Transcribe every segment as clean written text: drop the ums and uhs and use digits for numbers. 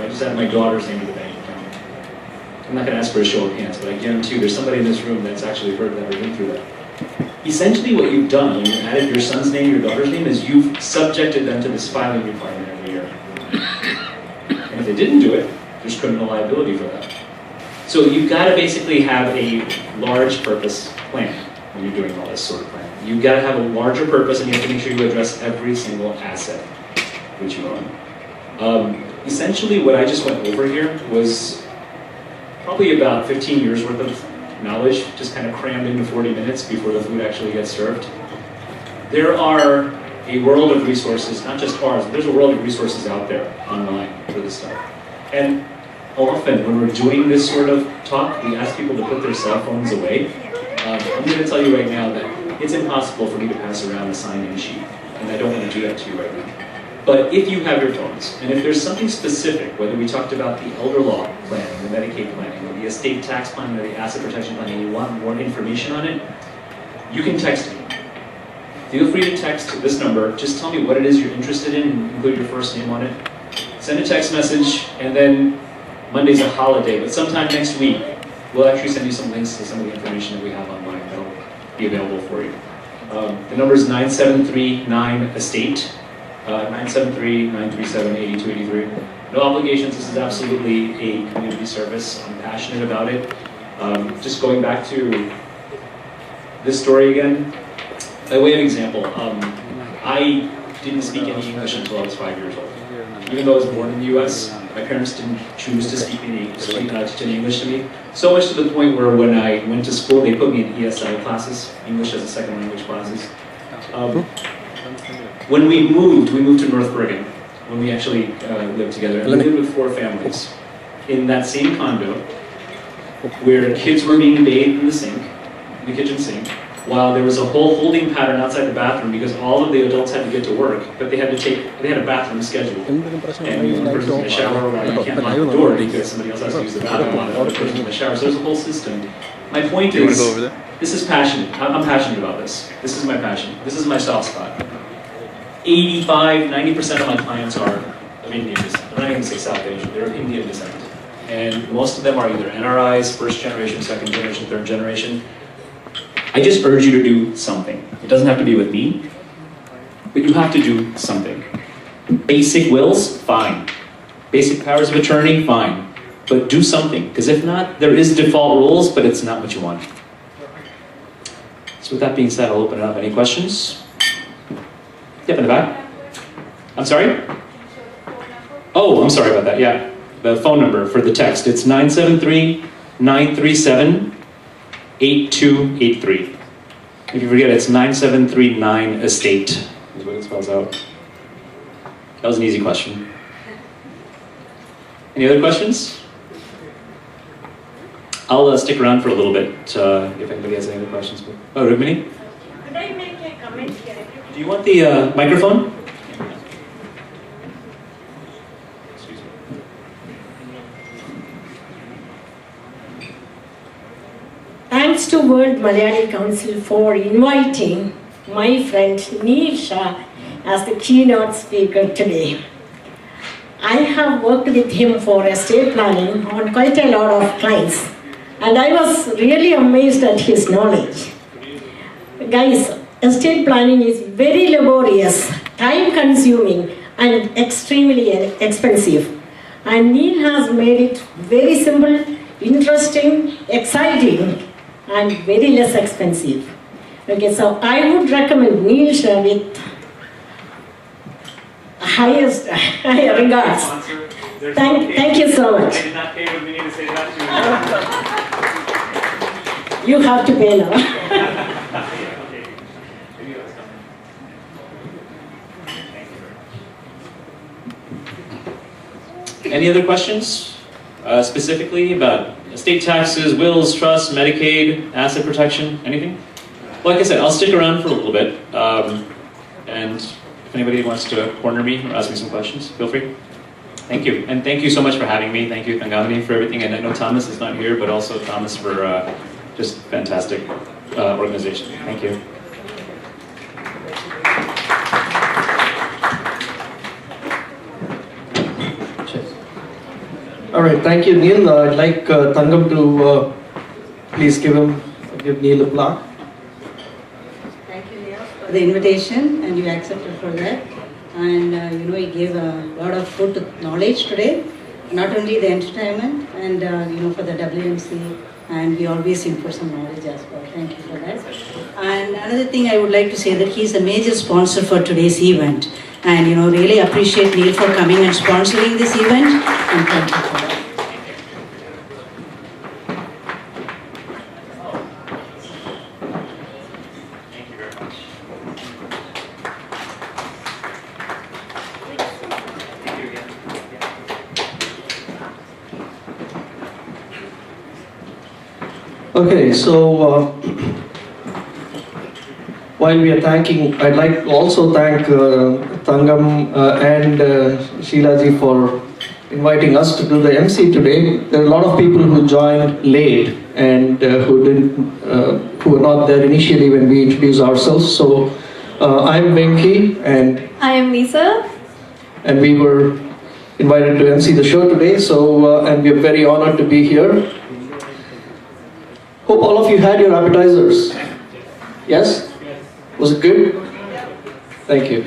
I just added my daughter's name to the bank account. I'm not going to ask for a show of hands, but I guarantee you there's somebody in this room that's actually heard that or been through that. Essentially what you've done when you added your son's name, your daughter's name, is you've subjected them to this filing requirement every year. And if they didn't do it, there's criminal liability for that. So you've got to basically have a large purpose plan when you're doing all this sort of planning. You've got to have a larger purpose, and you have to make sure you address every single asset which you own. Essentially what I just went over here was probably about 15 years worth of knowledge, just kind of crammed into 40 minutes before the food actually gets served. There are a world of resources, not just ours, but there's a world of resources out there online for this stuff. And often when we're doing this sort of talk, we ask people to put their cell phones away. I'm going to tell you right now that it's impossible for me to pass around a sign-in sheet, and I don't want to do that to you right now. But if you have your phones, and if there's something specific, whether we talked about the elder law planning, the Medicaid planning, or the estate tax planning, or the asset protection planning, and you want more information on it, you can text me. Feel free to text this number. Just tell me what it is you're interested in, and include your first name on it. Send a text message, and then Monday's a holiday, but sometime next week, we'll actually send you some links to some of the information that we have online that'll be available for you. The number is 9739-ESTATE, 973-937-8283. No obligations, this is absolutely a community service. I'm passionate about it. Just going back to this story again, by way of example, I didn't speak any English until I was 5 years old. Even though I was born in the US, my parents didn't choose to speak any teach any English to me. So much to the point where when I went to school, they put me in ESL classes, English as a second language classes. When we moved to North Bergen, when we actually lived together, and we lived with 4 families in that same condo, where kids were being bathed in the sink, in the kitchen sink, while there was a whole holding pattern outside the bathroom because all of the adults had to get to work, but they had a bathroom schedule. And one person's in the shower, while you can't lock the door because somebody else has to use the bathroom while the other person's in the shower. So there's a whole system. My point is, this is passionate. I'm passionate about this. This is my passion. This is my soft spot. 85–90% of my clients are of Indian descent. I'm not even going to say South Asian. They're of Indian descent. And most of them are either NRIs, first generation, second generation, third generation. I just urge you to do something. It doesn't have to be with me, but you have to do something. Basic wills, fine. Basic powers of attorney, fine. But do something, because if not, there is default rules, but it's not what you want. So with that being said, I'll open it up. Any questions? Yep, in the back. I'm sorry? Oh, I'm sorry about that, yeah. The phone number for the text, it's 973-937-8283. If you forget, it's 9739-ESTATE, is what it spells out. That was an easy question. Any other questions? I'll stick around for a little bit if anybody has any other questions. Oh, Rukmini? Could I make a comment here? Do you want the microphone? Excuse me. Thanks to World Malayali Council for inviting my friend Neil Shah as the keynote speaker today. I have worked with him for estate planning on quite a lot of clients, and I was really amazed at his knowledge. Guys, estate planning is very laborious, time-consuming, and extremely expensive. And Neil has made it very simple, interesting, exciting, and very less expensive. Okay, so I would recommend Neil Shah with highest regards. Thank you so much. I did not pay Rukmini to say that to You have to pay now. Any other questions? Specifically about estate taxes, wills, trusts, Medicaid, asset protection, anything? Like I said, I'll stick around for a little bit. And if anybody wants to corner me or ask me some questions, feel free. Thank you. And thank you so much for having me. Thank you, Thangamani, for everything. And I know Thomas is not here, but also Thomas for just fantastic organization. Thank you. All right, thank you, Neil. I'd like Thangam to please give Neil a plaque. Thank you, Neil, for the invitation, and you accepted for that. And he gave a lot of good knowledge today. Not only the entertainment, and for the WMC, and we always in for some knowledge as well. Thank you for that. And another thing I would like to say that he is a major sponsor for today's event, and really appreciate Neil for coming and sponsoring this event. And thank you for that. Okay, so while we are thanking, I'd like to also thank Thangam and Sheilaji for inviting us to do the MC today. There are a lot of people who joined late and who were not there initially when we introduced ourselves. So I'm Venki and I am Lisa. And we were invited to MC the show today. So and we're very honored to be here. Hope all of you had your appetizers. Yes? Was it good? Thank you.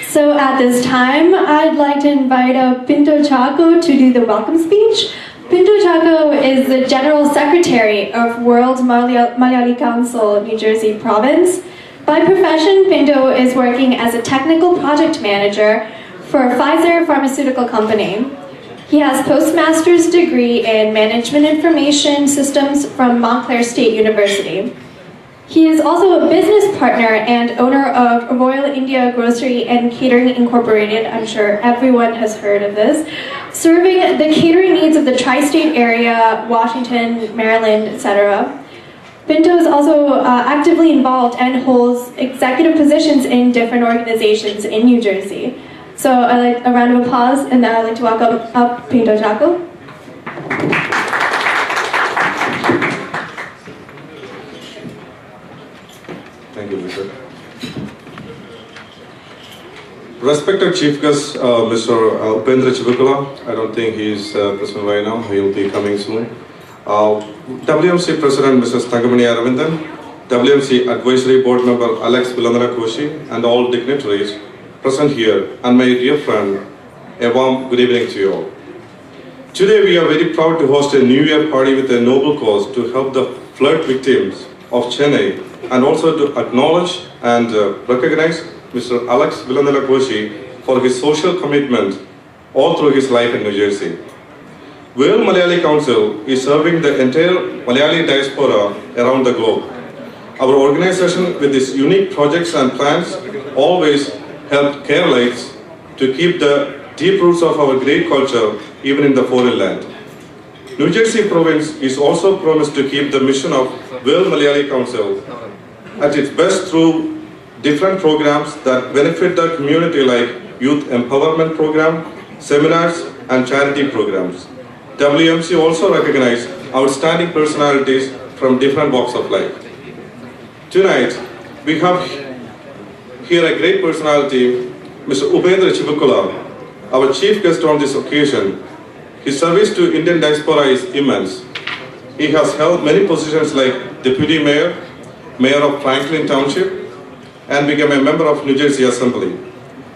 So at this time, I'd like to invite Pinto Chaco to do the welcome speech. Pinto Chaco is the General Secretary of World Malayali Council, New Jersey Province. By profession, Pinto is working as a technical project manager for Pfizer Pharmaceutical Company. He has postmaster's degree in Management Information Systems from Montclair State University. He is also a business partner and owner of Royal India Grocery and Catering Incorporated. I'm sure everyone has heard of this. Serving the catering needs of the tri-state area, Washington, Maryland, etc. Pinto is also actively involved and holds executive positions in different organizations in New Jersey. So I'd like a round of applause, and then I'd like to welcome up Pinto Chaco. Thank you, Lisa. Respected Chief Guest, Mr. Upendra Chibukula, I don't think he is present right now, he will be coming soon. WMC President Mrs. Thangamani Aravindan, WMC Advisory Board Member Alex Vilandana Koshi, and all dignitaries present here, and my dear friend, a warm good evening to you all. Today we are very proud to host a New Year party with a noble cause to help the flood victims of Chennai, and also to acknowledge and recognize Mr. Alex Vilandana Koshi for his social commitment all through his life in New Jersey. World Malayali Council is serving the entire Malayali diaspora around the globe. Our organization with its unique projects and plans always helped Keralites to keep the deep roots of our great culture even in the foreign land. New Jersey province is also promised to keep the mission of World Malayali Council at its best through different programs that benefit the community like youth empowerment program, seminars and charity programs. WMC also recognized outstanding personalities from different walks of life. Tonight, we have here a great personality, Mr. Upendra Chibukula, our chief guest on this occasion. His service to Indian diaspora is immense. He has held many positions like Deputy Mayor, Mayor of Franklin Township, and became a member of New Jersey Assembly.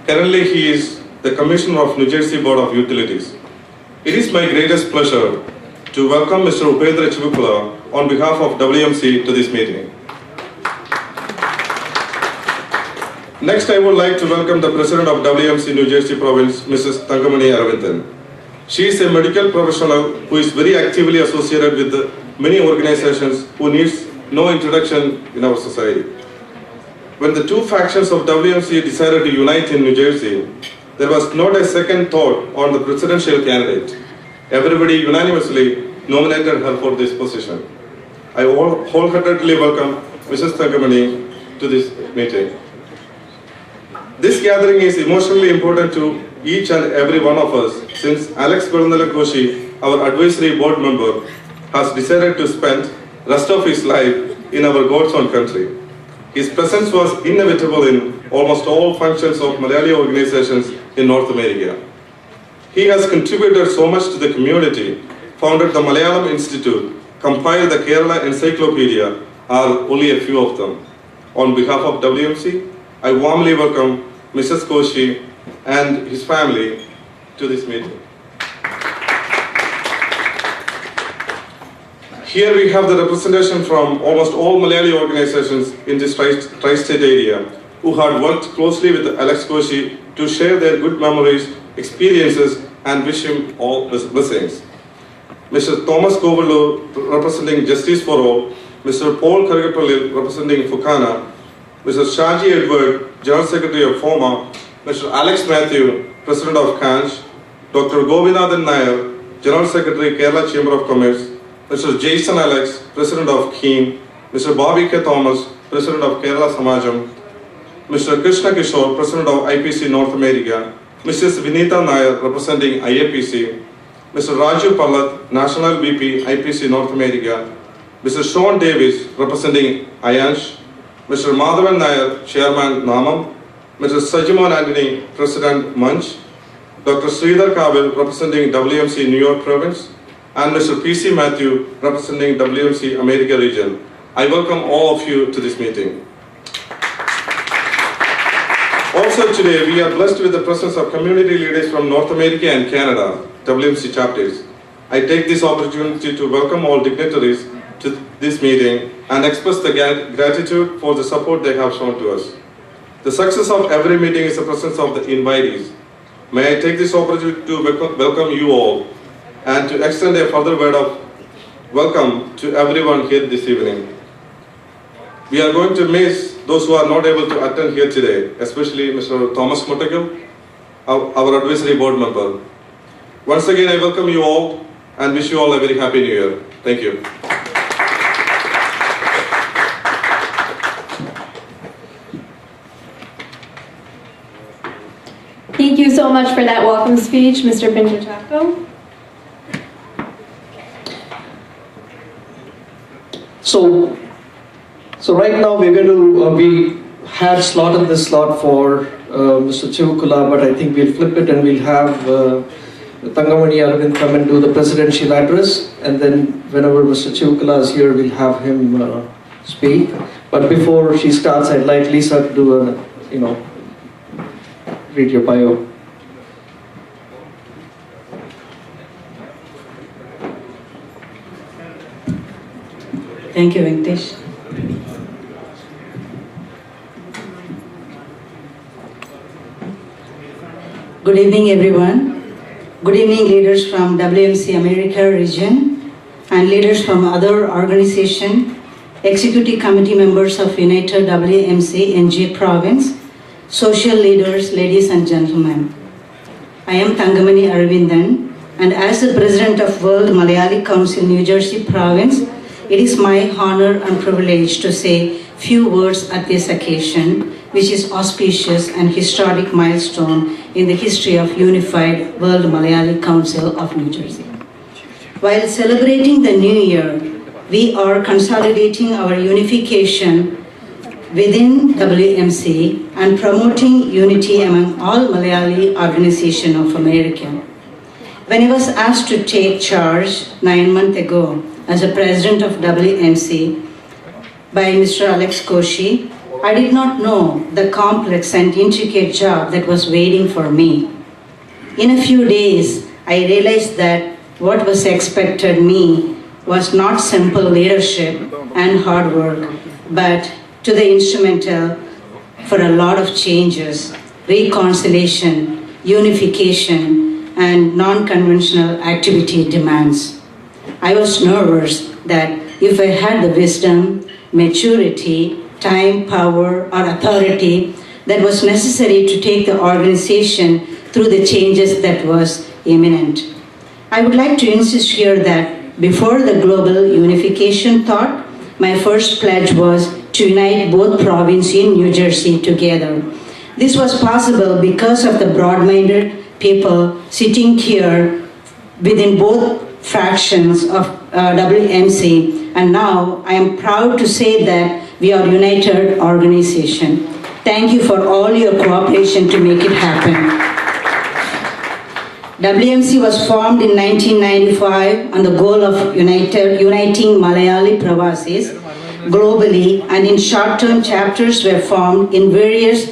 Currently, he is the Commissioner of New Jersey Board of Utilities. It is my greatest pleasure to welcome Mr. Upendra Chibukula on behalf of WMC to this meeting. Next, I would like to welcome the President of WMC New Jersey Province, Mrs. Thangamani Aravindan. She is a medical professional who is very actively associated with many organizations who needs no introduction in our society. When the two factions of WMC decided to unite in New Jersey, there was not a second thought on the presidential candidate. Everybody unanimously nominated her for this position. I wholeheartedly welcome Mrs. Thangamani to this meeting. This gathering is emotionally important to each and every one of us since Alex Vilandana Koshi, our advisory board member, has decided to spend the rest of his life in our God's own country. His presence was inevitable in almost all functions of Malayali organizations in North America. He has contributed so much to the community, founded the Malayalam Institute, compiled the Kerala Encyclopedia, are only a few of them. On behalf of WMC, I warmly welcome Mrs. Koshi and his family to this meeting. Here we have the representation from almost all Malayali organizations in this tri-state area who had worked closely with Alex Koshi to share their good memories, experiences, and wish him all blessings. Mr. Thomas Kovalu representing Justice for All, Mr. Paul Karagapalli representing Fukana, Mr. Shaji Edward, General Secretary of FOMA, Mr. Alex Matthew, President of Kanj, Dr. Govinathan Nair, General Secretary, Kerala Chamber of Commerce, Mr. Jason Alex, President of Keen, Mr. Bobby K. Thomas, President of Kerala Samajam, Mr. Krishna Kishore, President of IPC North America, Mrs. Vinita Nair, representing IAPC, Mr. Raju Pallat, National VP, IPC North America, Mr. Sean Davis, representing IANSH, Mr. Madhavan Nair, Chairman NAMAM, Mr. Sajimon Anthony, President Munch, Dr. Sridhar Kavil, representing WMC New York Province, and Mr. P.C. Matthew, representing WMC America Region. I welcome all of you to this meeting. Also today, we are blessed with the presence of community leaders from North America and Canada, WMC chapters. I take this opportunity to welcome all dignitaries to this meeting and express the gratitude for the support they have shown to us. The success of every meeting is the presence of the invitees. May I take this opportunity to welcome you all and to extend a further word of welcome to everyone here this evening. We are going to miss those who are not able to attend here today, especially Mr. Thomas Mutakil, our advisory board member. Once again, I welcome you all and wish you all a very happy New Year. Thank you. Thank you so much for that welcome speech, Mr. Pinto Chaco. So right now we're going to, we had slotted this slot for Mr. Chivukula, but I think we'll flip it and we'll have Thangamani Aravind come and do the presidential address, and then whenever Mr. Chivukula is here, we'll have him speak. But before she starts, I'd like Lisa to do read your bio. Thank you, Venkatesh. Good evening, everyone. Good evening, leaders from WMC America region and leaders from other organizations, executive committee members of United WMC NJ province, social leaders, ladies and gentlemen. I am Thangamani Aravindan, and as the president of World Malayali Council New Jersey province, it is my honor and privilege to say few words at this occasion, which is auspicious and historic milestone in the history of Unified World Malayali Council of New Jersey. While celebrating the New Year, we are consolidating our unification within WMC and promoting unity among all Malayali organizations of America. When I was asked to take charge 9 months ago as a president of WMC by Mr. Alex Koshi, I did not know the complex and intricate job that was waiting for me. In a few days, I realized that what was expected me was not simple leadership and hard work, but to the instrumental for a lot of changes, reconciliation, unification, and non-conventional activity demands. I was nervous that if I had the wisdom, maturity, time, power, or authority that was necessary to take the organization through the changes that was imminent. I would like to insist here that before the global unification thought, my first pledge was to unite both provinces in New Jersey together. This was possible because of the broad-minded people sitting here within both fractions of WMC, and now I am proud to say that we are a united organization. Thank you for all your cooperation to make it happen. WMC was formed in 1995 on the goal of uniting Malayali Pravasis globally, and in short-term chapters were formed in various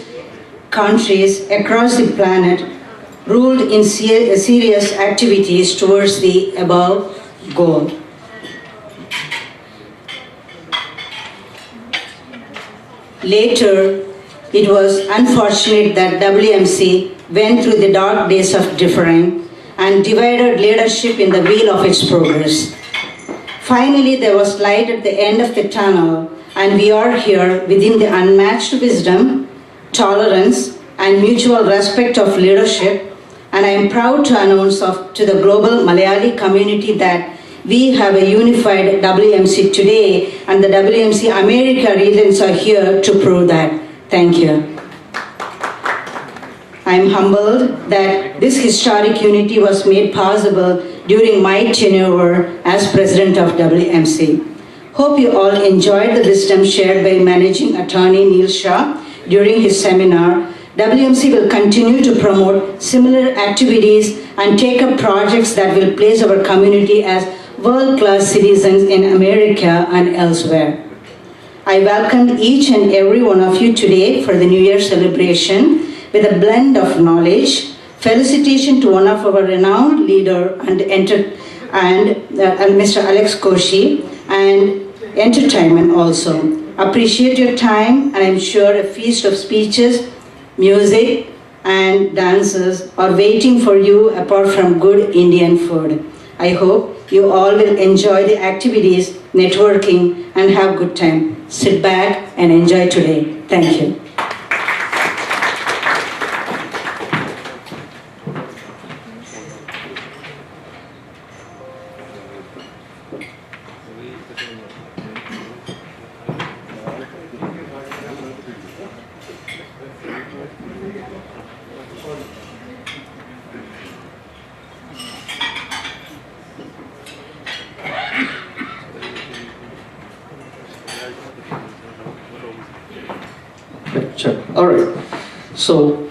countries across the planet, ruled in serious activities towards the above goal. Later, it was unfortunate that WMC went through the dark days of differing and divided leadership in the wheel of its progress. Finally, there was light at the end of the tunnel, and we are here within the unmatched wisdom, tolerance, and mutual respect of leadership. And I am proud to announce to the global Malayali community that we have a unified WMC today, and the WMC America regions are here to prove that. Thank you. I am humbled that this historic unity was made possible during my tenure as president of WMC. Hope you all enjoyed the wisdom shared by Managing Attorney Neil Shah during his seminar. WMC will continue to promote similar activities and take up projects that will place our community as world-class citizens in America and elsewhere. I welcome each and every one of you today for the New Year celebration with a blend of knowledge. Felicitation to one of our renowned leader and Mr. Alex Koshi, and entertainment also. Appreciate your time, and I'm sure a feast of speeches, music, and dances are waiting for you apart from good Indian food. I hope you all will enjoy the activities, networking, and have good time. Sit back and enjoy today. Thank you. Sure. All right. So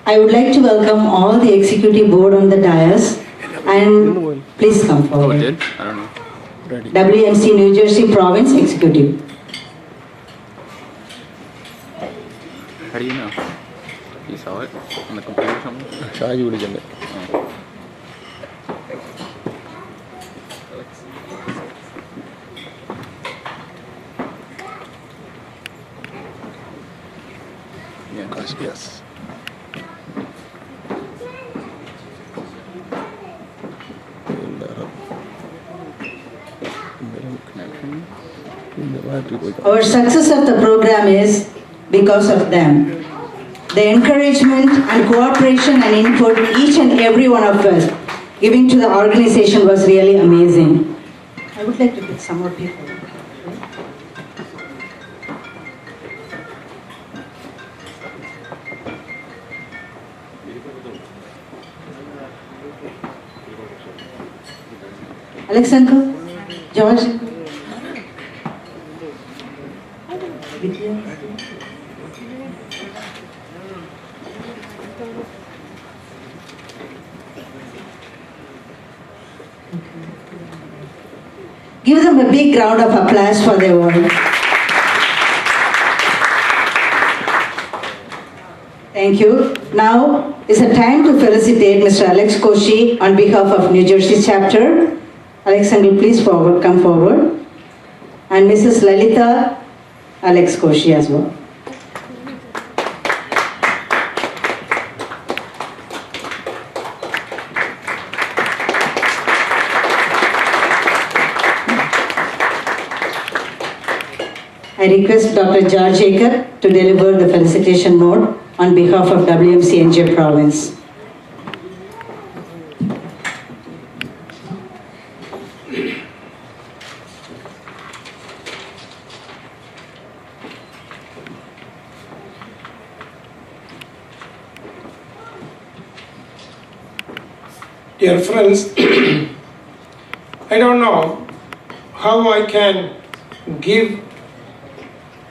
I would like to welcome all the executive board on the dais, and please come forward. Oh, it did? I don't know. Ready. WMC New Jersey Province Executive. How do you know? You saw it on the computer or something? Shah, you would have done it. Yes. Our success of the program is because of them. The encouragement and cooperation and input each and every one of us giving to the organization was really amazing. I would like to get some more people. Alex uncle, George. Give them a big round of applause for their work. Thank you. Now is the time to felicitate Mr. Alex Koshi on behalf of New Jersey chapter. Alex uncle, please come forward. And Mrs. Lalita Alex Koshi as well. I request Dr. George Jacob to deliver the felicitation note on behalf of WMC NJ Province. Dear friends, I don't know how I can give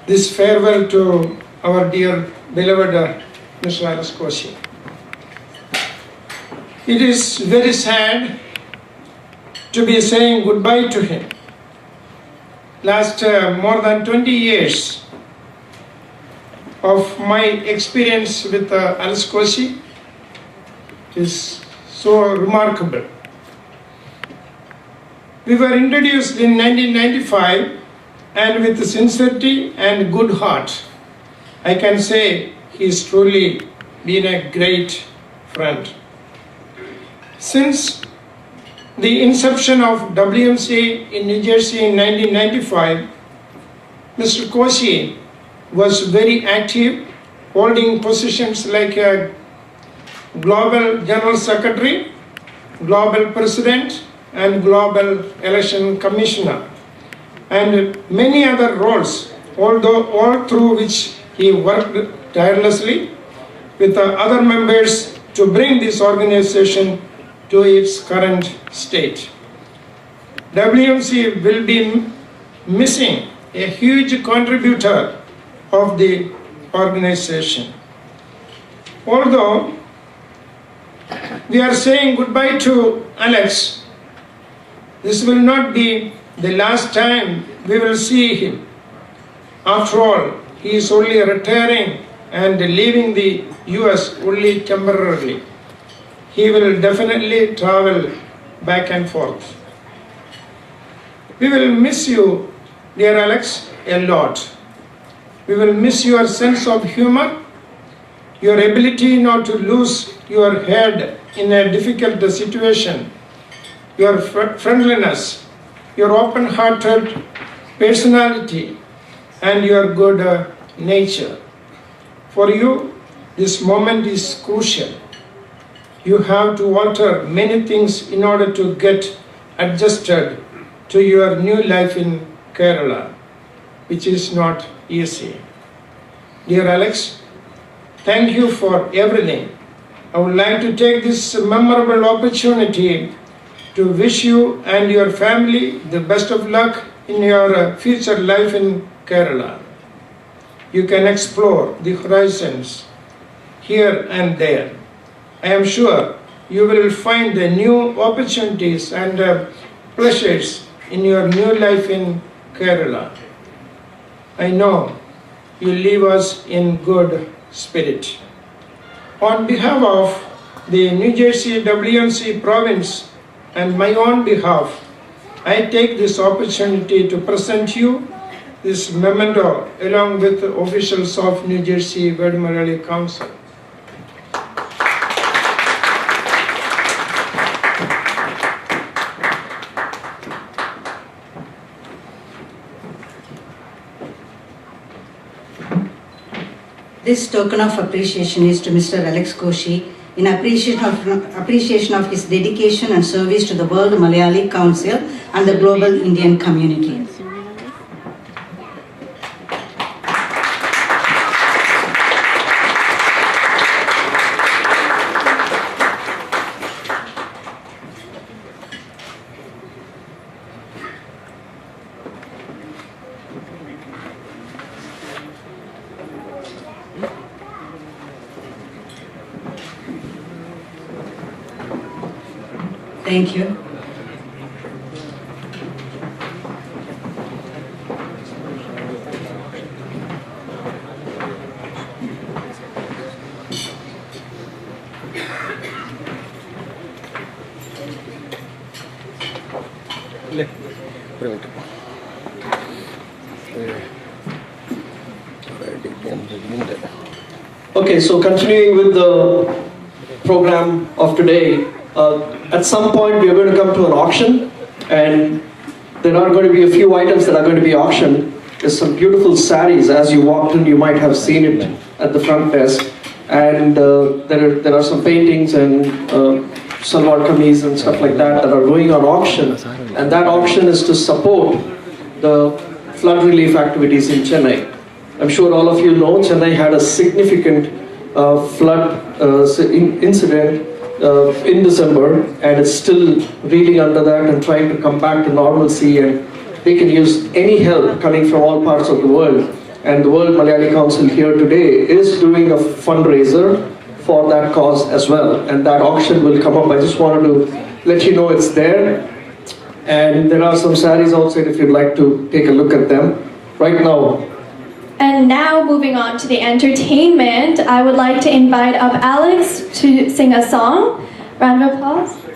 this farewell to our dear beloved Mr. Alex Koshi. It is very sad to be saying goodbye to him. Last more than 20 years of my experience with Alex Koshi is so remarkable. We were introduced in 1995, and with sincerity and good heart, I can say he's truly been a great friend. Since the inception of WMC in New Jersey in 1995, Mr. Koshi was very active, holding positions like a Global General Secretary, Global President, and Global Election Commissioner, and many other roles, all through which he worked tirelessly with the other members to bring this organization to its current state. WMC will be missing a huge contributor of the organization. Although we are saying goodbye to Alex, this will not be the last time we will see him. After all, he is only retiring and leaving the US only temporarily. He will definitely travel back and forth. We will miss you, dear Alex, a lot. We will miss your sense of humor, your ability not to lose your head in a difficult situation, your friendliness, your open-hearted personality, and your good nature. For you, this moment is crucial. You have to alter many things in order to get adjusted to your new life in Kerala, which is not easy. Dear Alex, thank you for everything. I would like to take this memorable opportunity to wish you and your family the best of luck in your future life in Kerala. You can explore the horizons here and there. I am sure you will find the new opportunities and pleasures in your new life in Kerala. I know you leave us in good spirit. On behalf of the New Jersey WMC province and my own behalf, I take this opportunity to present you this memento along with the officials of New Jersey Malayali Council. This token of appreciation is to Mr. Alex Koshi in appreciation of his dedication and service to the World Malayali Council and the global Indian community. Thank you. Okay, so continuing with the program of today, at some point we are going to come to an auction, and there are going to be a few items that are going to be auctioned. There's some beautiful saris. As you walked in, you might have seen it at the front desk, and there are some paintings and salwar kameez and stuff like that that are going on auction, and that auction is to support the flood relief activities in Chennai. I'm sure all of you know Chennai had a significant flood incident in December, and it's still reeling under that and trying to come back to normalcy, and they can use any help coming from all parts of the world. and the World Malayali Council here today is doing a fundraiser for that cause as well, and that auction will come up. I just wanted to let you know it's there, and there are some saris outside if you'd like to take a look at them right now. And now moving on to the entertainment, I would like to invite up Alex to sing a song. Round of applause.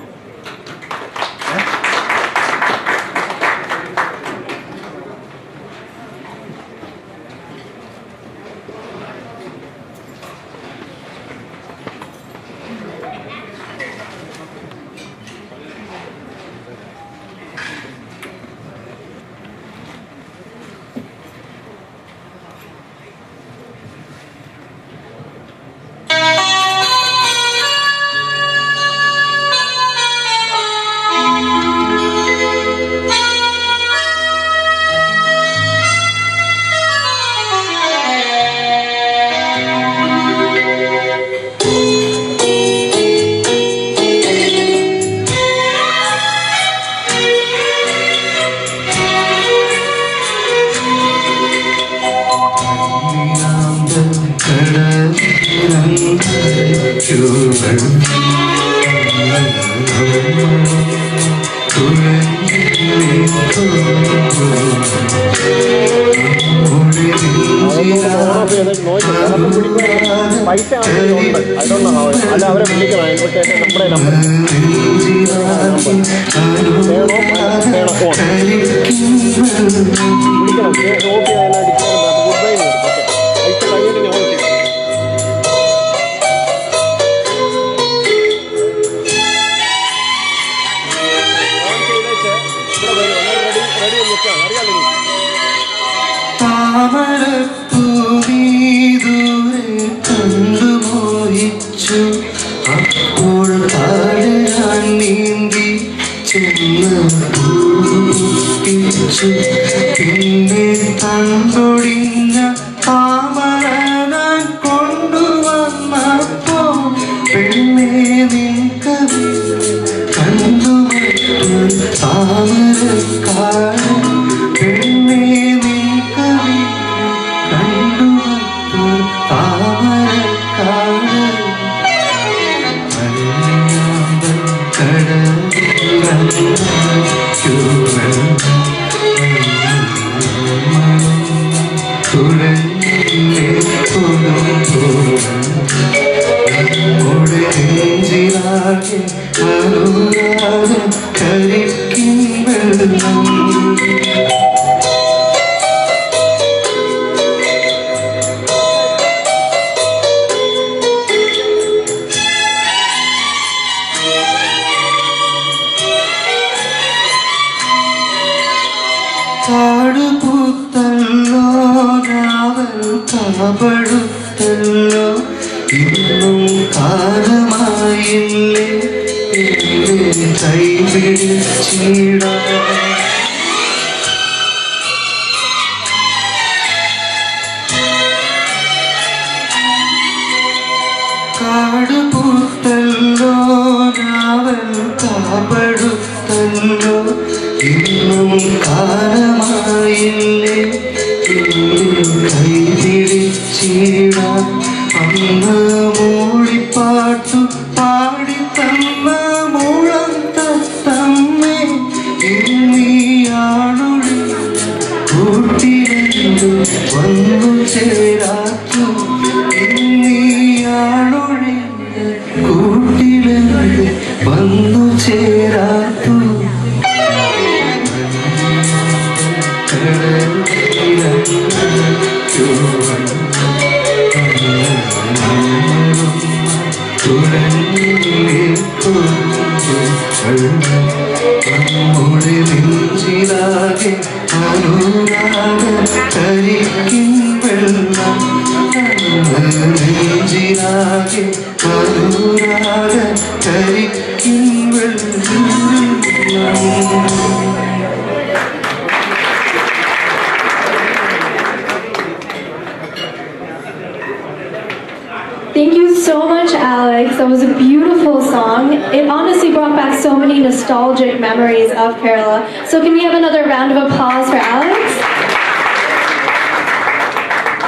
Thank you so much, Alex. That was a beautiful song. It honestly brought back so many nostalgic memories of Kerala. So can we have another round of applause for Alex?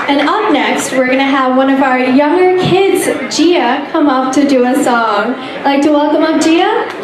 And up next, we're gonna have one of our younger kids, Gia, come up to do a song. I'd like to welcome up Gia.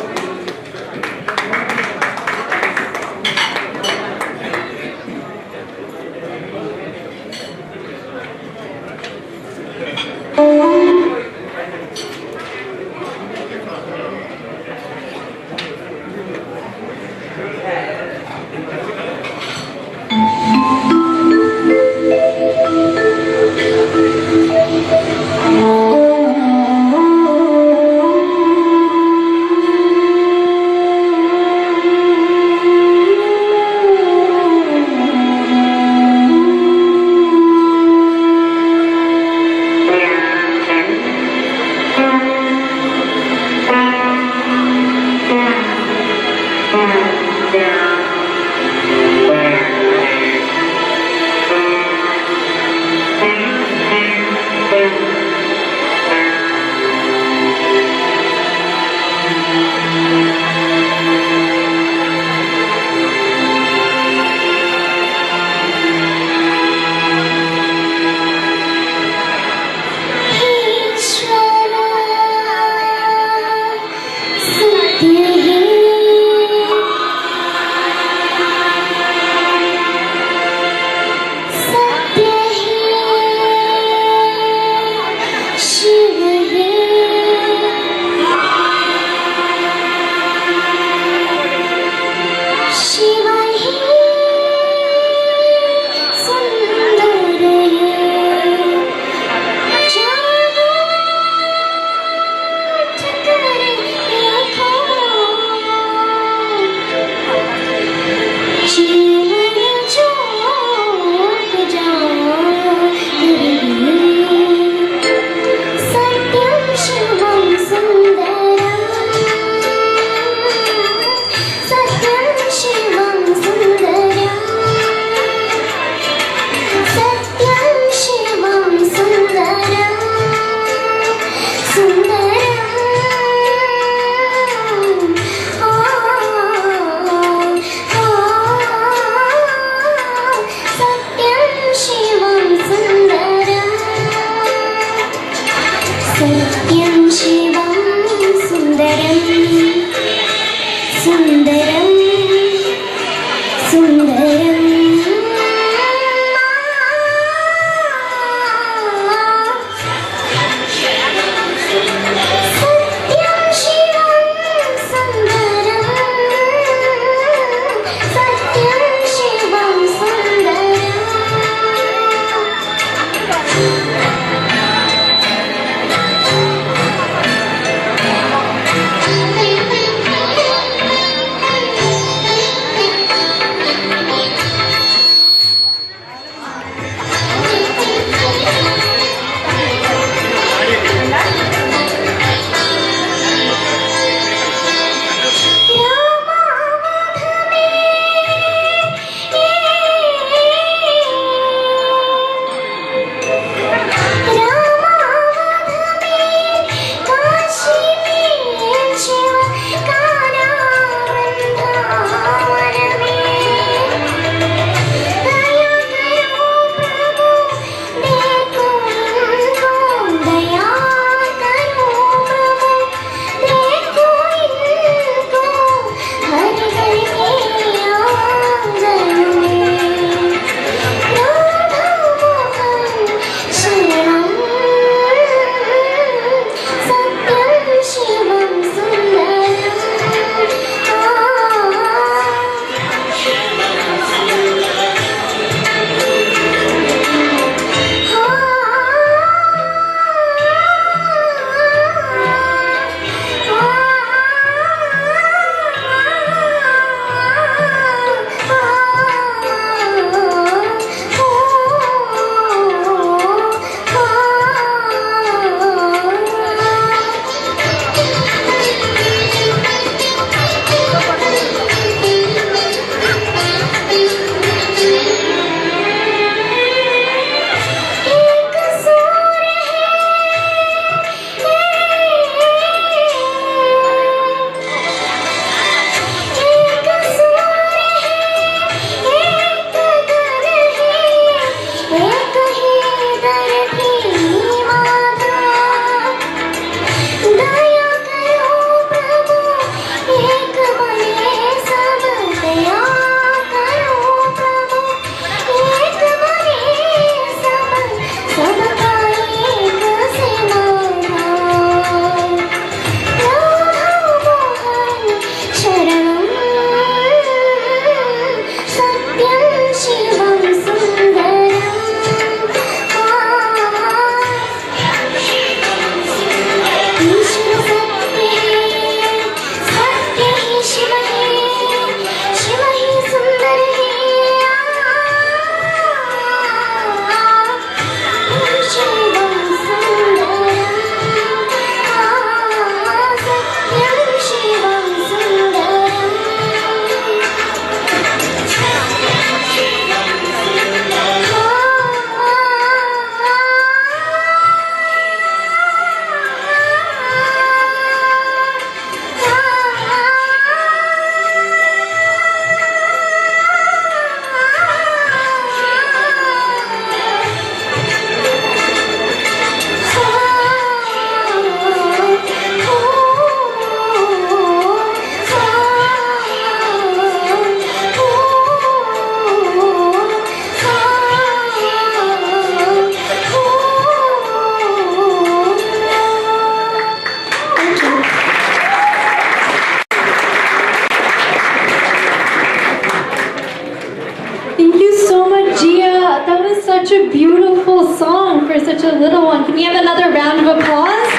a little one. Can we have another round of applause?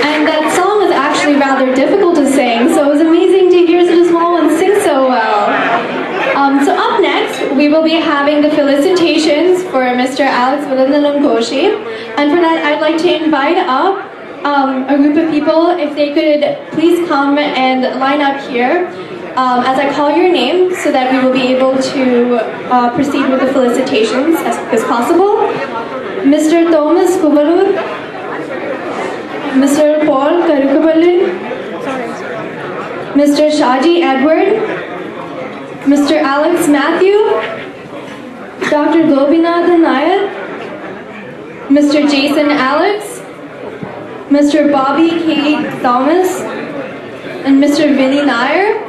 And that song was actually rather difficult to sing, so it was amazing to hear such a small one sing so well. So up next, we will be having the felicitations for Mr. Alex Valandalam Koshi. And for that, I'd like to invite up a group of people, if they could please come and line up here as I call your name so that we will be able to proceed with the felicitations as quick as possible. Mr. Thomas Kubalur, Mr. Paul Karukaballin, Mr. Shaji Edward, Mr. Alex Matthew, Dr. Gobinathan Nair, Mr. Jason Alex, Mr. Bobby K. Thomas, and Mr. Vinny Nair.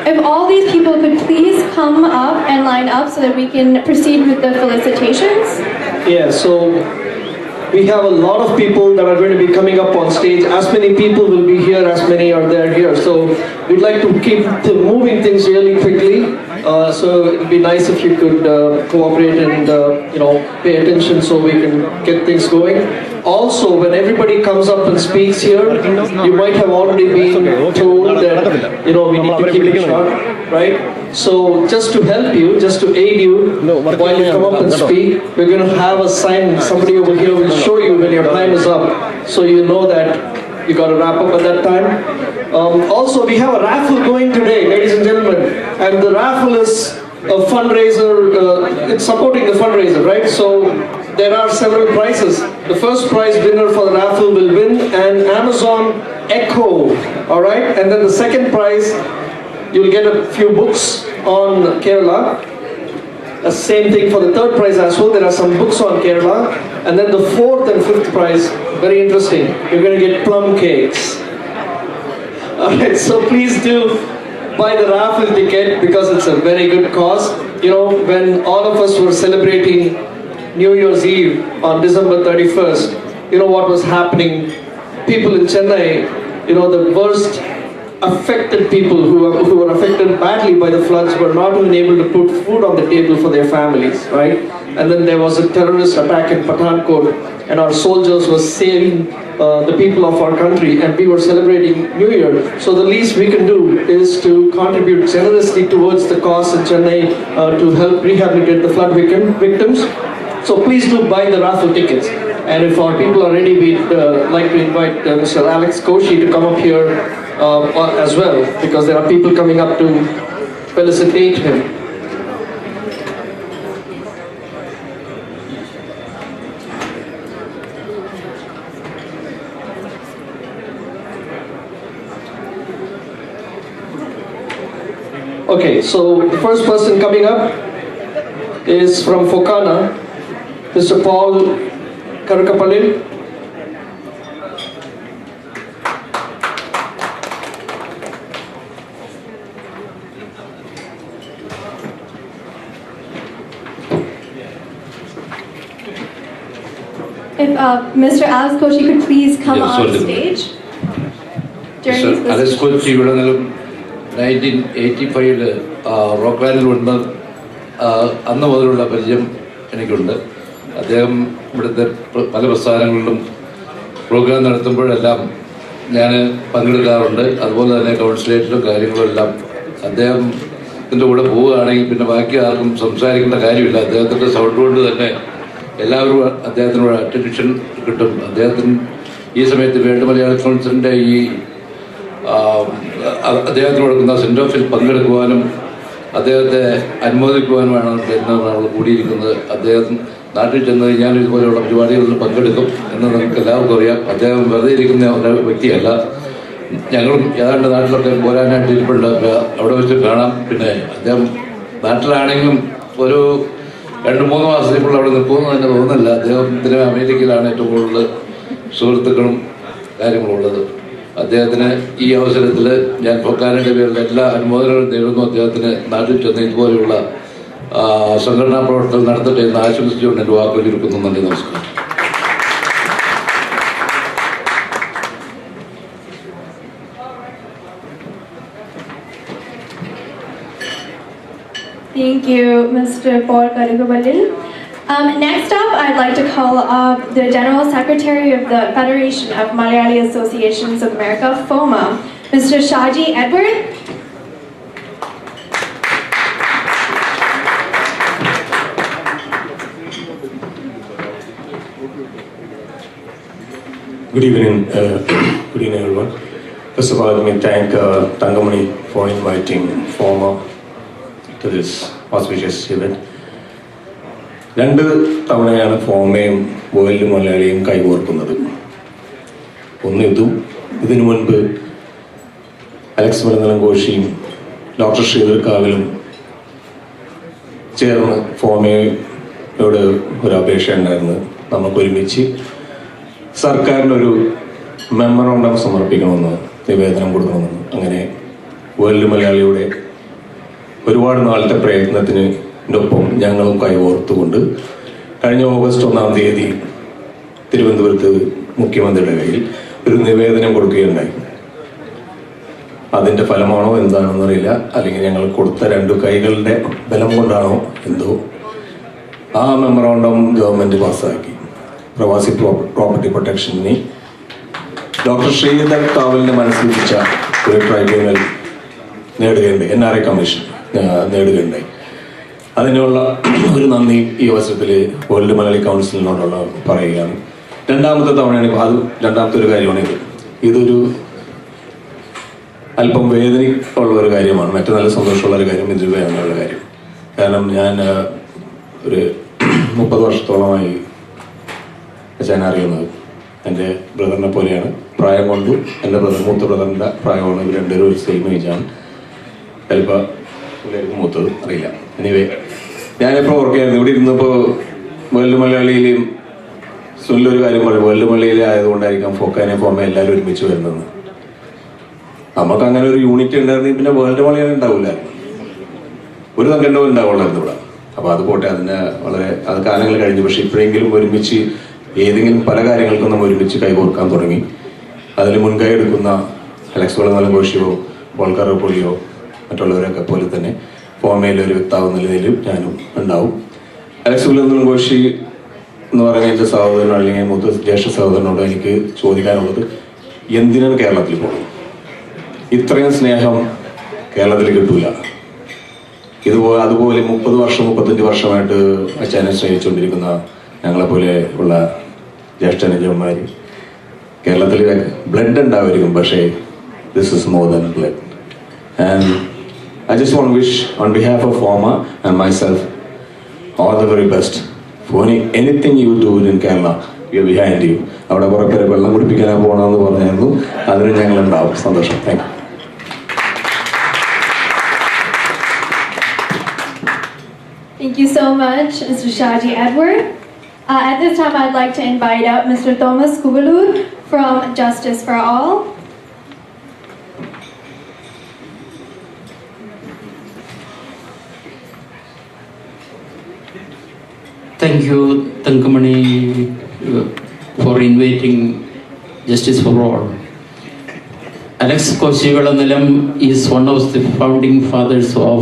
If all these people could please come up and line up so that we can proceed with the felicitations. Yeah, so we have a lot of people that are going to be coming up on stage. As many people will be here, as many are there here. So we'd like to keep moving things really quickly. So it'd be nice if you could cooperate and pay attention so we can get things going. Also, when everybody comes up and speaks here, you might have already been told that we need to keep it short, right? So just to help you, just to aid you, while you come up and speak, we're going to have a sign. Somebody over here will show you when your time is up, so you know that you got to wrap up at that time. Also, we have a raffle going today, ladies and gentlemen, and the raffle is a fundraiser. It's supporting the fundraiser, right? So there are several prizes. The first prize winner for the raffle will win an Amazon Echo, all right? And then the second prize, you'll get a few books on Kerala. The same thing for the third prize as well. There are some books on Kerala. And then the fourth and fifth prize, very interesting. You're going to get plum cakes. All right, so please do buy the raffle ticket because it's a very good cause. When all of us were celebrating New Year's Eve on December 31st, what was happening? People in Chennai, the worst affected people who were affected badly by the floods were not even able to put food on the table for their families, right? And then there was a terrorist attack in Pathankot, and our soldiers were saving the people of our country, and we were celebrating New Year. So the least we can do is to contribute generously towards the cause in Chennai to help rehabilitate the flood victims. So please do buy the raffle tickets. And if our people are ready, we'd like to invite Mr. Alex Koshi to come up here as well, because there are people coming up to felicitate him. Okay, so the first person coming up is from Fokana, Mr. Paul Karukapallin. If Mr. Alex Koshi could please come on stage. Mr. Alex Koshi, 1985 rock ബാൻഡിൽ വന്ന അന്ന് മുതലുള്ള പരിചയം എനിക്കുണ്ട്. അദ്ദേഹം ഇവിടുത്തെ പല പ്രസ്ഥാനങ്ങളിലും programme നടത്തുമ്പോഴെല്ലാം ഞാൻ പങ്കെടുക്കാറുണ്ട്. അതുപോലെ തന്നെ കൗൺസിലേറ്റിലും കാര്യങ്ങളും എല്ലാം അദ്ദേഹത്തിൻ്റെ കൂടെ പോവുകയാണെങ്കിൽ പിന്നെ ബാക്കി ആർക്കും സംസാരിക്കേണ്ട കാര്യമില്ല. അദ്ദേഹത്തിൻ്റെ സൗണ്ട് കൊണ്ട് തന്നെ എല്ലാവരും അദ്ദേഹത്തിനോട് അറ്റൻഷൻ കിട്ടും. അദ്ദേഹത്തിന് ഈ സമയത്ത് വേൾഡ് മലയാളി കൗൺസിലിൻ്റെ ഈ അദ്ദേഹത്തിന് കൊടുക്കുന്ന സെൻഡ് ഓഫിൽ പങ്കെടുക്കുവാനും അദ്ദേഹത്തെ അനുമോദിക്കുവാനുമാണ് നമ്മൾ കൂടിയിരിക്കുന്നത്. അദ്ദേഹം നാട്ടിൽ ചെന്ന് ഞാൻ ഇതുപോലെയുള്ള പരിപാടികളിൽ പങ്കെടുക്കും എന്ന് നമുക്ക് എല്ലാവർക്കും അറിയാം. അദ്ദേഹം വെറുതെ ഇരിക്കുന്ന ഒരു വ്യക്തിയല്ല. ഞങ്ങളും ഏതാണ്ട് നാട്ടിലൊക്കെ പോരാനായിട്ട് ഇരിപ്പുണ്ട്. അവിടെ വെച്ച് കാണാം. പിന്നെ അദ്ദേഹം നാട്ടിലാണെങ്കിലും ഒരു 2-3 മാസത്തേക്കുള്ള അവിടെ നിൽക്കുമെന്ന് തന്നെ തോന്നുന്നില്ല. അദ്ദേഹത്തിന് അമേരിക്കയിലാണ് ഏറ്റവും കൂടുതൽ സുഹൃത്തുക്കളും കാര്യങ്ങളും ഉള്ളത്. അദ്ദേഹത്തിന് ഈ അവസരത്തിൽ ഞാൻ ഫൊക്കാനയുടെ പേരിൽ എല്ലാ അനുമോദനങ്ങളും നേരുന്നു. അദ്ദേഹത്തിന് നാട്ടിൽ ചെന്ന് ഇതുപോലെയുള്ള സംഘടനാ പ്രവർത്തനം നടത്തട്ടെ എന്ന് ആശംസിച്ചുകൊണ്ട് എൻ്റെ വാക്കുകൾ ഇരിക്കുന്നു. നന്ദി, നമസ്കാരം. Thank you, Mr. Paul Karukapallin. Next up, I'd like to call up the General Secretary of the Federation of Malayali Associations of America, FOMA, Mr. Shaji Edward. Good evening, everyone. First of all, let me thank Tangamani for inviting FOMA to this auspicious event. രണ്ട് തവണയാണ് ഫോമയും world മലയാളിയും കൈകോർക്കുന്നത്. ഒന്ന് ഇതിനു മുൻപ് Alex മലനലങ്കോഷിയും doctor Sridhar കാവിലും ചേർന്ന് ഫോമയോട് ഒരു അപേക്ഷ ഉണ്ടായിരുന്നു, നമുക്ക് ഒരുമിച്ച് സർക്കാരിനൊരു മെമ്മറണ്ടം സമർപ്പിക്കണമെന്ന്, നിവേദനം കൊടുക്കണമെന്ന്. അങ്ങനെ വേൾഡ് മലയാളിയുടെ ഒരുപാട് നാളത്തെ പ്രയത്നത്തിന് ഒപ്പം ഞങ്ങളും കൈകോർത്തുകൊണ്ട് കഴിഞ്ഞ ഓഗസ്റ്റ് 1-ാം തീയതി തിരുവനന്തപുരത്ത് മുഖ്യമന്ത്രിയുടെ കയ്യിൽ ഒരു നിവേദനം കൊടുക്കുകയുണ്ടായി. അതിൻ്റെ ഫലമാണോ എന്താണെന്ന് അറിയില്ല, അല്ലെങ്കിൽ ഞങ്ങൾ കൊടുത്ത 2 കൈകളുടെ ബലം കൊണ്ടാണോ എന്തോ ആ മെമ്മറണ്ടം ഗവൺമെൻറ് പാസ്സാക്കി. പ്രവാസി പ്രോപ്പർട്ടി പ്രൊട്ടക്ഷന് ഡോക്ടർ ശ്രീധർ കാവലിൻ്റെ മനസ്സിൽ വെച്ച ഒരു ട്രൈബ്യൂണൽ നേടുകയുണ്ടായി, NRA കമ്മീഷൻ നേടുകയുണ്ടായി. അതിനുള്ള ഒരു നന്ദി ഈ അവസരത്തിൽ വേൾഡ് മലയാളി കൗൺസിലിനോടുള്ള പറയുകയാണ്. രണ്ടാമത്തെ തവണയാണ് അത്. രണ്ടാമത്തെ ഒരു കാര്യമാണ് ഇതൊരു അല്പം വേദനയുള്ള ഒരു കാര്യമാണ്. മറ്റു നല്ല സന്തോഷമുള്ള ഒരു കാര്യം ഇതിൽ വേദനയുള്ള കാര്യം. കാരണം ഞാൻ ഒരു 30 വർഷത്തോളമായി അച്ഛനെ അറിയുന്നത്. എൻ്റെ ബ്രദറിനെ പോലെയാണ്, പ്രായം കൊണ്ടും എൻ്റെ മൂത്ത ബ്രദറിൻ്റെ പ്രായമാണ്. ഇവർ രണ്ടുപേരും ഒരു സെയിം ഏജാണ്. ചിലപ്പോൾ പിള്ളേർക്ക് മൂത്തത് അറിയില്ല. എനിവേ, ഞാനിപ്പോൾ ഓർക്കുകയായിരുന്നു ഇവിടെ ഇരുന്നപ്പോൾ വേൾഡ് മലയാളിയിലെയും സുനിലൊരു കാര്യം പറയും, വേൾഡ് മലയാളി ആയതുകൊണ്ടായിരിക്കാം ഫോക്കാനെ ഫോമ എല്ലാവരും ഒരുമിച്ച് വരുന്നത്. നമുക്ക് അങ്ങനെ ഒരു യൂണിറ്റ് ഉണ്ടായിരുന്നെങ്കിൽ പിന്നെ വേൾഡ് മലയാളി ഉണ്ടാവില്ലായിരുന്നു, ഒരു സംഘടനവും ഉണ്ടാവുള്ളായിരുന്നു ഇവിടെ. അപ്പോൾ അത് പോട്ടെ, അത് കാലങ്ങൾ കഴിഞ്ഞു. പക്ഷെ ഇപ്പോഴെങ്കിലും ഒരുമിച്ച് ഏതെങ്കിലും പല കാര്യങ്ങൾക്കും നമ്മൾ ഒരുമിച്ച് കൈകോർക്കാൻ തുടങ്ങി. അതിൽ മുൻകൈ എടുക്കുന്ന അലക്സ് മലനലങ്കോഷിയോ വോൾക്കർ പൊളിയോ മറ്റുള്ളവരൊക്കെ പോലെ തന്നെ ഫോമയിലെ ഒരു വ്യക്താവുന്ന നിലയിലും ഞാനും ഉണ്ടാവും. അലക്സ് മലനലങ്കോഷി എന്ന് പറയുന്ന എൻ്റെ സഹോദരനോ അല്ലെങ്കിൽ മൂത്ത ജ്യേഷ്ഠ സഹോദരനോട് എനിക്ക് ചോദിക്കാനുള്ളത്, എന്തിനാണ് കേരളത്തിൽ പോകുന്നത്? ഇത്രയും സ്നേഹം കേരളത്തിൽ കിട്ടൂല. അതുപോലെ 30 വർഷം 35 വർഷമായിട്ട് അച്ഛനെ സ്നേഹിച്ചുകൊണ്ടിരിക്കുന്ന ഞങ്ങളെപ്പോലെ ഉള്ള ജ്യേഷ്ഠനുജന്മാർ കേരളത്തിൽ ബ്ലഡ് ഉണ്ടാവുമായിരിക്കും, പക്ഷേ this is more than blood. And I just want to wish on behalf of FOMA and myself all the very best for anything you do in Kerala. We are behind you. അവിടെ കുറേ പേരെ വെള്ളം കുടിപ്പിക്കാനാണ് പോകണമെന്ന് പറഞ്ഞായിരുന്നു, അതിന് ഞങ്ങളുണ്ടാവും. സന്തോഷം. Thank you. Thank you so much, Mr. Shaji Edward. At this time, I'd like to invite up Mr. Thomas Kubalur from Justice for All. Thank you, Tangamani, for inviting Justice for All. Alex Koshivalanalam is one of the founding fathers of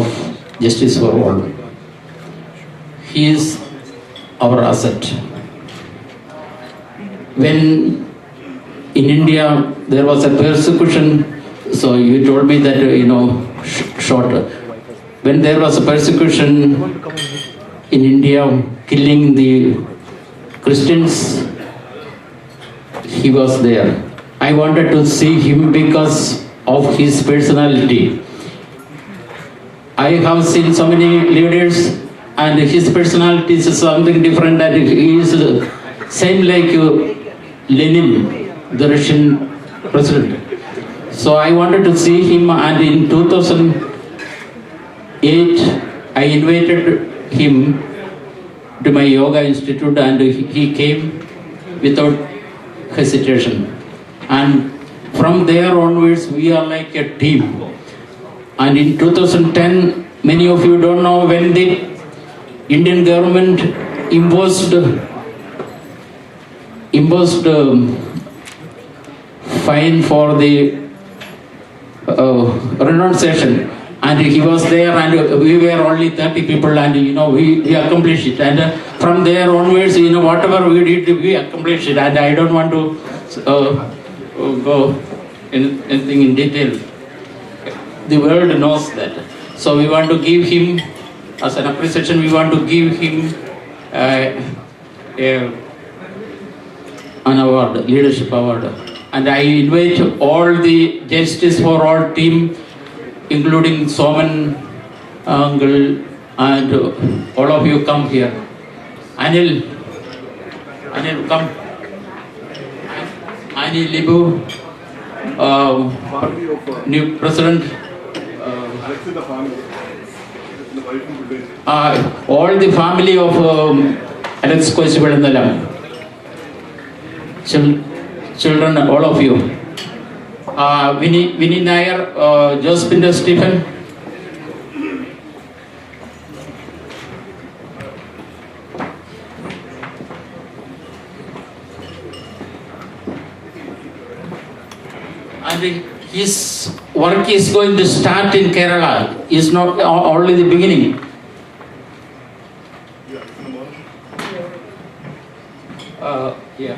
Justice for All. He is our asset. When in India there was a persecution, so you told me that, shorter. When there was a persecution in India, killing the Christians, he was there. I wanted to see him because of his personality. I have seen so many leaders and his personality is something different, and he is same like Lenin, the Russian president. So I wanted to see him, and in 2008 I invited him to my yoga institute, and he came without hesitation. And from there onwards, we are like a team. And in 2010, many of you don't know, when the Indian government imposed fine for the renunciation. and he was there, and we were only 30 people, and we accomplished it. And from there onwards, whatever we did, we accomplished it. And I don't want to go anything in detail. The world knows that. So we want to give him, as an appreciation, we want to give him an award, leadership award. And I invite all the Justice for All team, including Soman uncle, and all of you come here. Anil, come. Anil Libu, new president. All the family of Alex Koisivalandalam. Children, all of you. Vinny Nair, Josephine Stephen. And his work is going to start in Kerala. It's not only the beginning. Yeah.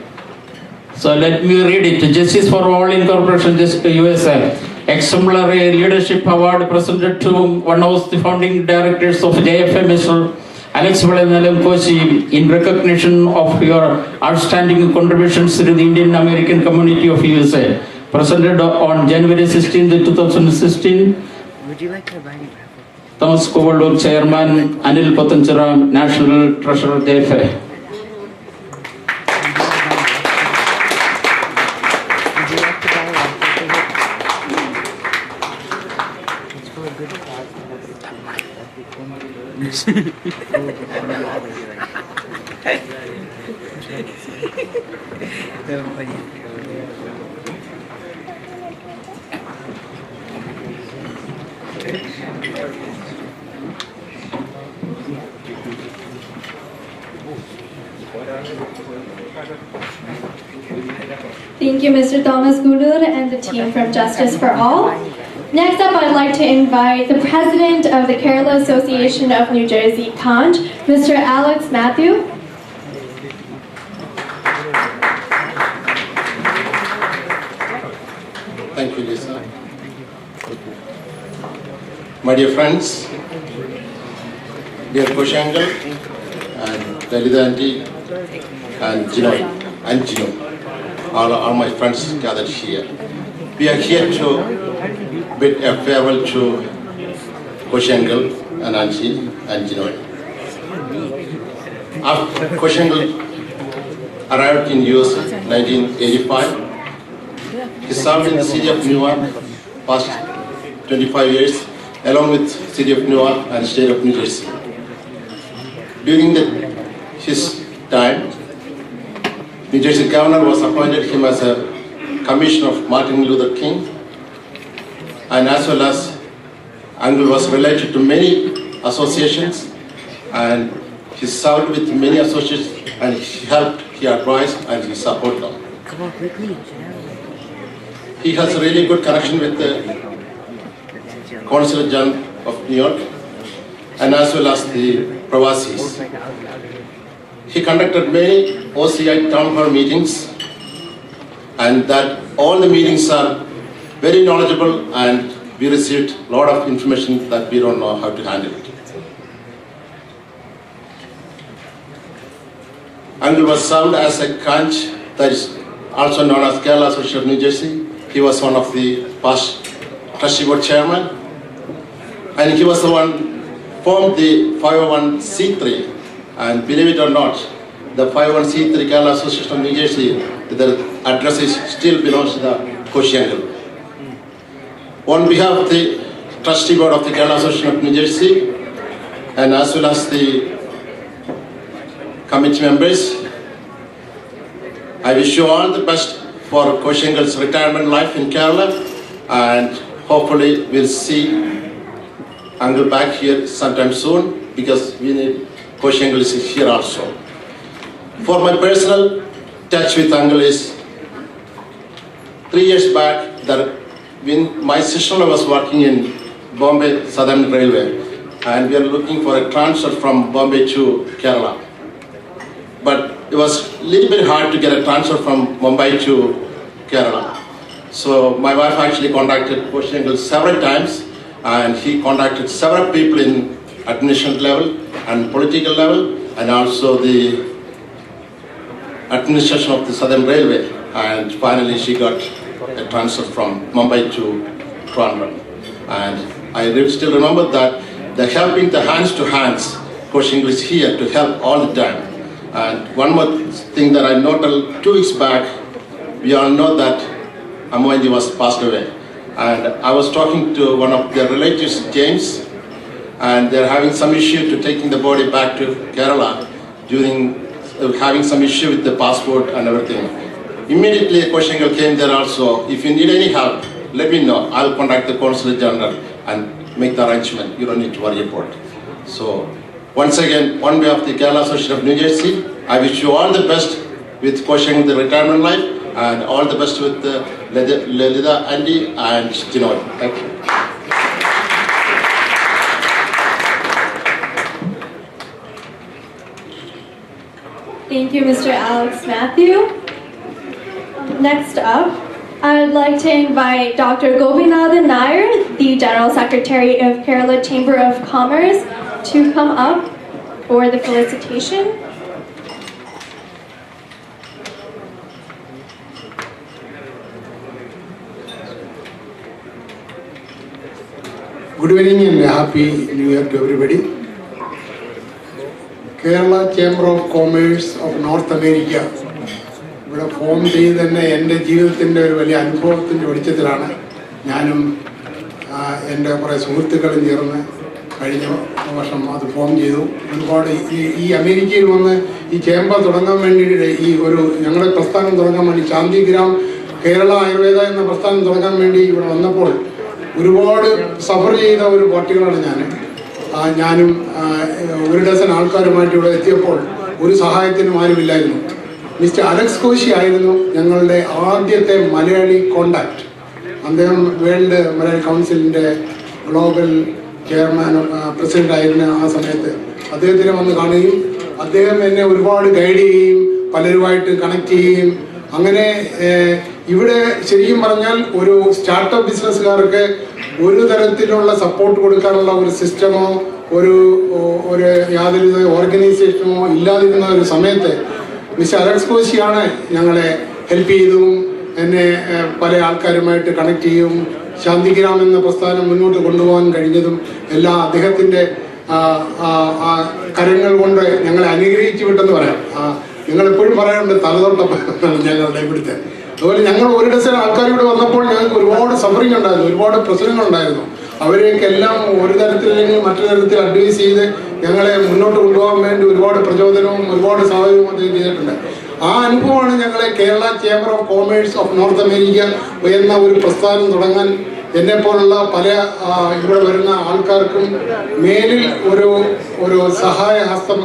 So let me read it. Justice for All Incorporation, USA. Exemplary Leadership Award presented to one of the founding directors of JFM, Mr. Alex Valandalam Kochi, in recognition of your outstanding contributions to the Indian American community of USA. Presented on January 16, 2016. Would you like to buy any? Thomas Kovalur, Chairman, Anil Patanchara, National Treasurer, JFA. Thank you, Mr. Thomas Gulur and the team from Justice for All. Next up, I'd like to invite the President of the Kerala Association of New Jersey, Conch, Mr. Alex Matthew. Thank you, Lisa. My dear friends, dear Koshangal and Lalita auntie and Gino, all my friends gathered here. We are here to bid a farewell to Koshangal and auntie and Gino. After Koshangal arrived in US in 1985, he served in the city of Newark past 25 years, along with city of Newark and state of New Jersey. During his time, New Jersey governor was appointed him as a commissioner of Martin Luther King, and as well as Angle was related to many associations, and he served with many associations, and he helped, he advised, and he supported them. Come on, quickly. He has a really good connection with the Consul General of New York, and as well as the Pravasis. He conducted many OCI town hall meetings, and that all the meetings are very knowledgeable, and we received a lot of information that we don't know how to handle it. Angle was served as a Conch, that is also known as Kerala Association of New Jersey. He was one of the past trustee board chairman, and he was the one formed the 501c3, and believe it or not, the 501c3 Kerala Association of New Jersey, the address still belongs to the Koshangal. On behalf of the trustee board of the Kerala Association of New Jersey, and as well as the committee members, I wish you all the best for Koshangal's retirement life in Kerala, and hopefully we'll see Angle back here sometime soon, because we need Koshangal is here also. For my personal touch with Angle is 3 years back, that when my sister was working in Bombay Southern Railway, and we are looking for a transfer from Bombay to Kerala. But it was a little bit hard to get a transfer from Mumbai to Kerala. So my wife actually contacted Koshengal several times, and he contacted several people in administration level and political level, and also the administration of the Southern Railway. And finally she got a transfer from Mumbai to Trivandrum. And I still remember that the helping the hands to hands, Koshengal is here to help all the time. And one more thing that I noted 2 weeks back, we all know that Amoyandi was passed away. And I was talking to one of their relatives, James, and they're having some issue to taking the body back to Kerala during having some issue with the passport and everything. Immediately Koshengal came there also. If you need any help, let me know. I'll contact the Consulate General and make the arrangement. You don't need to worry about it. So once again, on behalf of the Kerala Association of New Jersey, I wish you all the best with Koshengal the retirement life, and all the best with Lelida, Andy, and Ginoy. Thank you. Thank you, Mr. Alex Matthew. Next up, I'd like to invite Dr. Gopinathan Nair, the General Secretary of Kerala Chamber of Commerce, to come up for the felicitation. Good evening and happy New Year to everybody. Kerala Chamber of Commerce of North America ഇവിടെ form ചെയ്ത് തന്നെ എൻ്റെ ജീവിതത്തിൻ്റെ ഒരു വലിയ അനുഭവത്തിൻ്റെ വെളിച്ചത്തിലാണ് ഞാനും എൻ്റെ കുറേ സുഹൃത്തുക്കളും ചേർന്ന് കഴിഞ്ഞ വർഷം അത് ഫോം ചെയ്തു. ഒരുപാട് ഈ അമേരിക്കയിൽ വന്ന് ഈ ചേംബർ തുടങ്ങാൻ വേണ്ടി ഞങ്ങളുടെ പ്രസ്ഥാനം തുടങ്ങാൻ വേണ്ടി ശാന്തിഗ്രാം കേരള ആയുർവേദ എന്ന പ്രസ്ഥാനം തുടങ്ങാൻ വേണ്ടി ഇവിടെ വന്നപ്പോൾ ഒരുപാട് സഫർ ചെയ്ത ഒരു പാർട്ടികളാണ് ഞാനും 1 ഡസൻ ആൾക്കാരുമായിട്ട് ഇവിടെ എത്തിയപ്പോൾ ഒരു സഹായത്തിനും ആരുമില്ലായിരുന്നു. മിസ്റ്റർ അലക്സ് കോശി ആയിരുന്നു ഞങ്ങളുടെ ആദ്യത്തെ മലയാളി കോണ്ടാക്ട്. അദ്ദേഹം വേൾഡ് മലയാളി കൗൺസിലിൻ്റെ ഗ്ലോബൽ ചെയർമാൻ പ്രസിഡന്റ് ആയിരുന്ന ആ സമയത്ത് അദ്ദേഹത്തിനെ വന്ന് കാണുകയും അദ്ദേഹം എന്നെ ഒരുപാട് ഗൈഡ് ചെയ്യുകയും പലരുമായിട്ട് കണക്ട് ചെയ്യുകയും അങ്ങനെ ഇവിടെ ശരിക്കും പറഞ്ഞാൽ ഒരു സ്റ്റാർട്ടപ്പ് ബിസിനസ്സുകാർക്ക് ഒരു തരത്തിലുള്ള സപ്പോർട്ട് കൊടുക്കാനുള്ള ഒരു സിസ്റ്റമോ ഒരു യാതൊരു ഓർഗനൈസേഷനോ ഇല്ലാതിരുന്ന ഒരു സമയത്ത് മിസ്റ്റർ അലക്സ് കോശിയാണ് ഞങ്ങളെ ഹെൽപ്പ് ചെയ്തതും എന്നെ പല ആൾക്കാരുമായിട്ട് കണക്ട് ചെയ്യും ശാന്തിഗ്രാം എന്ന പ്രസ്ഥാനം മുന്നോട്ട് കൊണ്ടുപോകാൻ കഴിഞ്ഞതും എല്ലാം അദ്ദേഹത്തിൻ്റെ കരങ്ങൾ കൊണ്ട് ഞങ്ങളെ അനുഗ്രഹിച്ചു വിട്ടെന്ന് പറയാം. ഞങ്ങളെപ്പോഴും പറയാറുണ്ട് തലതൊട്ടപ്പം ഞങ്ങളുടെ ഇവിടുത്തെ. അതുപോലെ ഞങ്ങൾ 1 ഡസൻ ആൾക്കാർ ഇവിടെ വന്നപ്പോൾ ഞങ്ങൾക്ക് ഒരുപാട് സഫറിങ് ഉണ്ടായിരുന്നു, ഒരുപാട് പ്രശ്നങ്ങളുണ്ടായിരുന്നു. അവരെയൊക്കെല്ലാം ഒരു തരത്തിലെങ്കിൽ മറ്റു തരത്തിൽ അഡ്വൈസ് ചെയ്ത് ഞങ്ങളെ മുന്നോട്ട് കൊണ്ടുപോകാൻ വേണ്ടി ഒരുപാട് പ്രചോദനവും ഒരുപാട് സഹായവും അദ്ദേഹം ചെയ്തിട്ടുണ്ട്. ആ അനുഭവമാണ് ഞങ്ങളെ Kerala chamber of commerce of north America എന്ന ഒരു പ്രസ്ഥാനം തുടങ്ങാൻ എന്നെപ്പോലുള്ള പല ഇവിടെ വരുന്ന ആൾക്കാർക്കും മേലിൽ ഒരു സഹായ ഹസ്തം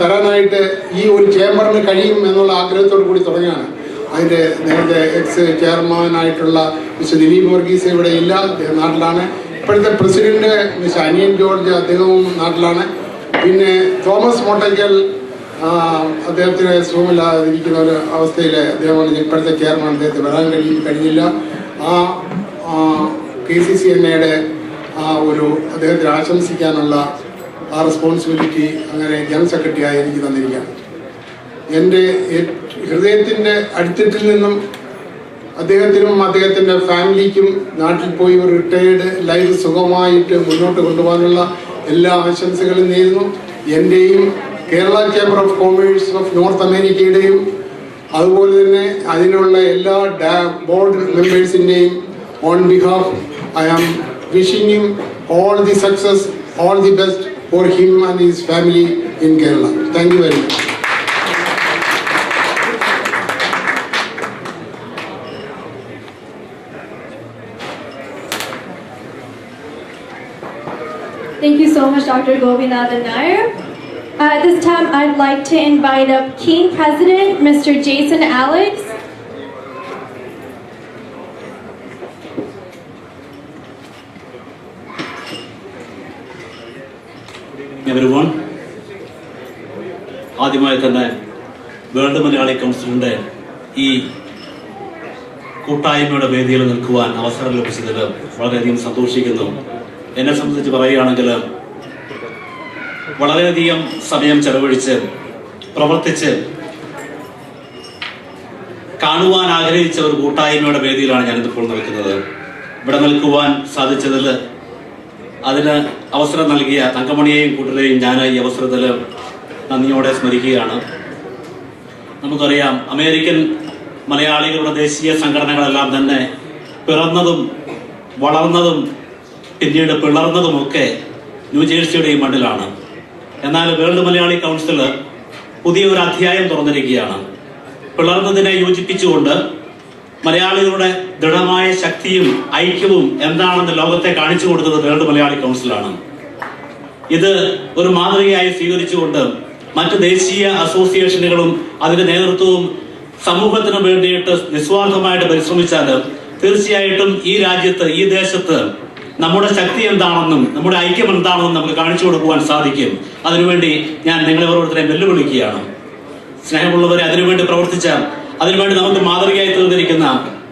തരാനായിട്ട് ഈ ഒരു ചേംബറിന് കഴിയും എന്നുള്ള ആഗ്രഹത്തോടു കൂടി തുടങ്ങിയാണ്. അതിൻ്റെ നേരത്തെ എക്സ് ചെയർമാനായിട്ടുള്ള മിസ്റ്റർ ദിലീപ് വർഗീസ് ഇവിടെ ഇല്ല, അദ്ദേഹം നാട്ടിലാണ്. ഇപ്പോഴത്തെ പ്രസിഡന്റ് മിസ്റ്റർ അനിയൻ ജോർജ്, അദ്ദേഹവും നാട്ടിലാണ്. പിന്നെ തോമസ് മോട്ടയ്ക്കൽ, അദ്ദേഹത്തിന് സുഖമില്ലാതിരിക്കുന്ന ഒരു അവസ്ഥയിൽ അദ്ദേഹമാണ് ഇപ്പോഴത്തെ ചെയർമാൻ. അദ്ദേഹത്തിന് വരാൻ കഴിഞ്ഞില്ല. KCCNA അദ്ദേഹത്തിന് ആശംസിക്കാനുള്ള ആ റെസ്പോൺസിബിലിറ്റി അങ്ങനെ ജനറൽ സെക്രട്ടറി ആയി എനിക്ക് തന്നിരിക്കുകയാണ്. എൻ്റെ ഹൃദയത്തിൻ്റെ അടിത്തട്ടിൽ നിന്നും അദ്ദേഹത്തിനും അദ്ദേഹത്തിൻ്റെ ഫാമിലിക്കും നാട്ടിൽ പോയി ഒരു റിട്ടയേർഡ് ലൈഫ് സുഖമായിട്ട് മുന്നോട്ട് കൊണ്ടുപോകാനുള്ള എല്ലാ ആശംസകളും നേരുന്നു. എൻ്റെയും Kerala chamber of commerce of north അമേരിക്കയുടെയും അതുപോലെ തന്നെ അതിനുള്ള എല്ലാ ബോർഡ് മെമ്പേഴ്സിൻ്റെയും on behalf I am wishing him all the success, all the best for him and his family in Kerala. Thank you very much. Thank you so much, Dr. Gopinathan Nair. At this time, I'd like to invite up King President, Mr. Jason Alex. everyone. ആദ്യമായി തന്നെ world Malayali കൗൺസിലിൻ്റെ ഈ കൂട്ടായ്മയുടെ വേദിയിൽ നിൽക്കുവാൻ അവസരം ലഭിച്ചതിൽ വളരെയധികം സന്തോഷിക്കുന്നു. എന്നെ സംബന്ധിച്ച് പറയുകയാണെങ്കിൽ വളരെയധികം സമയം ചെലവഴിച്ച് പ്രവർത്തിച്ച് കാണുവാൻ ആഗ്രഹിച്ച ഒരു കൂട്ടായ്മയുടെ വേദിയിലാണ് ഞാനിതിപ്പോൾ നിൽക്കുന്നത്. ഇവിടെ നിൽക്കുവാൻ സാധിച്ചതിൽ അതിന് അവസരം നൽകിയ തങ്കമണിയെയും കൂട്ടരെയും ഞാൻ ഈ അവസരത്തിൽ നന്ദിയോടെ സ്മരിക്കുകയാണ്. നമുക്കറിയാം, അമേരിക്കൻ മലയാളികളുടെ ദേശീയ സംഘടനകളെല്ലാം തന്നെ പിറന്നതും വളർന്നതും പിന്നീട് പിളർന്നതുമൊക്കെ ന്യൂജേഴ്സിയുടെ ഈ മണ്ണിലാണ്. എന്നാൽ വേൾഡ് മലയാളി കൗൺസിൽ പുതിയൊരു അധ്യായം തുറന്നിരിക്കുകയാണ്. പിളർന്നതിനെ യോജിപ്പിച്ചുകൊണ്ട് മലയാളികളുടെ ദൃഢമായ ശക്തിയും ഐക്യവും എന്താണെന്ന് ലോകത്തെ കാണിച്ചു കൊടുത്തത് വേൾഡ് മലയാളി കൗൺസിലാണ്. ഇത് ഒരു മാതൃകയായി സ്വീകരിച്ചുകൊണ്ട് മറ്റ് ദേശീയ അസോസിയേഷനുകളും അതിന്റെ നേതൃത്വവും സമൂഹത്തിന് വേണ്ടിയിട്ട് നിസ്വാർത്ഥമായിട്ട് പരിശ്രമിച്ചാൽ തീർച്ചയായിട്ടും ഈ രാജ്യത്ത്, ഈ ദേശത്ത് നമ്മുടെ ശക്തി എന്താണെന്നും നമ്മുടെ ഐക്യം എന്താണെന്നും നമുക്ക് കാണിച്ചു കൊടുക്കുവാൻ സാധിക്കും. അതിനുവേണ്ടി ഞാൻ നിങ്ങളെ ഓരോരുത്തരെയും വെല്ലുവിളിക്കുകയാണ്. സ്നേഹമുള്ളവരെ, അതിനുവേണ്ടി പ്രവർത്തിച്ചാൽ, അതിനുവേണ്ടി നമുക്ക് മാതൃകയായി തീർന്നിരിക്കുന്ന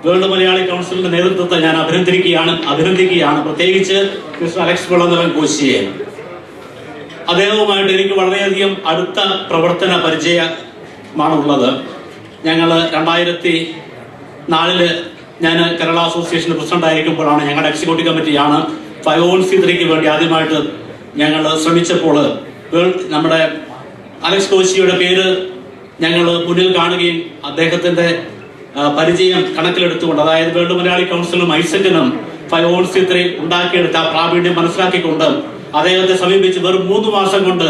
വേൾഡ് മലയാളി കൗൺസിലിന്റെ നേതൃത്വത്തെ ഞാൻ അഭിനന്ദിക്കുകയാണ്. പ്രത്യേകിച്ച് മിസ്റ്റർ അലക്സ് വെള്ളനിലം കോശിയെ. അദ്ദേഹവുമായിട്ട് എനിക്ക് വളരെയധികം അടുത്ത പ്രവർത്തന പരിചയമാണുള്ളത്. ഞങ്ങൾ 2004 ഞാൻ കേരള അസോസിയേഷൻ പ്രസിഡന്റ് ആയിരിക്കുമ്പോഴാണ്, ഞങ്ങളുടെ എക്സിക്യൂട്ടീവ് കമ്മിറ്റിയാണ് 501c3 വേണ്ടി ആദ്യമായിട്ട് ഞങ്ങൾ ശ്രമിച്ചപ്പോൾ നമ്മുടെ അലക്സ് കോശിയുടെ പേര് ഞങ്ങൾ മുന്നിൽ കാണുകയും അദ്ദേഹത്തിന്റെ പരിചയം കണക്കിലെടുത്തുകൊണ്ട്, അതായത് വേൾഡ് മലയാളി കൗൺസിലും ഐസക്കിനും 501c3 ഉണ്ടാക്കിയെടുത്ത ആ പ്രാവീണ്യം മനസ്സിലാക്കിക്കൊണ്ട് അദ്ദേഹത്തെ സമീപിച്ച് വെറും 3 മാസം കൊണ്ട്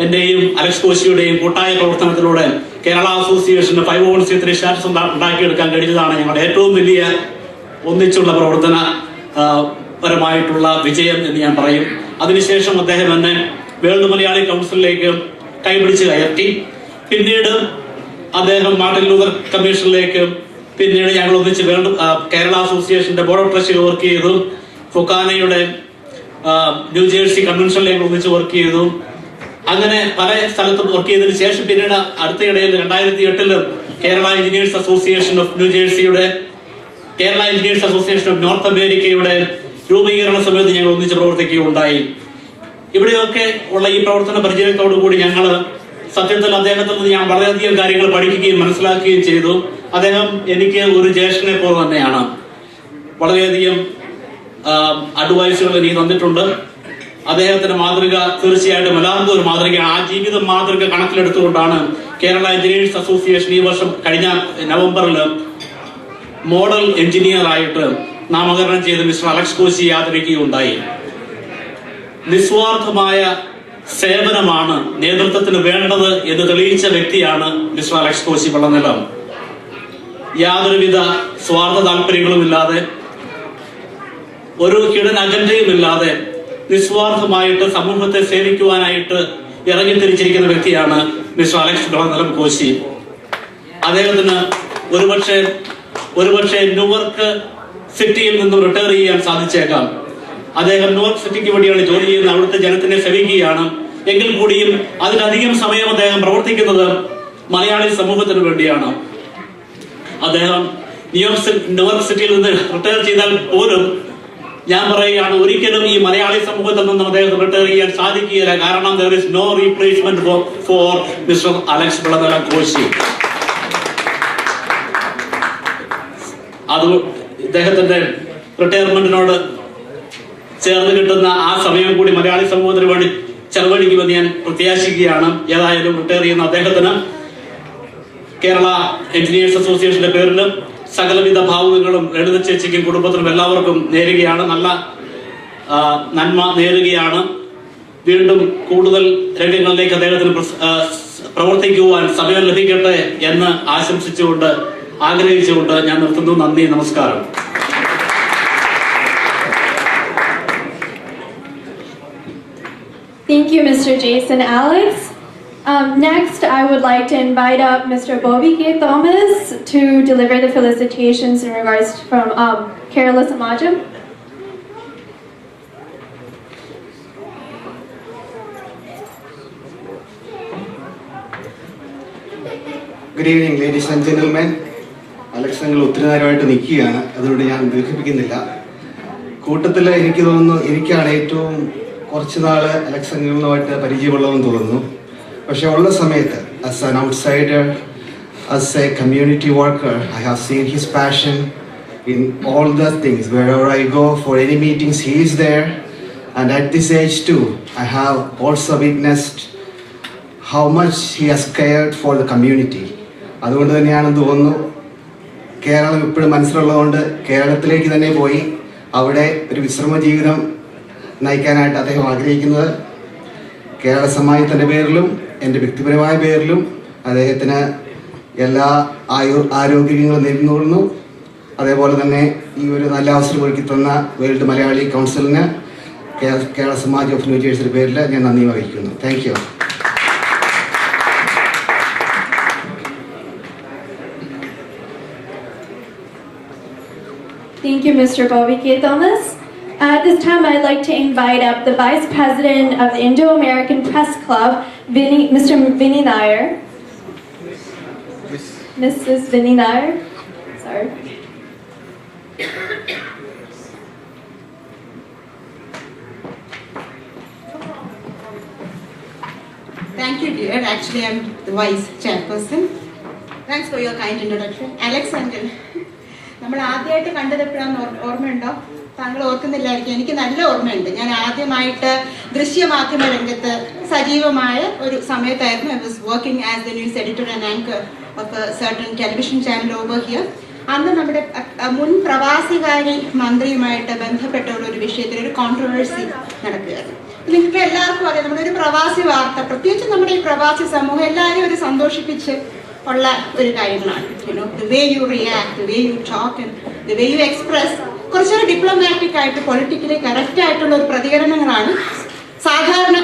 എന്റെയും അലക്സ് കോശിയുടെയും കൂട്ടായ പ്രവർത്തനത്തിലൂടെ കേരള അസോസിയേഷന് 501c3 സ്റ്റാറ്റസ് ഉണ്ടാക്കിയെടുക്കാൻ കഴിഞ്ഞതാണ് ഞങ്ങളുടെ ഏറ്റവും വലിയ ഒന്നിച്ചുള്ള പ്രവർത്തന പരമായിട്ടുള്ള വിജയം എന്ന് ഞാൻ പറയും. അതിനുശേഷം അദ്ദേഹം എന്നെ വേൾഡ് മലയാളി കൗൺസിലിലേക്ക് കൈപിടിച്ച് കയറ്റി. പിന്നീട് അദ്ദേഹം മാർട്ടിൻ ലൂതർ കമ്മീഷനിലേക്ക്, പിന്നീട് ഞങ്ങൾ ഒന്നിച്ച് കേരള അസോസിയേഷന്റെ ബോർഡ് ഓഫ് ട്രസ്റ്റിൽ വർക്ക് ചെയ്തു. ഫൊക്കാനയുടെ ന്യൂജേഴ്സി കൺവെൻഷനിലേക്ക് ഒന്നിച്ച് വർക്ക് ചെയ്തു. അങ്ങനെ പല സ്ഥലത്തും വർക്ക് ചെയ്തതിനു ശേഷം പിന്നീട് അടുത്തയിടയിൽ 2008 കേരള എഞ്ചിനീയേഴ്സ് അസോസിയേഷൻ ഓഫ് ന്യൂജേഴ്സിയുടെ, Kerala engineers association of north അമേരിക്കയുടെ രൂപീകരണ സമയത്ത് ഞങ്ങൾ ഒന്നിച്ച് പ്രവർത്തിക്കുകയുണ്ടായി. ഇവിടെയൊക്കെ ഉള്ള ഈ പ്രവർത്തന പരിചയത്തോടു കൂടി ഞങ്ങൾ സത്യത്തിൽ അദ്ദേഹത്തിൽ നിന്ന് ഞാൻ വളരെയധികം കാര്യങ്ങൾ പഠിക്കുകയും മനസ്സിലാക്കുകയും ചെയ്തു. അദ്ദേഹം എനിക്ക് ഒരു ജ്യേഷ്ഠനെ പോലെ തന്നെയാണ്. വളരെയധികം അഡ്വൈസുകൾ എനിക്ക് തന്നിട്ടുണ്ട്. അദ്ദേഹത്തിന്റെ മാതൃക തീർച്ചയായിട്ടും എല്ലാവർക്കും ഒരു മാതൃകയാണ്. ആ ജീവിതം മാതൃക കണക്കിലെടുത്തുകൊണ്ടാണ് കേരള എഞ്ചിനീയേഴ്സ് അസോസിയേഷൻ ഈ വർഷം കഴിഞ്ഞ നവംബറിൽ മോഡൽ എഞ്ചിനീയർ ആയിട്ട് നാമകരണം ചെയ്ത് മിസ്റ്റർ അലക്സ് കോശിയെ ആദരിക്കുകയുണ്ടായി. നിസ്വാർത്ഥമായ സേവനമാണ് നേതൃത്വത്തിന് വേണ്ടത് എന്ന് തെളിയിച്ച വ്യക്തിയാണ് മിസ്റ്റർ അലക്സ് കോശി വെള്ളനിലം. യാതൊരുവിധ സ്വാർത്ഥ താല്പര്യങ്ങളുമില്ലാതെ, ഒരു ഹിഡൻ അജണ്ടയുമില്ലാതെ നിസ്വാർത്ഥമായിട്ട് സമൂഹത്തെ സേവിക്കുവാനായിട്ട് ഇറങ്ങിത്തിരിച്ചിരിക്കുന്ന വ്യക്തിയാണ് മിസ്റ്റർ അലക്സ് വെള്ളനിലം കോശി. അദ്ദേഹത്തിന് ഒരുപക്ഷെ ന്യൂയോർക്ക് സിറ്റിയിൽ നിന്നും റിട്ടയർ ചെയ്യാൻ സാധിച്ചേക്കാം. അദ്ദേഹം ന്യൂയോർക്ക് സിറ്റിക്ക് വേണ്ടിയാണ് ജോലി ചെയ്യുന്നത്, അവിടുത്തെ ജനത്തിനെ സേവിക്കുകയാണ്. എങ്കിൽ കൂടിയും അതിലധികം സമയം അദ്ദേഹം പ്രവർത്തിക്കുന്നത് മലയാളി സമൂഹത്തിന് വേണ്ടിയാണ്. അദ്ദേഹം ന്യൂയോർക്ക് സിറ്റിയിൽ നിന്ന് റിട്ടയർ ചെയ്താൽ പോലും ഞാൻ പറയുകയാണ്, ഒരിക്കലും ഈ മലയാളി സമൂഹത്തിൽ നിന്നും അദ്ദേഹം റിട്ടയർ ചെയ്യാൻ സാധിക്കുകയില്ല. കാരണം there is no replacement for Mr. Alex Vellanilam Koshy. അത് ഇദ്ദേഹത്തിന്റെ റിട്ടയർമെന്റിനോട് ചേർന്ന് കിട്ടുന്ന ആ സമയം കൂടി മലയാളി സമൂഹത്തിന് വേണ്ടി ചെലവഴിക്കുമെന്ന് ഞാൻ പ്രത്യാശിക്കുകയാണ്. ഏതായാലും റിട്ടയർ ചെയ്യുന്ന അദ്ദേഹത്തിന് കേരള എഞ്ചിനീയേഴ്സ് അസോസിയേഷന്റെ പേരിൽ സകലവിധ ഭാവുകങ്ങളും ലളിത ചേച്ചിക്കും കുടുംബത്തിനും എല്ലാവർക്കും നേരുകയാണ്. നല്ല നന്മ നേരുകയാണ്. വീണ്ടും കൂടുതൽ രംഗങ്ങളിലേക്ക് അദ്ദേഹത്തിന് പ്രവർത്തിക്കുവാൻ സമയം ലഭിക്കട്ടെ എന്ന് ആശംസിച്ചുകൊണ്ട്, ആഗ്രഹിച്ചുകൊണ്ട് ഞാൻ നിർത്തുന്നു. നന്ദി, നമസ്കാരം. Thank you, Mr. Jason Alex. Next, I would like to invite up Mr. Bobby K. Thomas to deliver the felicitations in regards from Kerala Samajam. Good evening ladies and gentlemen. Alex uncle ഒത്തിരി നേരമായിട്ട് നിൽക്കുകയാണ്, അതുകൊണ്ട് ഞാൻ ദീർഘിപ്പിക്കുന്നില്ല. കൂട്ടത്തിൽ എനിക്ക് തോന്നുന്നു എനിക്കാണ് ഏറ്റവും കുറച്ച് നാൾ അലക്സ് അങ്കിളുമായിട്ട് പരിചയമുള്ളതെന്ന് തോന്നുന്നു. പക്ഷെ ഉള്ള സമയത്ത് as an outsider, as A community worker, I have seen his passion in all the things. Wherever I go for any meetings, he is there. And at this age too, I have also witnessed how much he has cared for the community. അതുകൊണ്ട് തന്നെയാണെന്ന് തോന്നുന്നു കേരളം ഇപ്പോഴും മനസ്സിലുള്ളതുകൊണ്ട് കേരളത്തിലേക്ക് തന്നെ പോയി അവിടെ ഒരു വിശ്രമ ജീവിതം നയിക്കാനായിട്ട് അദ്ദേഹം ആഗ്രഹിക്കുന്നത്. കേരള സമാജത്തിൻ്റെ പേരിലും എൻ്റെ വ്യക്തിപരമായ പേരിലും അദ്ദേഹത്തിന് എല്ലാ ആരോഗ്യങ്ങളും നേരുന്നു. അതേപോലെ തന്നെ ഈ ഒരു നല്ല അവസരം ഒരുക്കി തന്ന വേൾഡ് മലയാളി കൗൺസിലിന് കേരള സമാജ് ഓഫ് ന്യൂജേഴ്സിയുടെ പേരിൽ ഞാൻ നന്ദി അറിയിക്കുന്നു. Thank you. Thank you, Mr. Bobby K. Thomas. At this time, I'd like to invite up the Vice President of the Indo-American Press Club, Mr. Vinny Nair. Mrs. Vinny Nair. Sorry. Thank you, dear. Actually, I'm the vice chairperson. Thanks for your kind introduction. Alex Uncle. നമ്മൾ ആദ്യമായിട്ട് കണ്ടത് എപ്പോഴാണ് ഓർമ്മയുണ്ടോ? താങ്കൾ ഓർക്കുന്നില്ലായിരിക്കും. എനിക്ക് നല്ല ഓർമ്മയുണ്ട്. ഞാൻ ആദ്യമായിട്ട് ദൃശ്യമാധ്യമ രംഗത്ത് സജീവമായ ഒരു സമയത്തായിരുന്നു. I was working as the news editor and anchor of a certain television channel over here. അന്ന് നമ്മുടെ മുൻ പ്രവാസികാര്യ മന്ത്രിയുമായിട്ട് ബന്ധപ്പെട്ട ഒരു വിഷയത്തിൽ ഒരു കോൺട്രവേഴ്സി നടക്കുകയായിരുന്നു. നിങ്ങൾക്ക് എല്ലാവർക്കും അറിയാം, നമ്മുടെ ഒരു പ്രവാസി വാർത്ത, പ്രത്യേകിച്ച് നമ്മുടെ ഈ പ്രവാസി സമൂഹം എല്ലാവരും ഒരു സന്തോഷിപ്പിച്ച് ഉള്ള ഒരു കാര്യങ്ങളാണ്. the way you react, the way you talk and the way you express, കുറച്ചൊരു ഡിപ്ലോമാറ്റിക് ആയിട്ട് പൊളിറ്റിക്കലി കറക്റ്റ് ആയിട്ടുള്ള ഒരു പ്രതികരണങ്ങളാണ് സാധാരണ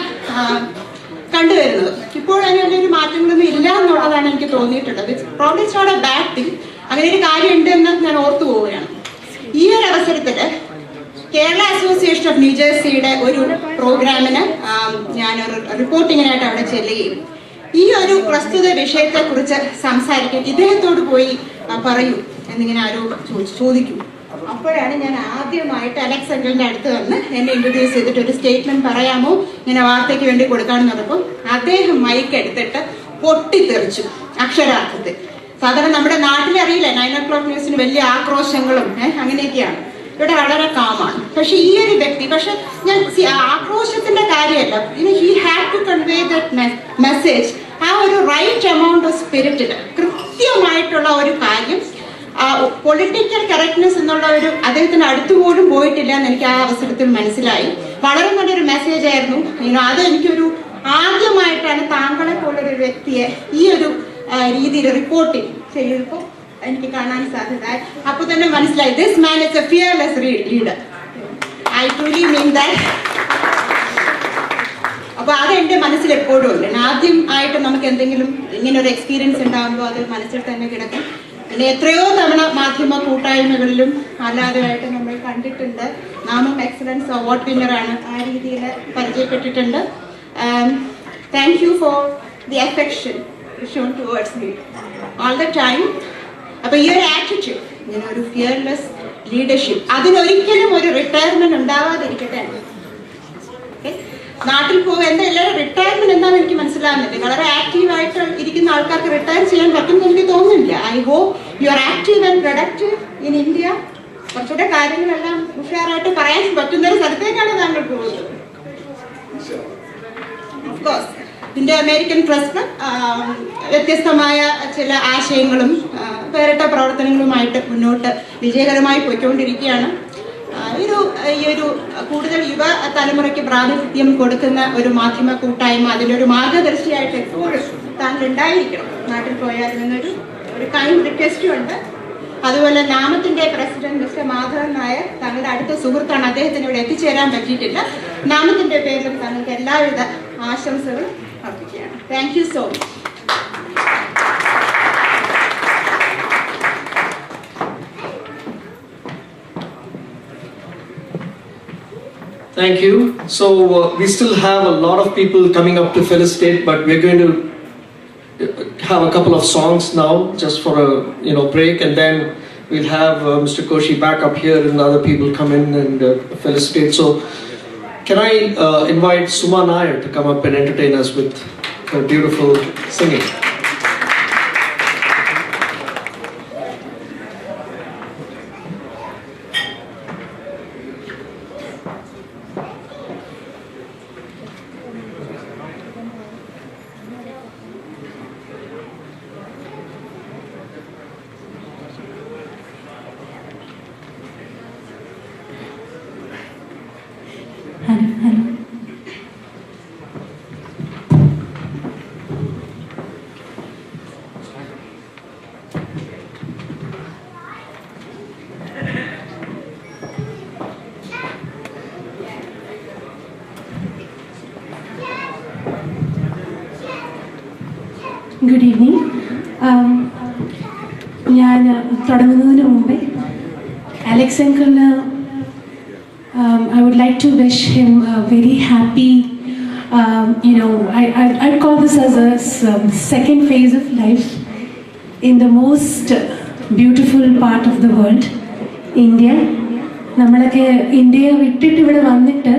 കണ്ടുവരുന്നത്. ഇപ്പോൾ അതിന് വലിയൊരു മാറ്റങ്ങളൊന്നും ഇല്ല എന്നുള്ളതാണ് എനിക്ക് തോന്നിയിട്ടുള്ളത്. Probably it's not a bad thing. അങ്ങനെ ഒരു കാര്യം ഉണ്ടെന്ന് ഞാൻ ഓർത്തു പോവുകയാണ്. ഈ ഒരു അവസരത്തിൽ കേരള അസോസിയേഷൻ ഓഫ് ന്യൂജേഴ്സിയുടെ ഒരു പ്രോഗ്രാമിന് ഞാനൊരു റിപ്പോർട്ടിങ്ങിനായിട്ട് അവിടെ ചെല്ലുകയും ഈ ഒരു പ്രസ്തുത വിഷയത്തെക്കുറിച്ച് സംസാരിക്കാൻ ഇദ്ദേഹത്തോട് പോയി പറയൂ എന്നിങ്ങനെ ആരോ ചോദിക്കും. അപ്പോഴാണ് ഞാൻ ആദ്യമായിട്ട് അലക്സ് അങ്കിളിൻ്റെ അടുത്ത് വന്ന് എന്നെ ഇൻട്രൊഡ്യൂസ് ചെയ്തിട്ട് ഒരു സ്റ്റേറ്റ്മെന്റ് പറയാമോ ഇങ്ങനെ വാർത്തയ്ക്ക് വേണ്ടി കൊടുക്കാമെന്ന് പറഞ്ഞപ്പോൾ അദ്ദേഹം മൈക്ക് എടുത്തിട്ട് പൊട്ടിത്തെറിച്ചു അക്ഷരാർത്ഥത്തിൽ. സാധാരണ നമ്മുടെ നാട്ടിലറിയില്ല 9 o'clock ന്യൂസിന് വലിയ ആക്രോശങ്ങളും അങ്ങനെയൊക്കെയാണ്. ഇവിടെ വളരെ കാമാണ്. പക്ഷെ ഈ ഒരു വ്യക്തി ഞാൻ ആക്രോശത്തിന്റെ കാര്യമല്ല, he had to convey that message. ആ ഒരു റൈറ്റ് എമൗണ്ട് ഓഫ് സ്പിരിറ്റിൽ കൃത്യമായിട്ടുള്ള ഒരു കാര്യം, പൊളിറ്റിക്കൽ കറക്റ്റ്നെസ് എന്നുള്ള ഒരു അദ്ദേഹത്തിന് അടുത്തുപോലും പോയിട്ടില്ല എന്ന് എനിക്ക് ആ അവസരത്തിൽ മനസ്സിലായി. വളരെ നല്ലൊരു മെസ്സേജ് ആയിരുന്നു. അത് എനിക്കൊരു ആദ്യമായിട്ടാണ് താങ്കളെ പോലൊരു വ്യക്തിയെ ഈ ഒരു രീതിയിൽ റിപ്പോർട്ടിങ് ചെയ്തപ്പോൾ എനിക്ക് കാണാൻ സാധ്യതയായി. അപ്പോൾ തന്നെ മനസ്സിലായി, this man is A fearless leader. I truly mean that. അപ്പോൾ അത് എൻ്റെ മനസ്സിൽ എപ്പോഴും ഉണ്ട്. ആദ്യമായിട്ട് നമുക്ക് എന്തെങ്കിലും ഇങ്ങനെ ഒരു എക്സ്പീരിയൻസ് ഉണ്ടാകുമ്പോൾ അത് മനസ്സിൽ തന്നെ കിടക്കും. പിന്നെ എത്രയോ തവണ മാധ്യമ കൂട്ടായ്മകളിലും അല്ലാതെയായിട്ട് നമ്മൾ കണ്ടിട്ടുണ്ട്. നാമം എക്സലൻസ് അവാർഡ് വിന്നറാണ്, ആ രീതിയിൽ പരിചയപ്പെട്ടിട്ടുണ്ട്. Thank you for the affection shown towards me all the time. അപ്പോൾ ഈ ഒരു ആറ്റിറ്റ്യൂഡ്, ഇങ്ങനെ ഒരു ഫിയർലെസ് ലീഡർഷിപ്പ്, അതിനൊരിക്കലും ഒരു റിട്ടയർമെന്റ് ഉണ്ടാവാതിരിക്കട്ടെ. നാട്ടിൽ പോകുക എന്താ എല്ലാവരും റിട്ടയർമെന്റ് എന്താണെന്ന് എനിക്ക് മനസ്സിലാകുന്നില്ല. വളരെ ആക്റ്റീവായിട്ട് ഇരിക്കുന്ന ആൾക്കാർക്ക് റിട്ടയർ ചെയ്യാൻ പറ്റുമെന്ന് എനിക്ക് തോന്നുന്നില്ല. I hope you are active and productive in India. കുറച്ചുകൂടെ കാര്യങ്ങളെല്ലാം ഉഷാറായിട്ട് പറയാൻ പറ്റുന്ന ഒരു സ്ഥലത്തേക്കാണ് താങ്കൾ പോകുന്നത്. Of course India American press club വ്യത്യസ്തമായ ചില ആശയങ്ങളും വേറിട്ട പ്രവർത്തനങ്ങളുമായിട്ട് മുന്നോട്ട് വിജയകരമായി പോയിക്കൊണ്ടിരിക്കുകയാണ്. ഈ ഒരു കൂടുതൽ യുവ തലമുറയ്ക്ക് പ്രാതിനിധ്യം കൊടുക്കുന്ന ഒരു മാധ്യമ കൂട്ടായ്മ, അതിൻ്റെ ഒരു മാർഗദർശിയായിട്ട് എപ്പോഴും താങ്കൾ ഉണ്ടായിരിക്കണം നാട്ടിൽ പോയാൽ എന്നൊരു കൈൻഡ് റിക്വസ്റ്റും ഉണ്ട്. അതുപോലെ നാമത്തിന്റെ പ്രസിഡന്റ് മിസ്റ്റർ മാധവൻ നായർ താങ്കളുടെ അടുത്ത സുഹൃത്താണ്. അദ്ദേഹത്തിന് ഇവിടെ എത്തിച്ചേരാൻ പറ്റിയിട്ടില്ല. നാമത്തിന്റെ പേരിലും താങ്കൾക്ക് എല്ലാവിധ ആശംസകളും അർപ്പിക്കുകയാണ്. Thank you so much. Thank you. So we still have a lot of people coming up to felicitate, but we're going to have a couple of songs now, just for a break, and then we'll have Mr. Koshi back up here, and other people come in and felicitate. So, can I invite Suma Nair to come up and entertain us with her beautiful singing? Good evening. ഞാൻ തുടങ്ങുന്നതിന് മുമ്പേ Alex uncle, I would like to wish him a very happy, I'd call this as a second phase of life in the most beautiful part of the world, India. നമ്മളൊക്കെ India വിട്ടിട്ട് ഇവിടെ വന്നിട്ട്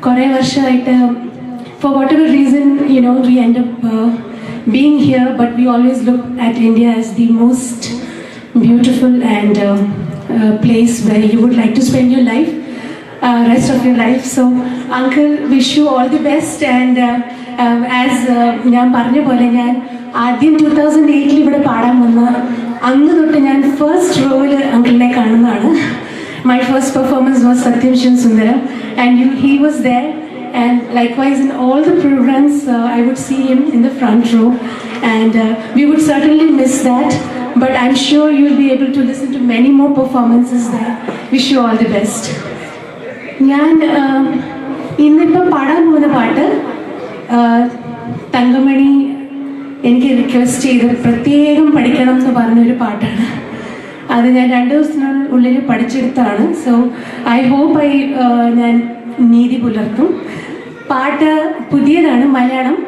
കുറേ വർഷമായിട്ട് for whatever reason, we end up being here, but we always look at India as the most beautiful and place where you would like to spend your life, rest of your life. So, Uncle, wish you all the best. And as ഞാൻ പറഞ്ഞ പോലെ ഞാൻ ആദ്യം 2008 ഇവിടെ പാടാൻ വന്ന അന്ന് തൊട്ട് ഞാൻ ഫസ്റ്റ് റോയിൽ അങ്കിളിനെ കാണുന്നതാണ്. My first performance was Satyam Shiv Sundaram, and he was there. And likewise in all the programs, I would see him in the front row, and we would certainly miss that. But I'm sure you'll be able to listen to many more performances there. Wish you all the best. ഞാൻ ഇന്നിപ്പോൾ പാടാൻ പോകുന്ന പാട്ട് തങ്കമണി എനിക്ക് request ചെയ്ത് പ്രത്യേകം പഠിക്കണം എന്ന് പറഞ്ഞൊരു പാട്ടാണ്. അത് ഞാൻ 2 ദിവസത്തിനുള്ളിൽ പഠിച്ചെടുത്താണ്. സോ ഐ ഹോപ്പ് ഞാൻ നീതി പുലർത്തും. പാട്ട് പുതിയതാണ്, മലയാളം,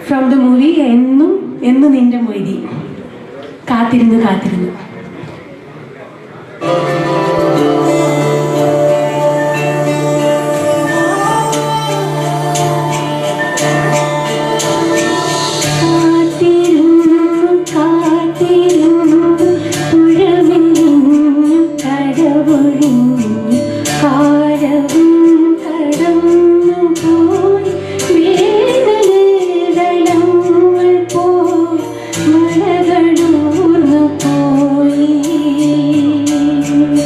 ഫ്രം ദ മൂവി എന്നും നിന്റെ മൊയ്തി. കാത്തിരുന്ന് കാത്തിരുന്നു. Thank you.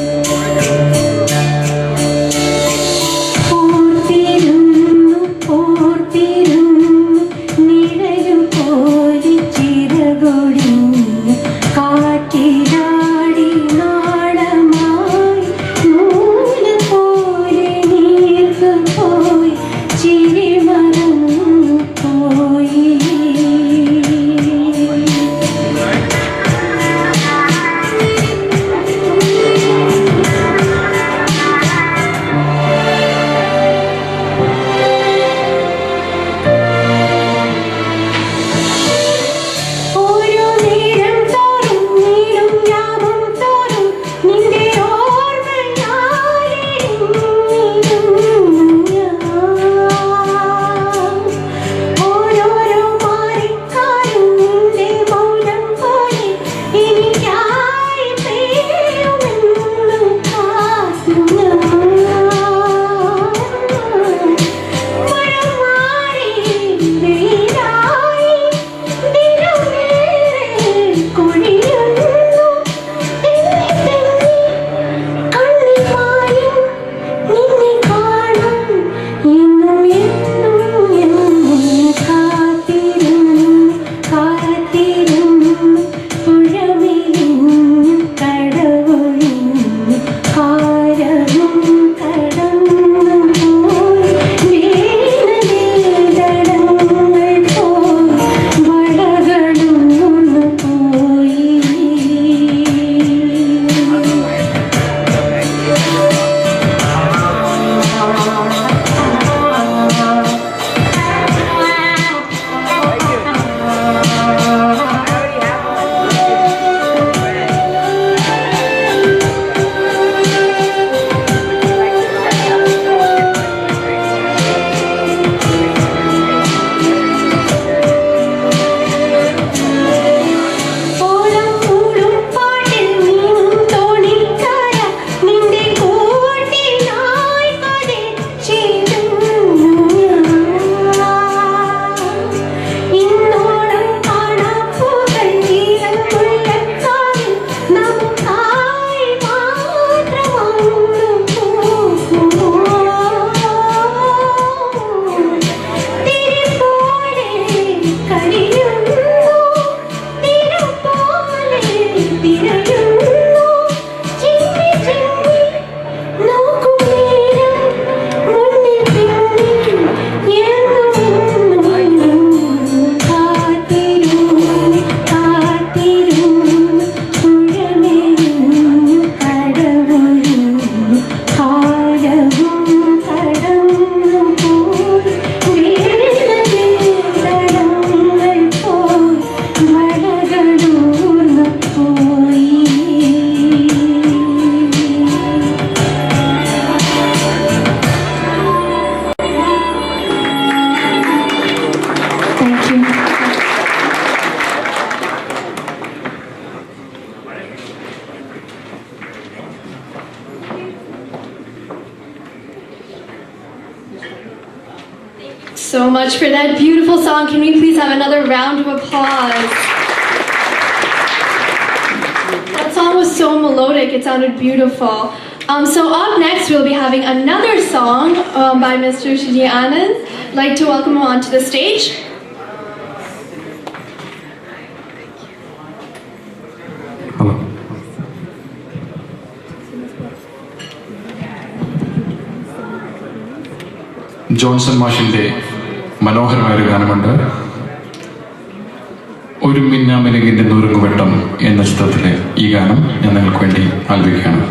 so much for that beautiful song. Can we please have another round of applause? That song was so melodic, it sounded beautiful. So up next, we'll be having another song by Mr. Shiji Anand. I'd like to welcome him onto the stage. Johnson മാഷിൻ്റെ മനോഹരമായൊരു ഗാനമുണ്ട്. ഒരു മിന്നാമിനുങ്ങിൻ്റെ നുറുങ്ങുവെട്ടം എന്ന ചിത്രത്തിലെ ഈ ഗാനം ഞാൻ നിങ്ങൾക്ക് വേണ്ടി ആലപിക്കുകയാണ്.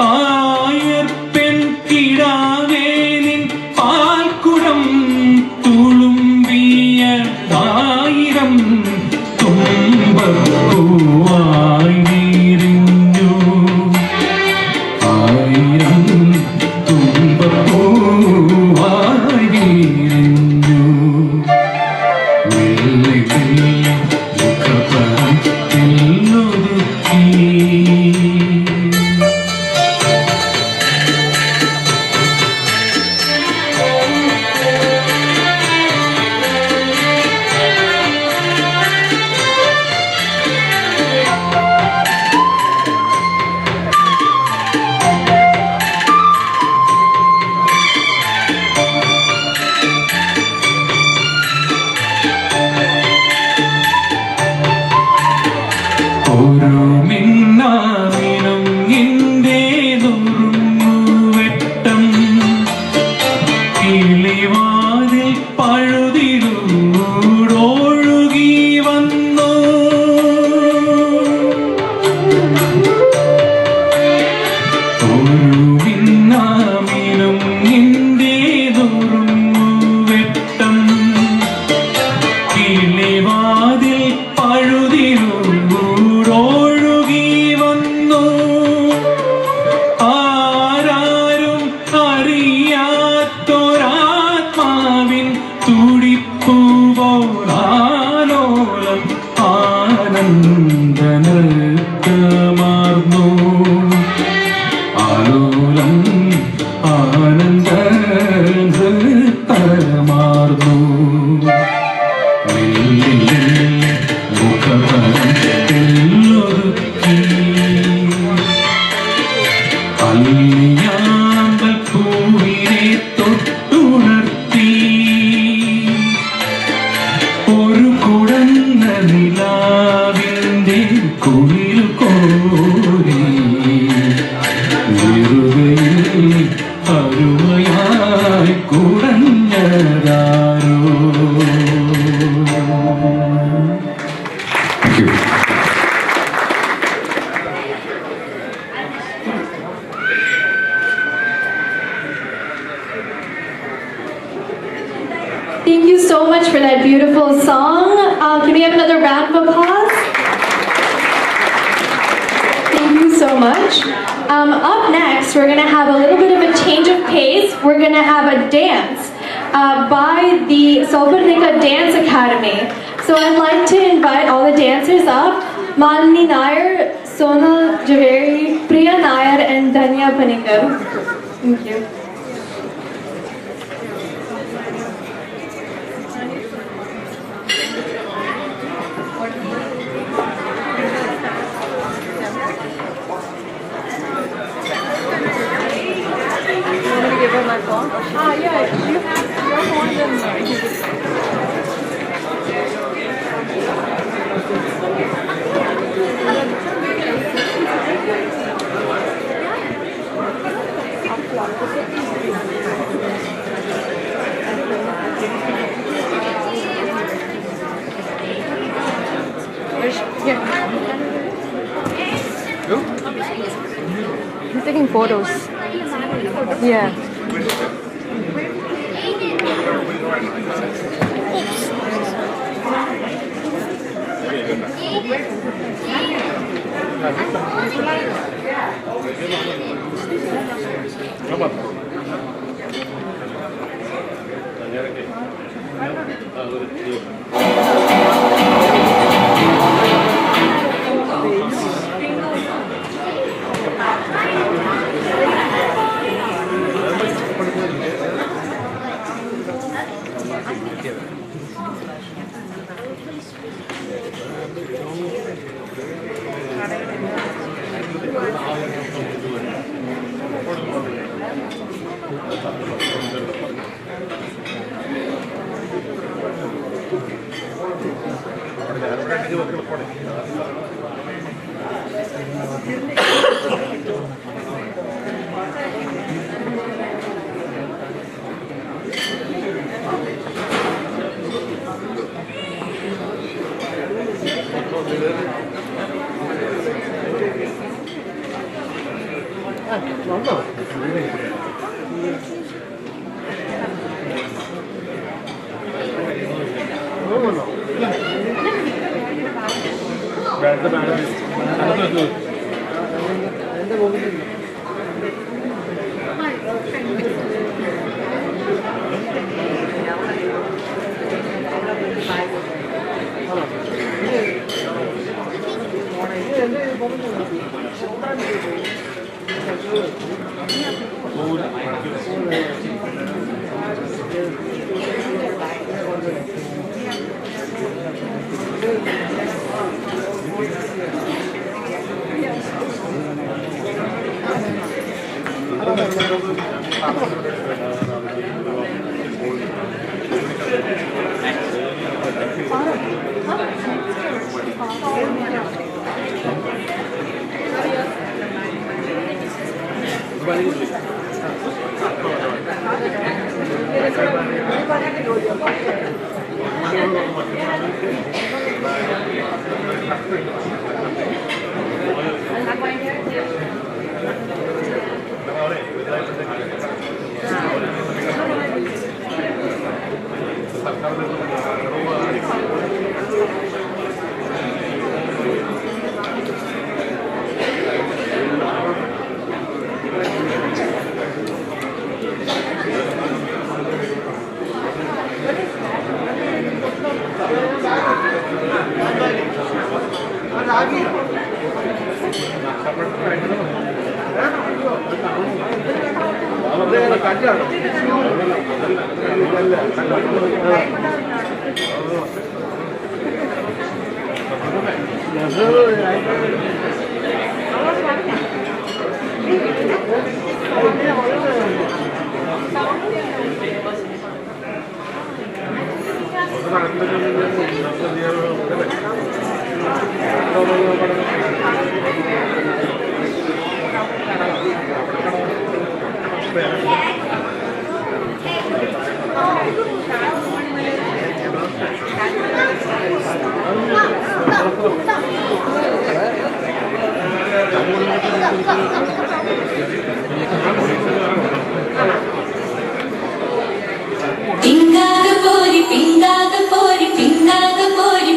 ആയ much. Up next, we're going to have a little bit of a change of pace. We're going to have a dance by the Solbernika Dance Academy. So I'd like to invite all the dancers up. Malini Nair, Sonal Javeri, Priya Nair, and Danya Panikar. Thank you. Give her my phone? Yeah, you have your phone then. He's taking photos. Yeah.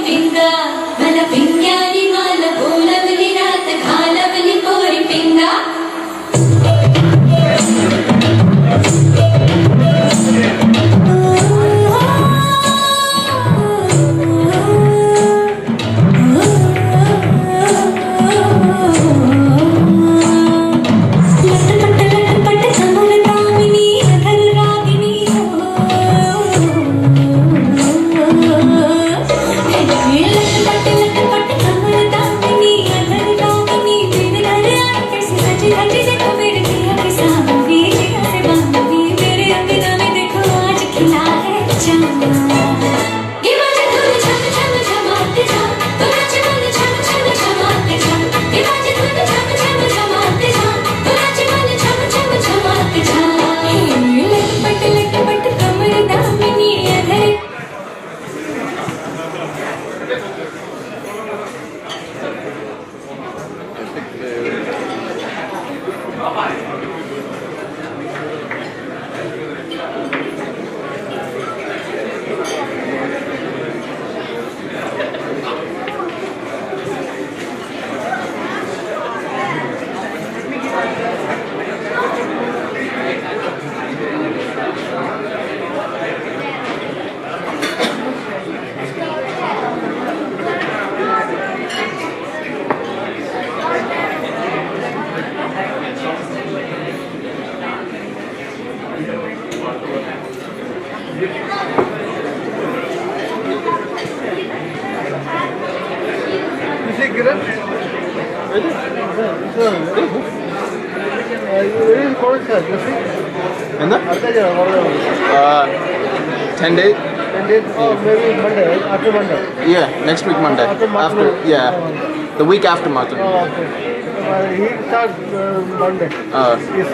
Pinga, mala pingyani mala bolavli raat khalavli pori pinga. എന്താ 10 days? 10 days? Oh, maybe Monday, after Monday. Yeah, next week Monday. After, yeah, the week after Martin. Oh, okay. He starts Monday. Yes.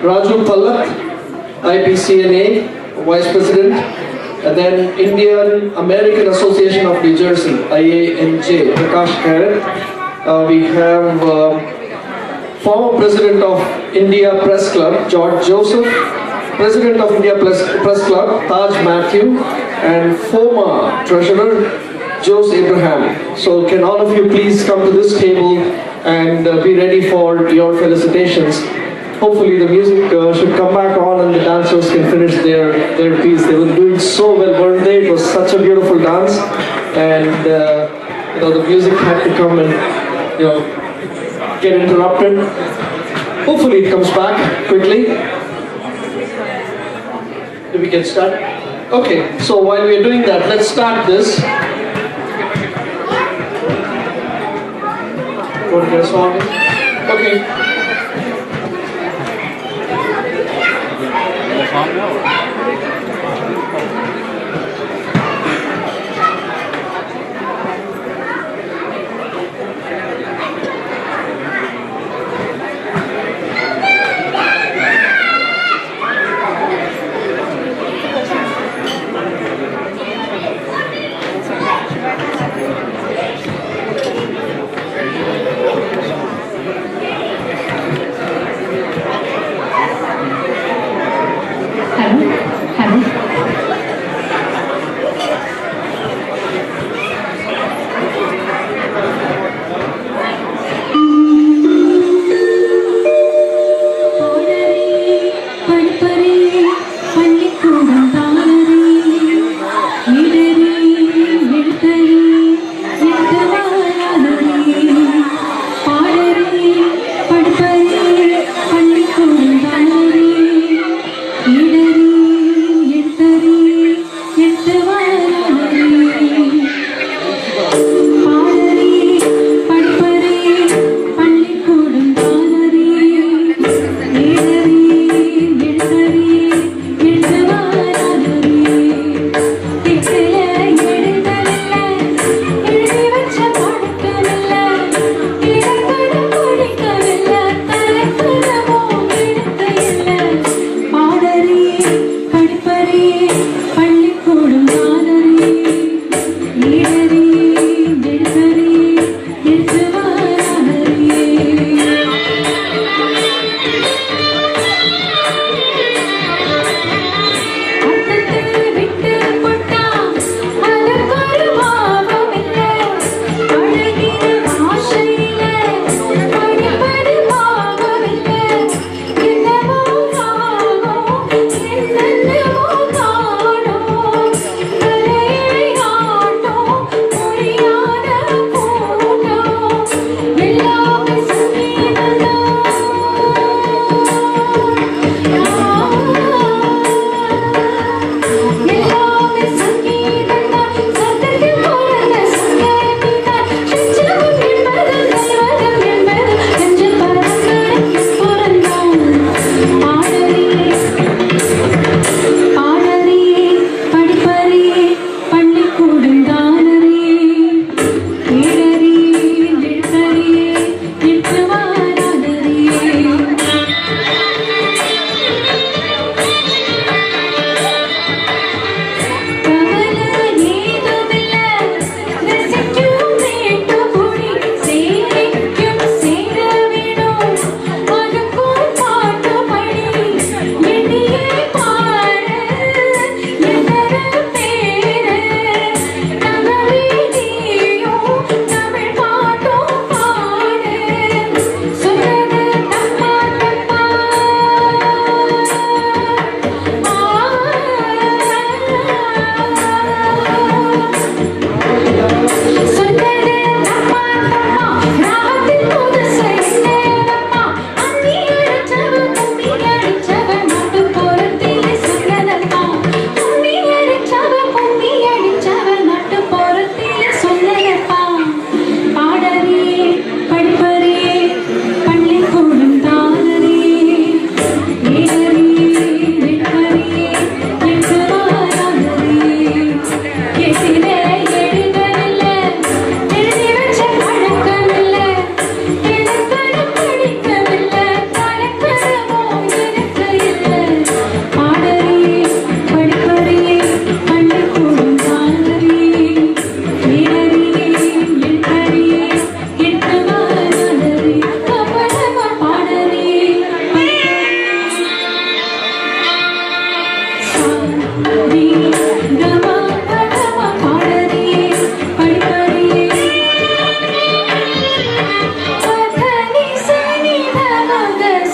Raju Pallak, IPCNA, Vice President, and then Indian American Association of New Jersey, IANJ, Prakash Khair. We have former President of India Press Club, George Joseph, President of India Press Club, Taj Matthew, and former Treasurer, Jose Abraham. So can all of you please come to this table and be ready for your felicitations. Hopefully the music should come back on and the dancers can finish their piece. They were doing so well, weren't they? It was such a beautiful dance, and the music had to come and get interrupted. Hopefully it comes back quickly. Did we get started? Okay, so while we're doing that, let's start this. Want to get a song? Okay.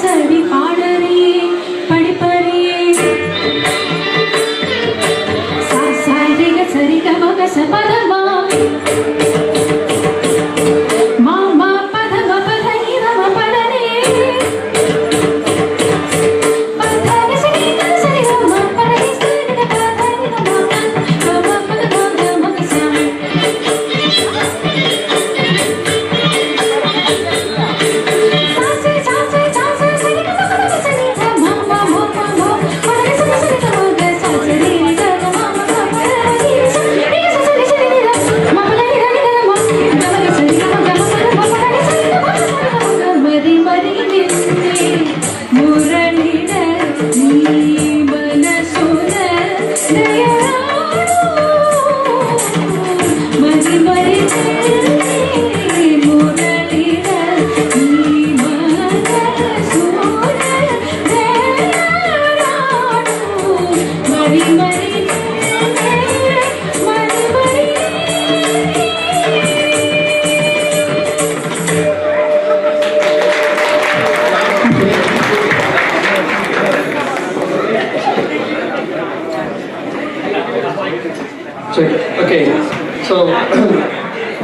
सरी पाडरे पडिपरे सा सा रे ग सरी ग म ग स प ध म म म प ध म प ध नि ध म प ध नि प ध ग स नि ग स नि ग म प ध नि स नि ग प ध नि ग म ग म प ध ग म ग स Okay, so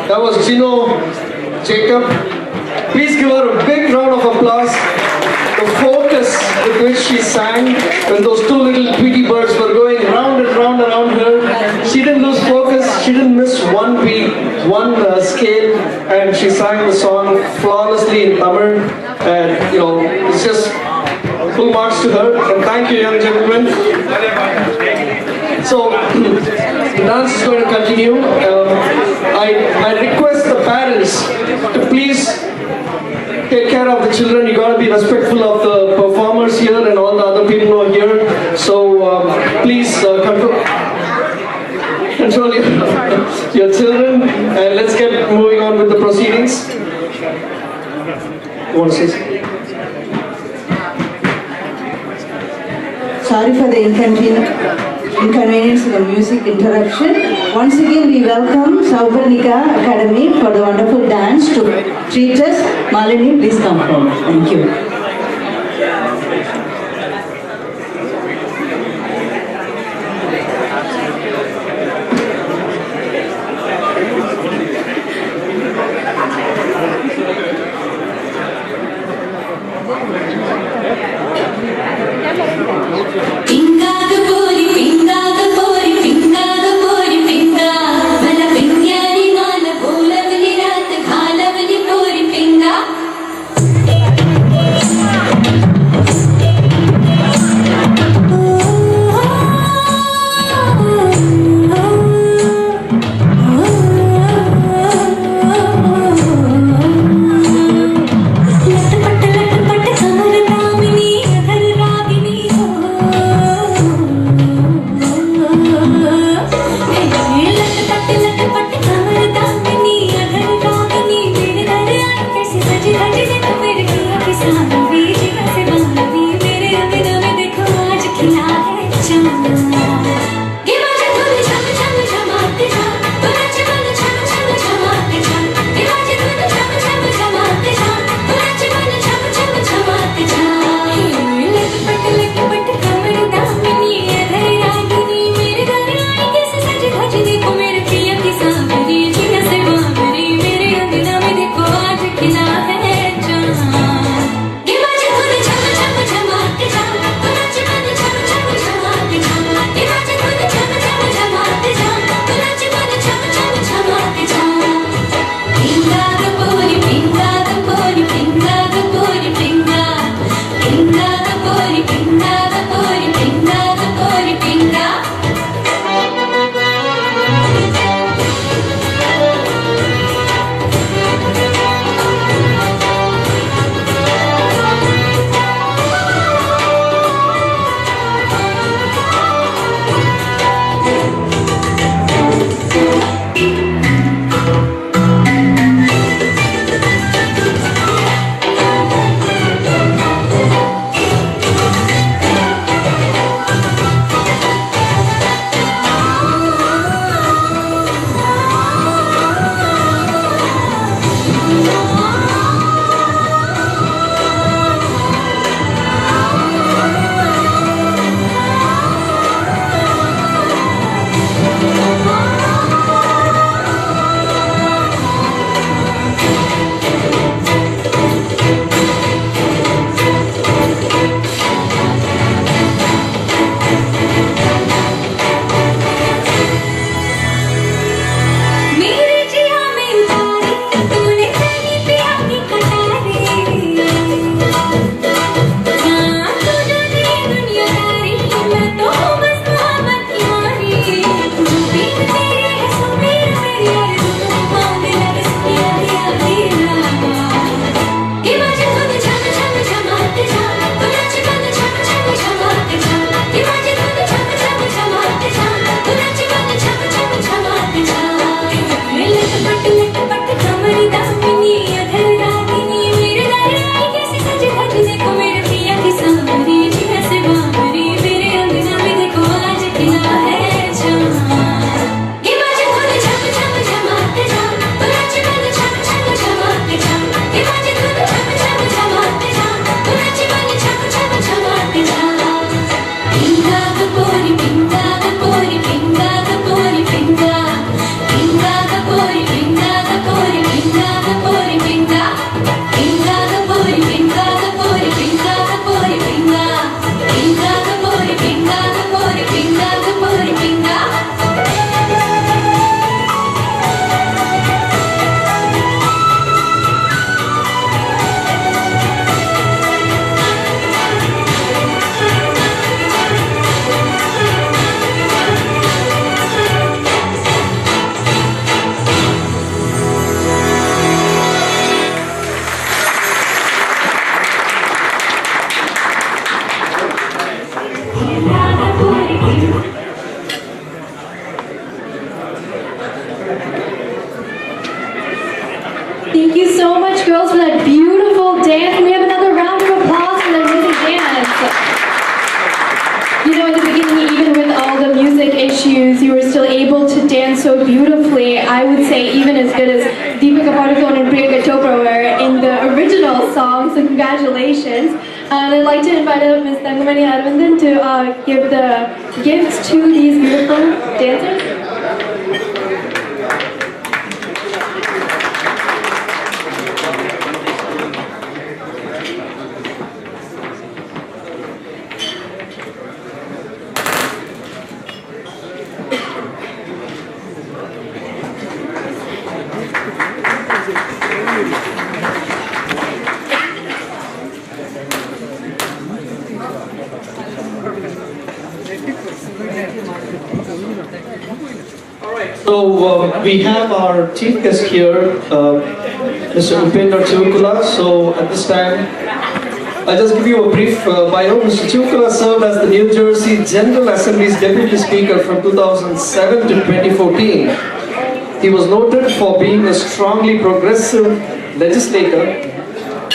that was Chino Jacob. Please give her a big round of applause. The focus with which she sang when those two little Tweety birds were going round and round around her. She didn't lose focus, she didn't miss one beat, one scale, and she sang the song flawlessly in Tamil. And you know, it's just full marks to her. And thank you, young gentlemen. So, the dance is going to continue. I request the parents to please take care of the children. You got to be respectful of the performers here and all the other people who are here. So, please control your children, and let's get moving on with the proceedings. You want to say something? Sorry for the inconvenience of the music interruption. Once again, we welcome Saubarnika Academy for the wonderful dance to treat us. Malini, please come forward. Thank you. लट पट कमर रामिनी अधर रागिनी हो sang so beautifully. I would say even as good as Deepika Padukone and Priyanka Chopra were in the original song, so congratulations. And I'd like to invite up Ms. Thangamani Aravindan to give the gifts to these beautiful dancers. So we have our chief guest here, Mr. Upendra Chivukula. So at this time, I'll just give you a brief bio. Mr. Chivukula served as the New Jersey General Assembly's Deputy Speaker from 2007 to 2014. He was noted for being a strongly progressive legislator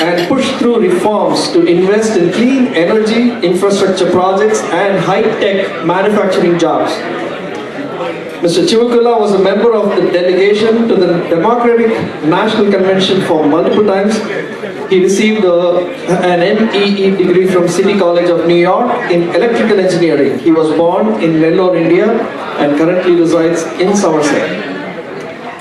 and pushed through reforms to invest in clean energy, infrastructure projects and high-tech manufacturing jobs. Mr. Chivukula was a member of the delegation to the Democratic National Convention for multiple times. He received an MEE degree from City College of New York in electrical engineering. He was born in Nellore, India and currently resides in Somerset.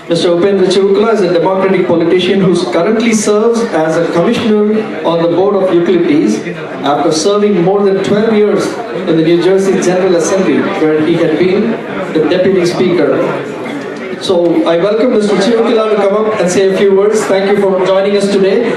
Mr. Upendra Chivukula is a Democratic politician who currently serves as a commissioner on the Board of Utilities after serving more than 12 years in the New Jersey General Assembly, where he had been the Deputy Speaker. So I welcome Mr. Chivukula to come up and say a few words. Thank you for joining us today.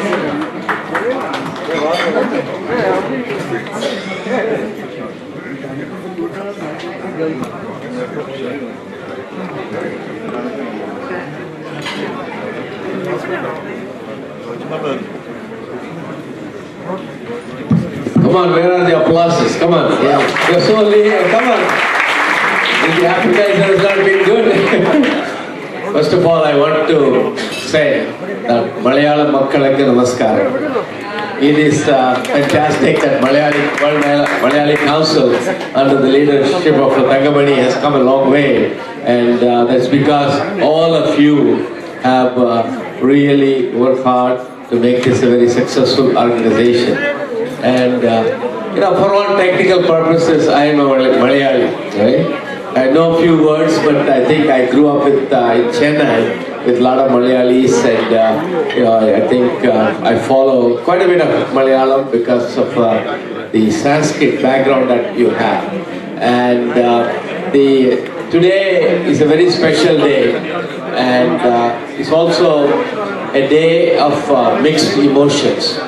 Come on, where are the applauses? Come on. Yeah. You're so late. Come on. The appetizer has not been good. First of all, I want to say that Malayalam Makkalakku Namaskaram. It is fantastic that Malayali Council, under the leadership of Thangamani, has come a long way. And that's because all of you have really worked hard to make this a very successful organization. And for all technical purposes, I am a Malayali, right? I know a few words, but I think I grew up in Chennai with a lot of Malayalis, and I think I follow quite a bit of Malayalam because of the Sanskrit background that you have. And today is a very special day, and it's also a day of mixed emotions.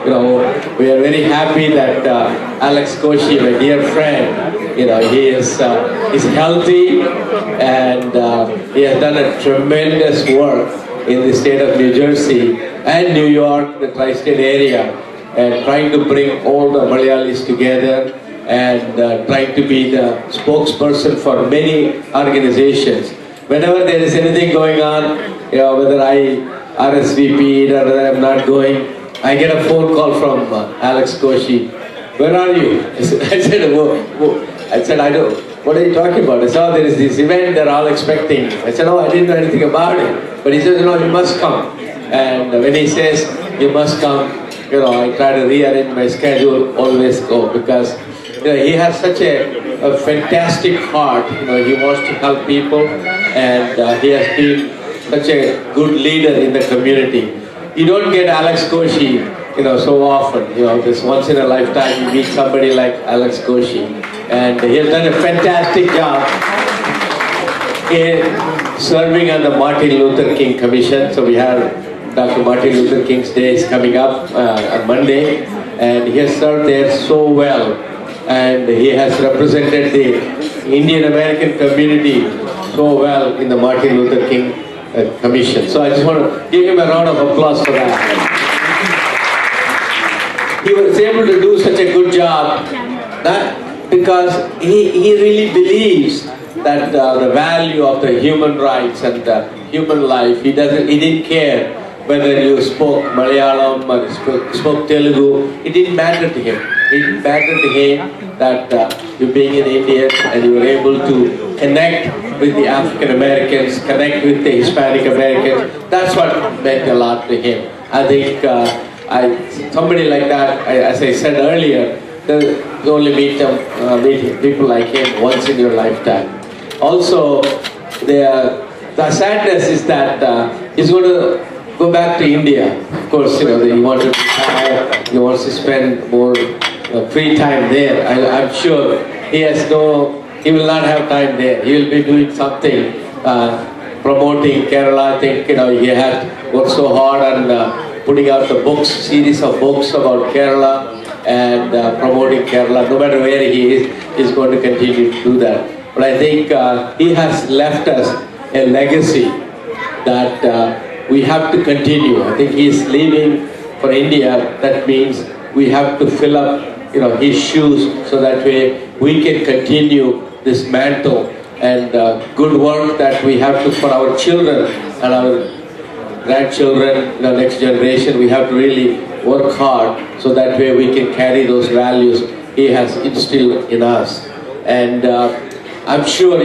We are very happy that Alex Koshi, my dear friend, he is healthy, and he has done a tremendous work in the state of New Jersey and New York, the tri-state area, and trying to bring all the Malayalis together and trying to be the spokesperson for many organizations. Whenever there is anything going on, whether I RSVP or whether I'm not going, I get a phone call from Alex Koshi. Where are you? I said, I don't. What are you talking about? I said, there is this event they're all expecting. I said, I didn't know anything about it. But he said, you must come. And when he says, you must come, I try to rearrange my schedule, always go, because he has such a fantastic heart. He wants to help people, and he has been such a good leader in the community. You don't get Alex Koshi, so often. This once in a lifetime you meet somebody like Alex Koshi, and he has done a fantastic job in serving on the Martin Luther King Commission. So we have Dr. Martin Luther King's Day is coming up on Monday, and he has served there so well, and he has represented the Indian American community so well in the Martin Luther King Commission. So I just want to give him a round of applause for that. He was able to do such a good job because he really believes that the value of the human rights and the human life, he didn't care whether you spoke Malayalam or spoke Telugu, it didn't matter to him. it mattered to him that you being an Indian and you were able to connect with the African Americans, connect with the Hispanic Americans. That's what meant a lot to him. I think somebody like that, as I said earlier, you only meet people like him once in your lifetime. Also, the sadness is that he's going to go back to India. Of course, he wants to retire, he wants to spend more free time there. I'm sure he will not have time there. He will be doing something, promoting Kerala. I think, he had worked so hard on putting out the series of books about Kerala and promoting Kerala. No matter where he is, he's going to continue to do that. But I think he has left us a legacy that we have to continue. I think he's leaving for India. That means we have to fill up, his shoes, so that way we can continue this mantle and good work that we have to for our children and our grandchildren, the next generation. We have to really work hard so that way we can carry those values he has instilled in us. And I'm sure,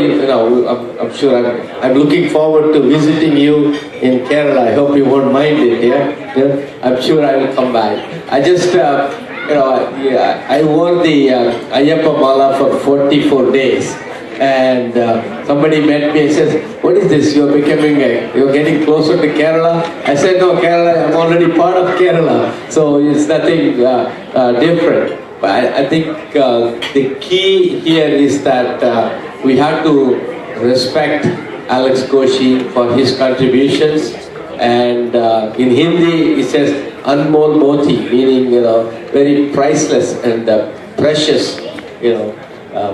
I'm looking forward to visiting you in Kerala. I hope you won't mind it, yeah? I'm sure I will come back. I just, I wore the Ayyappa Mala for 44 days. And somebody met me and says, what is this? You're getting closer to Kerala? I said, no, Kerala, I'm already part of Kerala. So it's nothing different. But I think the key here is that we have to respect Alex Koshi for his contributions. And in Hindi, it says Anmol Moti, meaning very priceless and precious,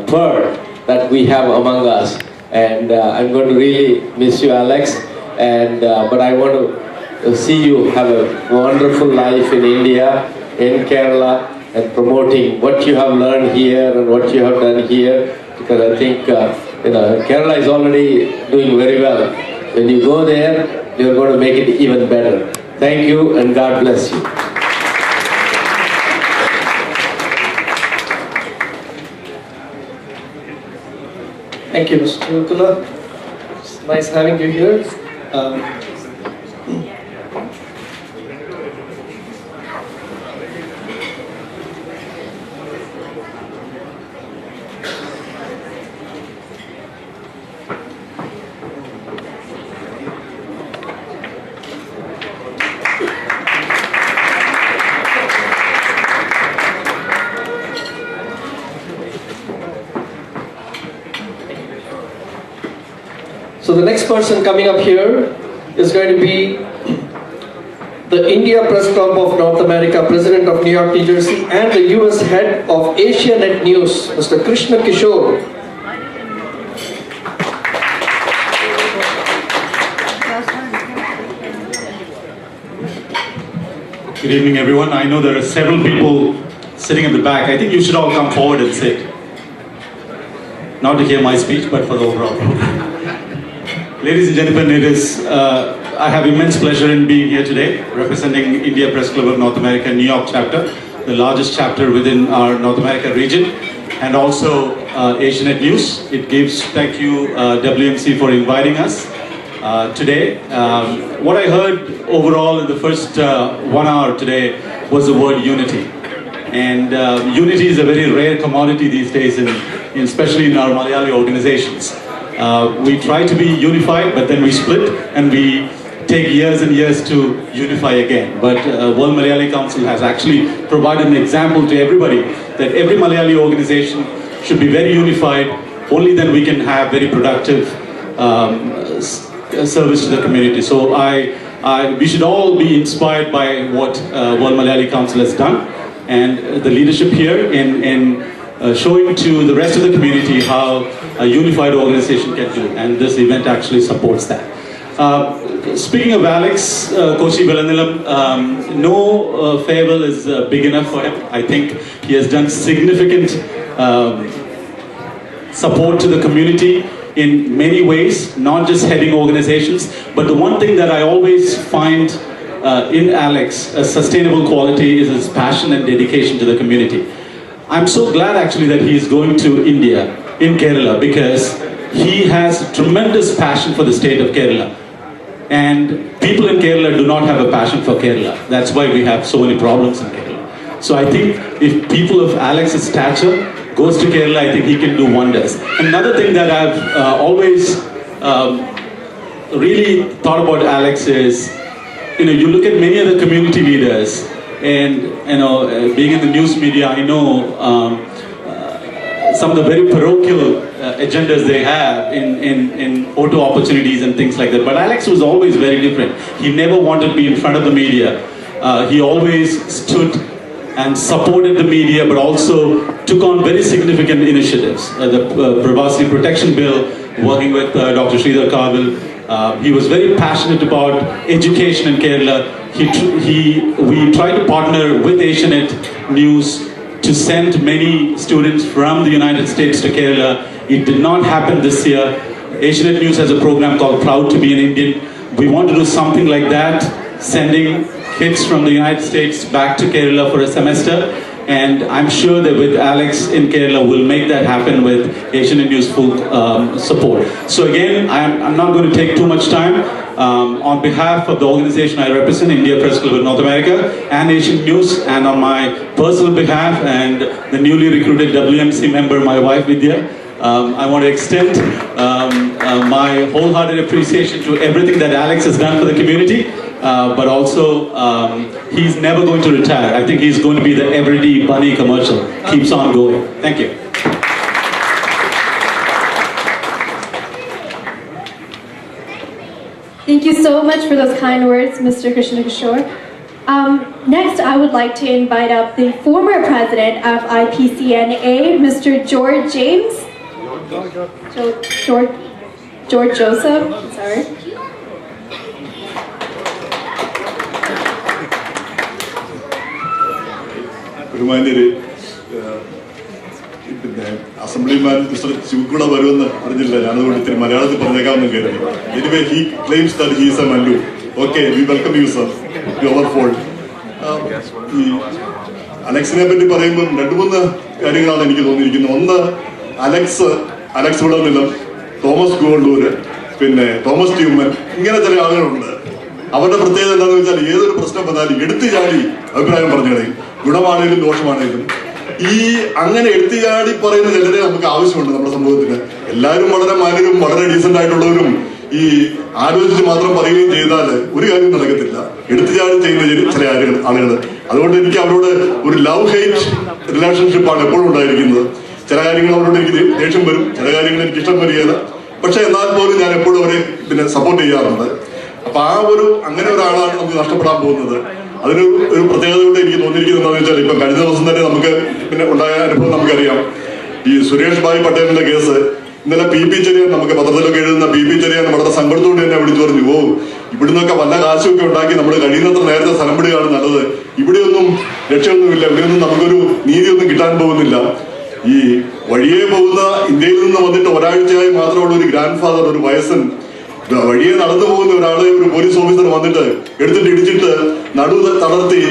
pearl that we have among us. And I'm going to really miss you, Alex. And but I want to see you have a wonderful life in India, in Kerala, and promoting what you have learned here and what you have done here. Because I think Kerala is already doing very well. When you go there, you're going to make it even better. Thank you, and God bless you. Thank you, Mr. Chivukula. It's nice having you here. So the next person coming up here is going to be the India Press Club of North America, President of New York, New Jersey, and the US Head of Asianet News, Mr. Krishna Kishore. Good evening, everyone. I know there are several people sitting in the back. I think you should all come forward and sit. Not to hear my speech, but for the overall program. Ladies and gentlemen, I have immense pleasure in being here today, representing India Press Club of North America New York chapter, the largest chapter within our North America region, and also Asianet News. Thank you WMC for inviting us today. What I heard overall in the first 1 hour today was the word unity. And unity is a very rare commodity these days, especially in our Malayali organizations. We try to be unified, but then we split, and we take years and years to unify again. But World Malayali Council has actually provided an example to everybody that every Malayali organization should be very unified. Only then we can have very productive service to the community. So we should all be inspired by what World Malayali Council has done, and the leadership here in showing to the rest of the community how a unified organization can do, and this event actually supports that. Speaking of Alex Koshi Velanilam, no farewell is big enough for him. I think he has done significant support to the community in many ways, not just heading organizations, but the one thing that I always find in Alex a sustainable quality is his passion and dedication to the community. I'm so glad actually that he is going to India, in Kerala, because he has tremendous passion for the state of Kerala. And people in Kerala do not have a passion for Kerala. That's why we have so many problems in Kerala. So I think if people of Alex's stature goes to Kerala, I think he can do wonders. Another thing that I've always really thought about Alex is, you look at many other community leaders, and being in the news media, I know some of the very parochial agendas they have in photo opportunities and things like that. But Alex was always very different. He never wanted to be in front of the media. He always stood and supported the media, but also took on very significant initiatives. The Privacy Protection Bill, working with Dr. Sridhar Kavil. He was very passionate about education in Kerala. We tried to partner with Asianet News to send many students from the United States to Kerala. It did not happen this year. Asianet News has a program called Proud to be an Indian. We want to do something like that, sending kids from the United States back to Kerala for a semester. And I'm sure that with Alex in Kerala, we'll make that happen with Asianet News full support. So again, I'm not going to take too much time. On behalf of the organization I represent, India Press Club of North America and Asian News, and on my personal behalf and the newly recruited WMC member, my wife Vidya, I want to extend my wholehearted appreciation to everything that Alex has done for the community, but also he's never going to retire. I think he's going to be the everyday bunny commercial. Keeps on going. Thank you. Thank you so much for those kind words, Mr. Krishna Kishore. Next, I would like to invite up the former president of IPCNA, Mr. George James. George Joseph, sorry. Assemblyman Mr. Chivukula വരുമെന്ന് അറിഞ്ഞില്ല, ഞാനതുകൊണ്ട് ഇത്തിരി മലയാളത്തിൽ പറഞ്ഞേക്കാമെന്ന് കരുതി. Anyway, he claims that he is a Mallu. Okay, we welcome you, sir, to our fold. ഈ അലക്സിനെ പറ്റി പറയുമ്പോൾ 2-3 കാര്യങ്ങളാണ് എനിക്ക് തോന്നിയിരിക്കുന്നത്. ഒന്ന്, അലക്സ് വിളനിലം, തോമസ് ഗോൾഡൂര്, പിന്നെ തോമസ് ട്യൂമൻ, ഇങ്ങനെ ചില ആളുകളുണ്ട്. അവരുടെ പ്രത്യേകത എന്താണെന്ന് വെച്ചാൽ ഏതൊരു പ്രശ്നം വന്നാലും എടുത്തു ചാടി അഭിപ്രായം പറഞ്ഞു കളയും, ഗുണമാണേലും ദോഷമാണേലും. ഈ അങ്ങനെ എടുത്തുചാടി പറയുന്ന ചിലരെ നമുക്ക് ആവശ്യമുണ്ട് നമ്മുടെ സമൂഹത്തിന്. എല്ലാവരും വളരെ മാന്യരും വളരെ ഡീസന്റ് ആയിട്ടുള്ളവരും ഈ ആലോചിച്ച് മാത്രം പറയുകയും ചെയ്താൽ ഒരു കാര്യം നടക്കത്തില്ല. എടുത്തുചാടി ചെയ്യുന്ന ചില ആളുകൾ. അതുകൊണ്ട് എനിക്ക് അവരോട് ഒരു ലവ് ഹെയ്റ്റ് റിലേഷൻഷിപ്പാണ് എപ്പോഴും ഉണ്ടായിരിക്കുന്നത്. ചില കാര്യങ്ങൾ അവരോട് എനിക്ക് ദേഷ്യം വരും, ചില കാര്യങ്ങൾ എനിക്ക് ഇഷ്ടം വരികയില്ല. പക്ഷെ എന്നാൽ പോലും ഞാൻ എപ്പോഴും അവരെ സപ്പോർട്ട് ചെയ്യാറുണ്ട്. അപ്പൊ അങ്ങനെ ഒരാളാണ് നമുക്ക് നഷ്ടപ്പെടാൻ പോകുന്നത്. അതിന് ഒരു പ്രത്യേകത കൊണ്ട് എനിക്ക് തോന്നിയിരിക്കുന്നത് എന്താണെന്ന് വെച്ചാൽ, ഇപ്പൊ കഴിഞ്ഞ ദിവസം തന്നെ നമുക്ക് ഉണ്ടായ അനുഭവം നമുക്കറിയാം. ഈ സുരേഷ് ഭായ് പട്ടേലിന്റെ കേസ് ഇന്നലെ PP ചെറിയാൻ, നമുക്ക് പത്രത്തിലൊക്കെ എഴുതുന്ന PP ചെറിയാൻ വളരെ സങ്കടത്തോട് തന്നെ വിളിച്ചു പറഞ്ഞു, ഇവിടുന്നൊക്കെ വല്ല കാശുമൊക്കെ ഉണ്ടാക്കി നമ്മൾ കഴിയുന്നത്ര നേരത്തെ സ്ഥലം വിടുകയാണ് നല്ലത്. ഇവിടെയൊന്നും രക്ഷയൊന്നുമില്ല, ഇവിടെയൊന്നും നമുക്കൊരു നീതിയൊന്നും കിട്ടാൻ പോകുന്നില്ല. ഈ വഴിയെ പോകുന്ന ഇന്ത്യയിൽ നിന്ന് വന്നിട്ട് ഒരാഴ്ചയായി മാത്രമുള്ള ഒരു ഗ്രാൻഡ് ഫാദർ, ഒരു വയസ്സൻ, വഴിയെ നടന്നു പോകുന്ന ഒരാളെ ഒരു പോലീസ് ഓഫീസർ വന്നിട്ട് എടുത്തിട്ട് ഇടിച്ചിട്ട് നടുവ് തളർത്തി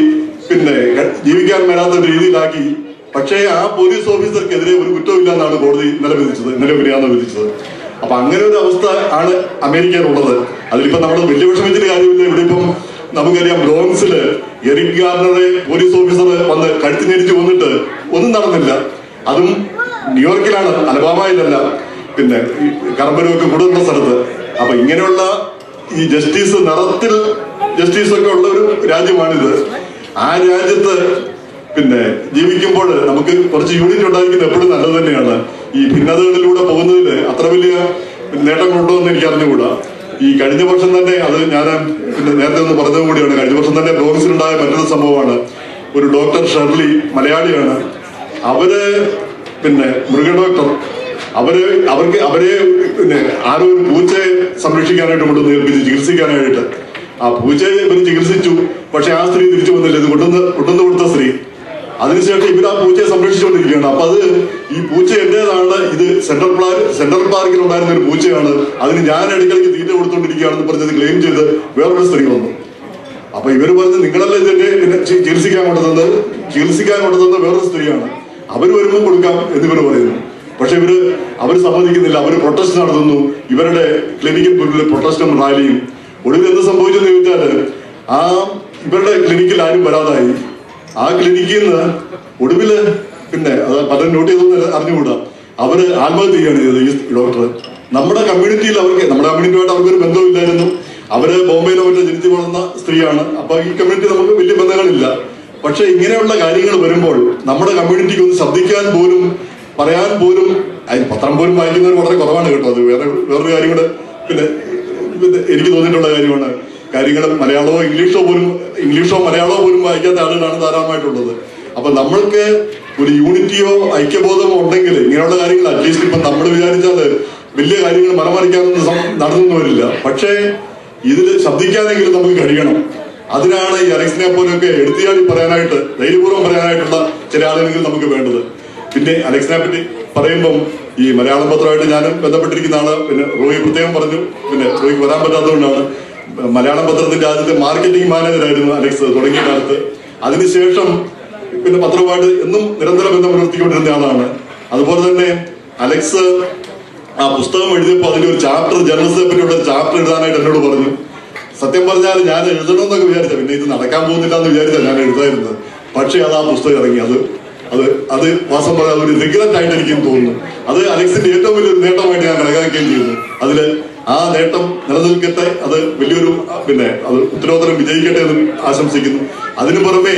ജീവിക്കാൻ മേലാത്ത ഒരു രീതിയിലാക്കി. പക്ഷേ ആ പോലീസ് ഓഫീസർക്കെതിരെ ഒരു കുറ്റമില്ല എന്നാണ് കോടതി ഇന്നലെ വരെയാണ് വിധിച്ചത്. അപ്പൊ അങ്ങനെ ഒരു അവസ്ഥ ആണ് അമേരിക്കയിലുള്ളത്. അതിലിപ്പോ നമ്മൾ വലിയ വിഷമിച്ചിട്ട് കാര്യമില്ല. ഇവിടെ ഇപ്പം നമുക്കറിയാം, ബ്രോൺസില് എറിക് ഗാർണറെ പോലീസ് ഓഫീസർ വന്ന് കഴുത്തിനരിച്ച് കൊന്നിട്ട് ഒന്നും നടന്നില്ല. അതും ന്യൂയോർക്കിലാണ്, അലബാമയിലല്ല, കറമ്പരമൊക്കെ കൂടുന്ന സ്ഥലത്ത്. അപ്പൊ ഇങ്ങനെയുള്ള ഈ നിറത്തിൽ ജസ്റ്റിസൊക്കെ ഉള്ള ഒരു രാജ്യമാണിത്. ആ രാജ്യത്ത് ജീവിക്കുമ്പോൾ നമുക്ക് കുറച്ച് യൂണിറ്റ് ഉണ്ടായിരിക്കുന്നത് എപ്പോഴും നല്ലത് തന്നെയാണ്. ഈ ഭിന്നതകളിലൂടെ പോകുന്നതിൽ അത്ര വലിയ നേട്ടങ്ങളുണ്ടോ എന്ന് എനിക്ക് അറിഞ്ഞുകൂടാ. ഈ കഴിഞ്ഞ വർഷം തന്നെ, അത് ഞാൻ നേരത്തെ ഒന്ന് പറഞ്ഞത് കൂടിയാണ്, കഴിഞ്ഞ വർഷം തന്നെ ബ്രോൺസിലുണ്ടായ മറ്റൊരു സംഭവമാണ്. ഒരു ഡോക്ടർ ഷെർലി, മലയാളിയാണ്. അവര് മൃഗ ഡോക്ടർ, അവരെ ആരോ ഒരു പൂച്ചയെ സംരക്ഷിക്കാനായിട്ട് കൊണ്ടുവന്ന് ഏൽപ്പിച്ചു, ചികിത്സിക്കാനായിട്ട്. ആ പൂച്ചയെ ഇവർ ചികിത്സിച്ചു. പക്ഷെ ആ സ്ത്രീ തിരിച്ചു വന്നില്ല, ഇത് കൊണ്ടുവന്ന് കൊടുത്ത സ്ത്രീ. അതിനുശേഷം ഇവർ ആ പൂച്ചയെ സംരക്ഷിച്ചുകൊണ്ടിരിക്കുകയാണ്. അപ്പൊ അത് ഈ പൂച്ച എന്റേതാണ്, ഇത് സെൻട്രൽ പാർക്കിൽ ഉണ്ടായിരുന്ന ഒരു പൂച്ചയാണ്, അതിന് ഞാൻ ഇടയ്ക്കിടയ്ക്ക് തീറ്റ കൊടുത്തോണ്ടിരിക്കുകയാണെന്ന് പറഞ്ഞത് ക്ലെയിം ചെയ്ത് വേറൊരു സ്ത്രീ വന്നു. അപ്പൊ ഇവർ പറഞ്ഞ്, നിങ്ങളല്ലേ ഇതിന്റെ ചികിത്സിക്കാൻ കൊണ്ടുതന്നത് വേറൊരു സ്ത്രീയാണ്. അവർ വരുമ്പോൾ കൊടുക്കാം എന്നിവർ പറയുന്നു. പക്ഷെ അവർ സമ്മതിക്കുന്നില്ല. അവർ പ്രൊട്ടസ്റ്റ് നടത്തുന്നു. ഇവരുടെ ക്ലിനിക്കിൽ മുന്നിൽ പ്രൊട്ടസ്റ്റും റാലിയും. ഒടുവിൽ എന്ത് സംഭവിച്ചെന്ന് ചോദിച്ചാൽ ഇവരുടെ ക്ലിനിക്കിൽ ആരും വരാതായി. ആ ക്ലിനിക്കിൽ നിന്ന് ഒടുവിൽ പിന്നെ അത് പലരും നോട്ട് ചെയ്തൊന്നും അറിഞ്ഞുകൂടാ, അവര് ആത്മഹത്യ ചെയ്യുകയാണ് ചെയ്തത്. ഈ ഡോക്ടർ നമ്മുടെ കമ്മ്യൂണിറ്റിയിൽ നമ്മുടെ കമ്മ്യൂണിറ്റിയുമായിട്ട് അവർക്കൊരു ബന്ധമില്ലായിരുന്നു. അവര് ബോംബെയിലോ മറ്റോ ജനിച്ചു വളർന്ന സ്ത്രീയാണ്. അപ്പൊ ഈ കമ്മ്യൂണിറ്റി നമുക്ക് വലിയ ബന്ധങ്ങളില്ല. പക്ഷെ ഇങ്ങനെയുള്ള കാര്യങ്ങൾ വരുമ്പോൾ നമ്മുടെ കമ്മ്യൂണിറ്റിക്ക് ഒന്ന് ശബ്ദിക്കാൻ പോലും പറയാൻ പോലും പത്രം പോലും വായിക്കുന്നവർ വളരെ കുറവാണ് കേട്ടോ. അത് വേറൊരു കാര്യം കൂടെ പിന്നെ എനിക്ക് തോന്നിയിട്ടുള്ള കാര്യമാണ്. കാര്യങ്ങൾ ഇംഗ്ലീഷോ മലയാളമോ പോലും വായിക്കാത്ത ആളുകളാണ് ധാരാളമായിട്ടുള്ളത്. അപ്പൊ നമ്മൾക്ക് ഒരു യൂണിറ്റിയോ ഐക്യബോധമോ ഉണ്ടെങ്കിൽ ഇങ്ങനെയുള്ള കാര്യങ്ങൾ അറ്റ്ലീസ്റ്റ് ഇപ്പം നമ്മൾ വിചാരിച്ചാൽ വലിയ കാര്യങ്ങൾ മറമറിക്കാനൊന്നും നടന്നു വരില്ല. പക്ഷേ ഇതിൽ ശബ്ദിക്കാനെങ്കിലും നമുക്ക് കഴിയണം. അതിനാണ് ഈ അലക്സിനെ പോലൊക്കെ എടുത്തിയാടി പറയാനായിട്ട്, ധൈര്യപൂർവ്വം പറയാനായിട്ടുള്ള ചില ആളുകൾ നമുക്ക് വേണ്ടത്. പിന്നെ അലക്സിനെ പറ്റി പറയുമ്പം ഈ മലയാളം പത്രമായിട്ട് ഞാനും ബന്ധപ്പെട്ടിരിക്കുന്ന ആള്. പിന്നെ റോയി പ്രത്യേകം പറഞ്ഞു, പിന്നെ റോയിക്ക് വരാൻ പറ്റാത്തതുകൊണ്ടാണ്. മലയാളം പത്രത്തിന്റെ ആദ്യത്തെ മാർക്കറ്റിംഗ് മാനേജറായിരുന്നു അലക്സ് തുടങ്ങിയ കാലത്ത്. അതിനുശേഷം പിന്നെ പത്രവുമായിട്ട് എന്നും നിരന്തര ബന്ധം പുലർത്തിക്കൊണ്ടിരുന്ന ആളാണ്. അതുപോലെ തന്നെ അലക്സ് ആ പുസ്തകം എഴുതിയപ്പോൾ അതിന്റെ ഒരു ചാപ്റ്റർ, ജേർണലിസത്തെ പറ്റിയുള്ള ചാപ്റ്റർ എഴുതാനായിട്ട് എന്നോട് പറഞ്ഞു. സത്യം പറഞ്ഞാൽ ഞാൻ എഴുതണമെന്നൊക്കെ വിചാരിച്ച, പിന്നെ ഇത് നടക്കാൻ പോകുന്നില്ല എന്ന് വിചാരിച്ചാൽ ഞാൻ എഴുതായിരുന്നത്. പക്ഷേ അത് ആ പുസ്തകം ഇറങ്ങി. അത് വാസം പറയാൻ അതൊരു റിഗ്രറ്റ് ആയിട്ട് എനിക്കും തോന്നുന്നു. അത് അലക്സിന്റെ ഏറ്റവും വലിയൊരു നേട്ടമായിട്ട് ഞാൻ കണക്കാക്കുകയും ചെയ്യുന്നു. അതില് ആ നേട്ടം നിലനിൽക്കട്ടെ. അത് വലിയൊരു പിന്നെ അത് ഉത്തരോത്തരം വിജയിക്കട്ടെ എന്ന് ആശംസിക്കുന്നു. അതിനു പുറമെ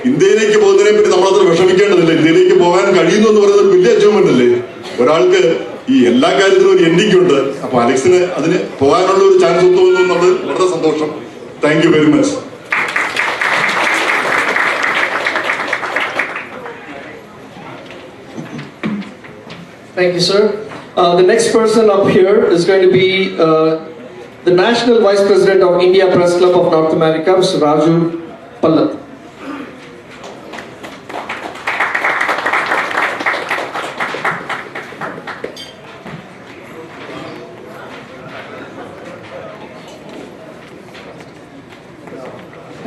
ഇന്ത്യയിലേക്ക് പോകുന്നതിനെ പറ്റി നമ്മളത്ര വിഷമിക്കേണ്ടതില്ല. ഇന്ത്യയിലേക്ക് പോകാൻ കഴിയുന്നു എന്ന് പറയുന്നത് ഒരു വലിയ അച്ചീവ്മെന്റ് അല്ലേ. ഒരാൾക്ക് ഈ എല്ലാ കാര്യത്തിലും ഒരു എൻഡിങ് ഉണ്ട്. അപ്പൊ അലക്സിന് അതിന് പോകാനുള്ള ഒരു ചാൻസ് ഒത്തുവന്നു എന്നുള്ളത് വളരെ സന്തോഷം. Thank you very much. Thank you, sir. The next person up here is going to be the National Vice President of India Press Club of North America, Mr. Raju Pallat.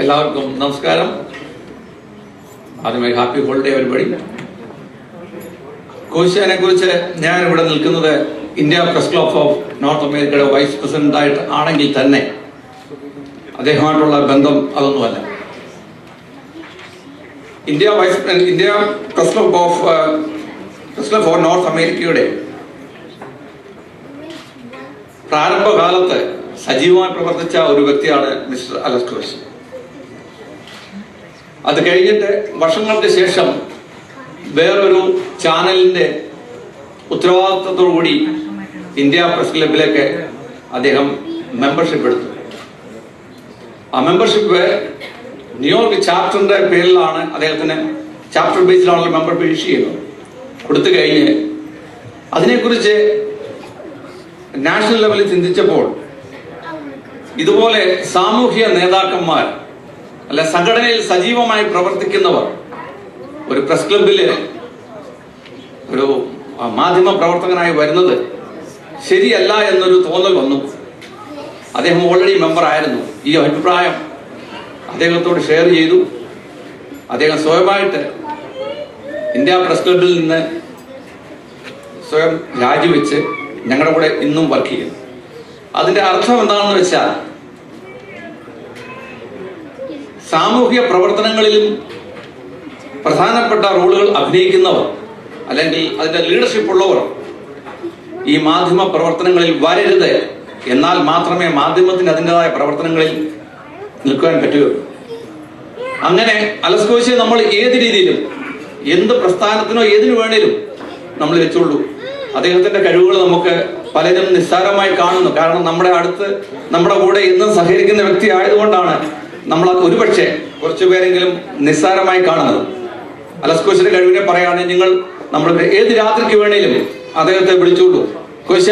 എല്ലാവർക്കും നമസ്കാരം. ആദ്യമായി happy holiday everybody. കോശിയാനെ കുറിച്ച് ഞാൻ ഇവിടെ നിൽക്കുന്നത് India press club of north അമേരിക്കയുടെ vice president ആയിട്ട് ആണെങ്കിൽ തന്നെ അദ്ദേഹമായിട്ടുള്ള ബന്ധം അതൊന്നുമല്ല. India press club of north അമേരിക്കയുടെ പ്രാരംഭകാലത്ത് സജീവമായി പ്രവർത്തിച്ച ഒരു വ്യക്തിയാണ് മിസ്റ്റർ അലക്സ് കോശി. അത് കഴിഞ്ഞിട്ട് വർഷങ്ങൾക്ക് ശേഷം വേറൊരു ചാനലിന്റെ ഉത്തരവാദിത്വത്തോടുകൂടി ഇന്ത്യ പ്രസ് ക്ലബിലേക്ക് അദ്ദേഹം മെമ്പർഷിപ്പ് എടുത്തു. ആ മെമ്പർഷിപ്പ് ന്യൂയോർക്ക് ചാപ്റ്ററിന്റെ പേരിലാണ് അദ്ദേഹത്തിന്, ചാപ്റ്റർ ബേസിലാണല്ലോ മെമ്പർഷിപ്പ് ഇഷ്യൂ ചെയ്യുന്നത്. കൊടുത്തു കഴിഞ്ഞ് അതിനെക്കുറിച്ച് നാഷണൽ ലെവലിൽ ചിന്തിച്ചപ്പോൾ ഇതുപോലെ സാമൂഹ്യ നേതാക്കന്മാർ അല്ല സംഘടനയിൽ സജീവമായി പ്രവർത്തിക്കുന്നവർ ഒരു പ്രസ് ക്ലബില് ഒരു മാധ്യമ പ്രവർത്തകനായി വരുന്നത് ശരിയല്ല എന്നൊരു തോന്നൽ വന്നു. അദ്ദേഹം ഓൾറെഡി മെമ്പർ ആയിരുന്നു. ഈ അഭിപ്രായം അദ്ദേഹത്തോട് ഷെയർ ചെയ്തു. അദ്ദേഹം സ്വയമായിട്ട് ഇന്ത്യ പ്രസ് ക്ലബിൽ നിന്ന് സ്വയം രാജിവെച്ച് ഞങ്ങളുടെ കൂടെ ഇന്നും വർക്ക് ചെയ്യുന്നു. അതിന്റെ അർത്ഥം എന്താണെന്ന് വെച്ചാൽ സാമൂഹ്യ പ്രവർത്തനങ്ങളിലും പ്രധാനപ്പെട്ട റോളുകൾ അഭിനയിക്കുന്നവർ അല്ലെങ്കിൽ അതിന്റെ ലീഡർഷിപ്പ് ഉള്ളവർ ഈ മാധ്യമ പ്രവർത്തനങ്ങളിൽ വരരുത്. എന്നാൽ മാത്രമേ മാധ്യമത്തിന് അതിൻ്റെതായ പ്രവർത്തനങ്ങളിൽ നിൽക്കുവാൻ പറ്റുകയുള്ളൂ. അങ്ങനെ അലക്സ് കോശിയെ നമ്മൾ ഏത് രീതിയിലും എന്ത് പ്രസ്ഥാനത്തിനോ ഏതിനു വേണേലും നമ്മൾ വെച്ചുള്ളൂ. അദ്ദേഹത്തിന്റെ കഴിവുകൾ നമുക്ക് പലരും നിസ്സാരമായി കാണുന്നു. കാരണം നമ്മുടെ അടുത്ത് നമ്മുടെ കൂടെ എന്നും സഹകരിക്കുന്ന വ്യക്തി ആയതുകൊണ്ടാണ് നമ്മൾ ഒരുപക്ഷെ കുറച്ചു പേരെങ്കിലും നിസ്സാരമായി കാണുന്നത്. അലക്സ് കോശിയുടെ കഴിവിനെ പറയുകയാണെങ്കിൽ നിങ്ങൾ നമ്മുടെ ഏത് രാത്രിക്ക് വേണേലും അദ്ദേഹത്തെ വിളിച്ചോളൂ. കോശ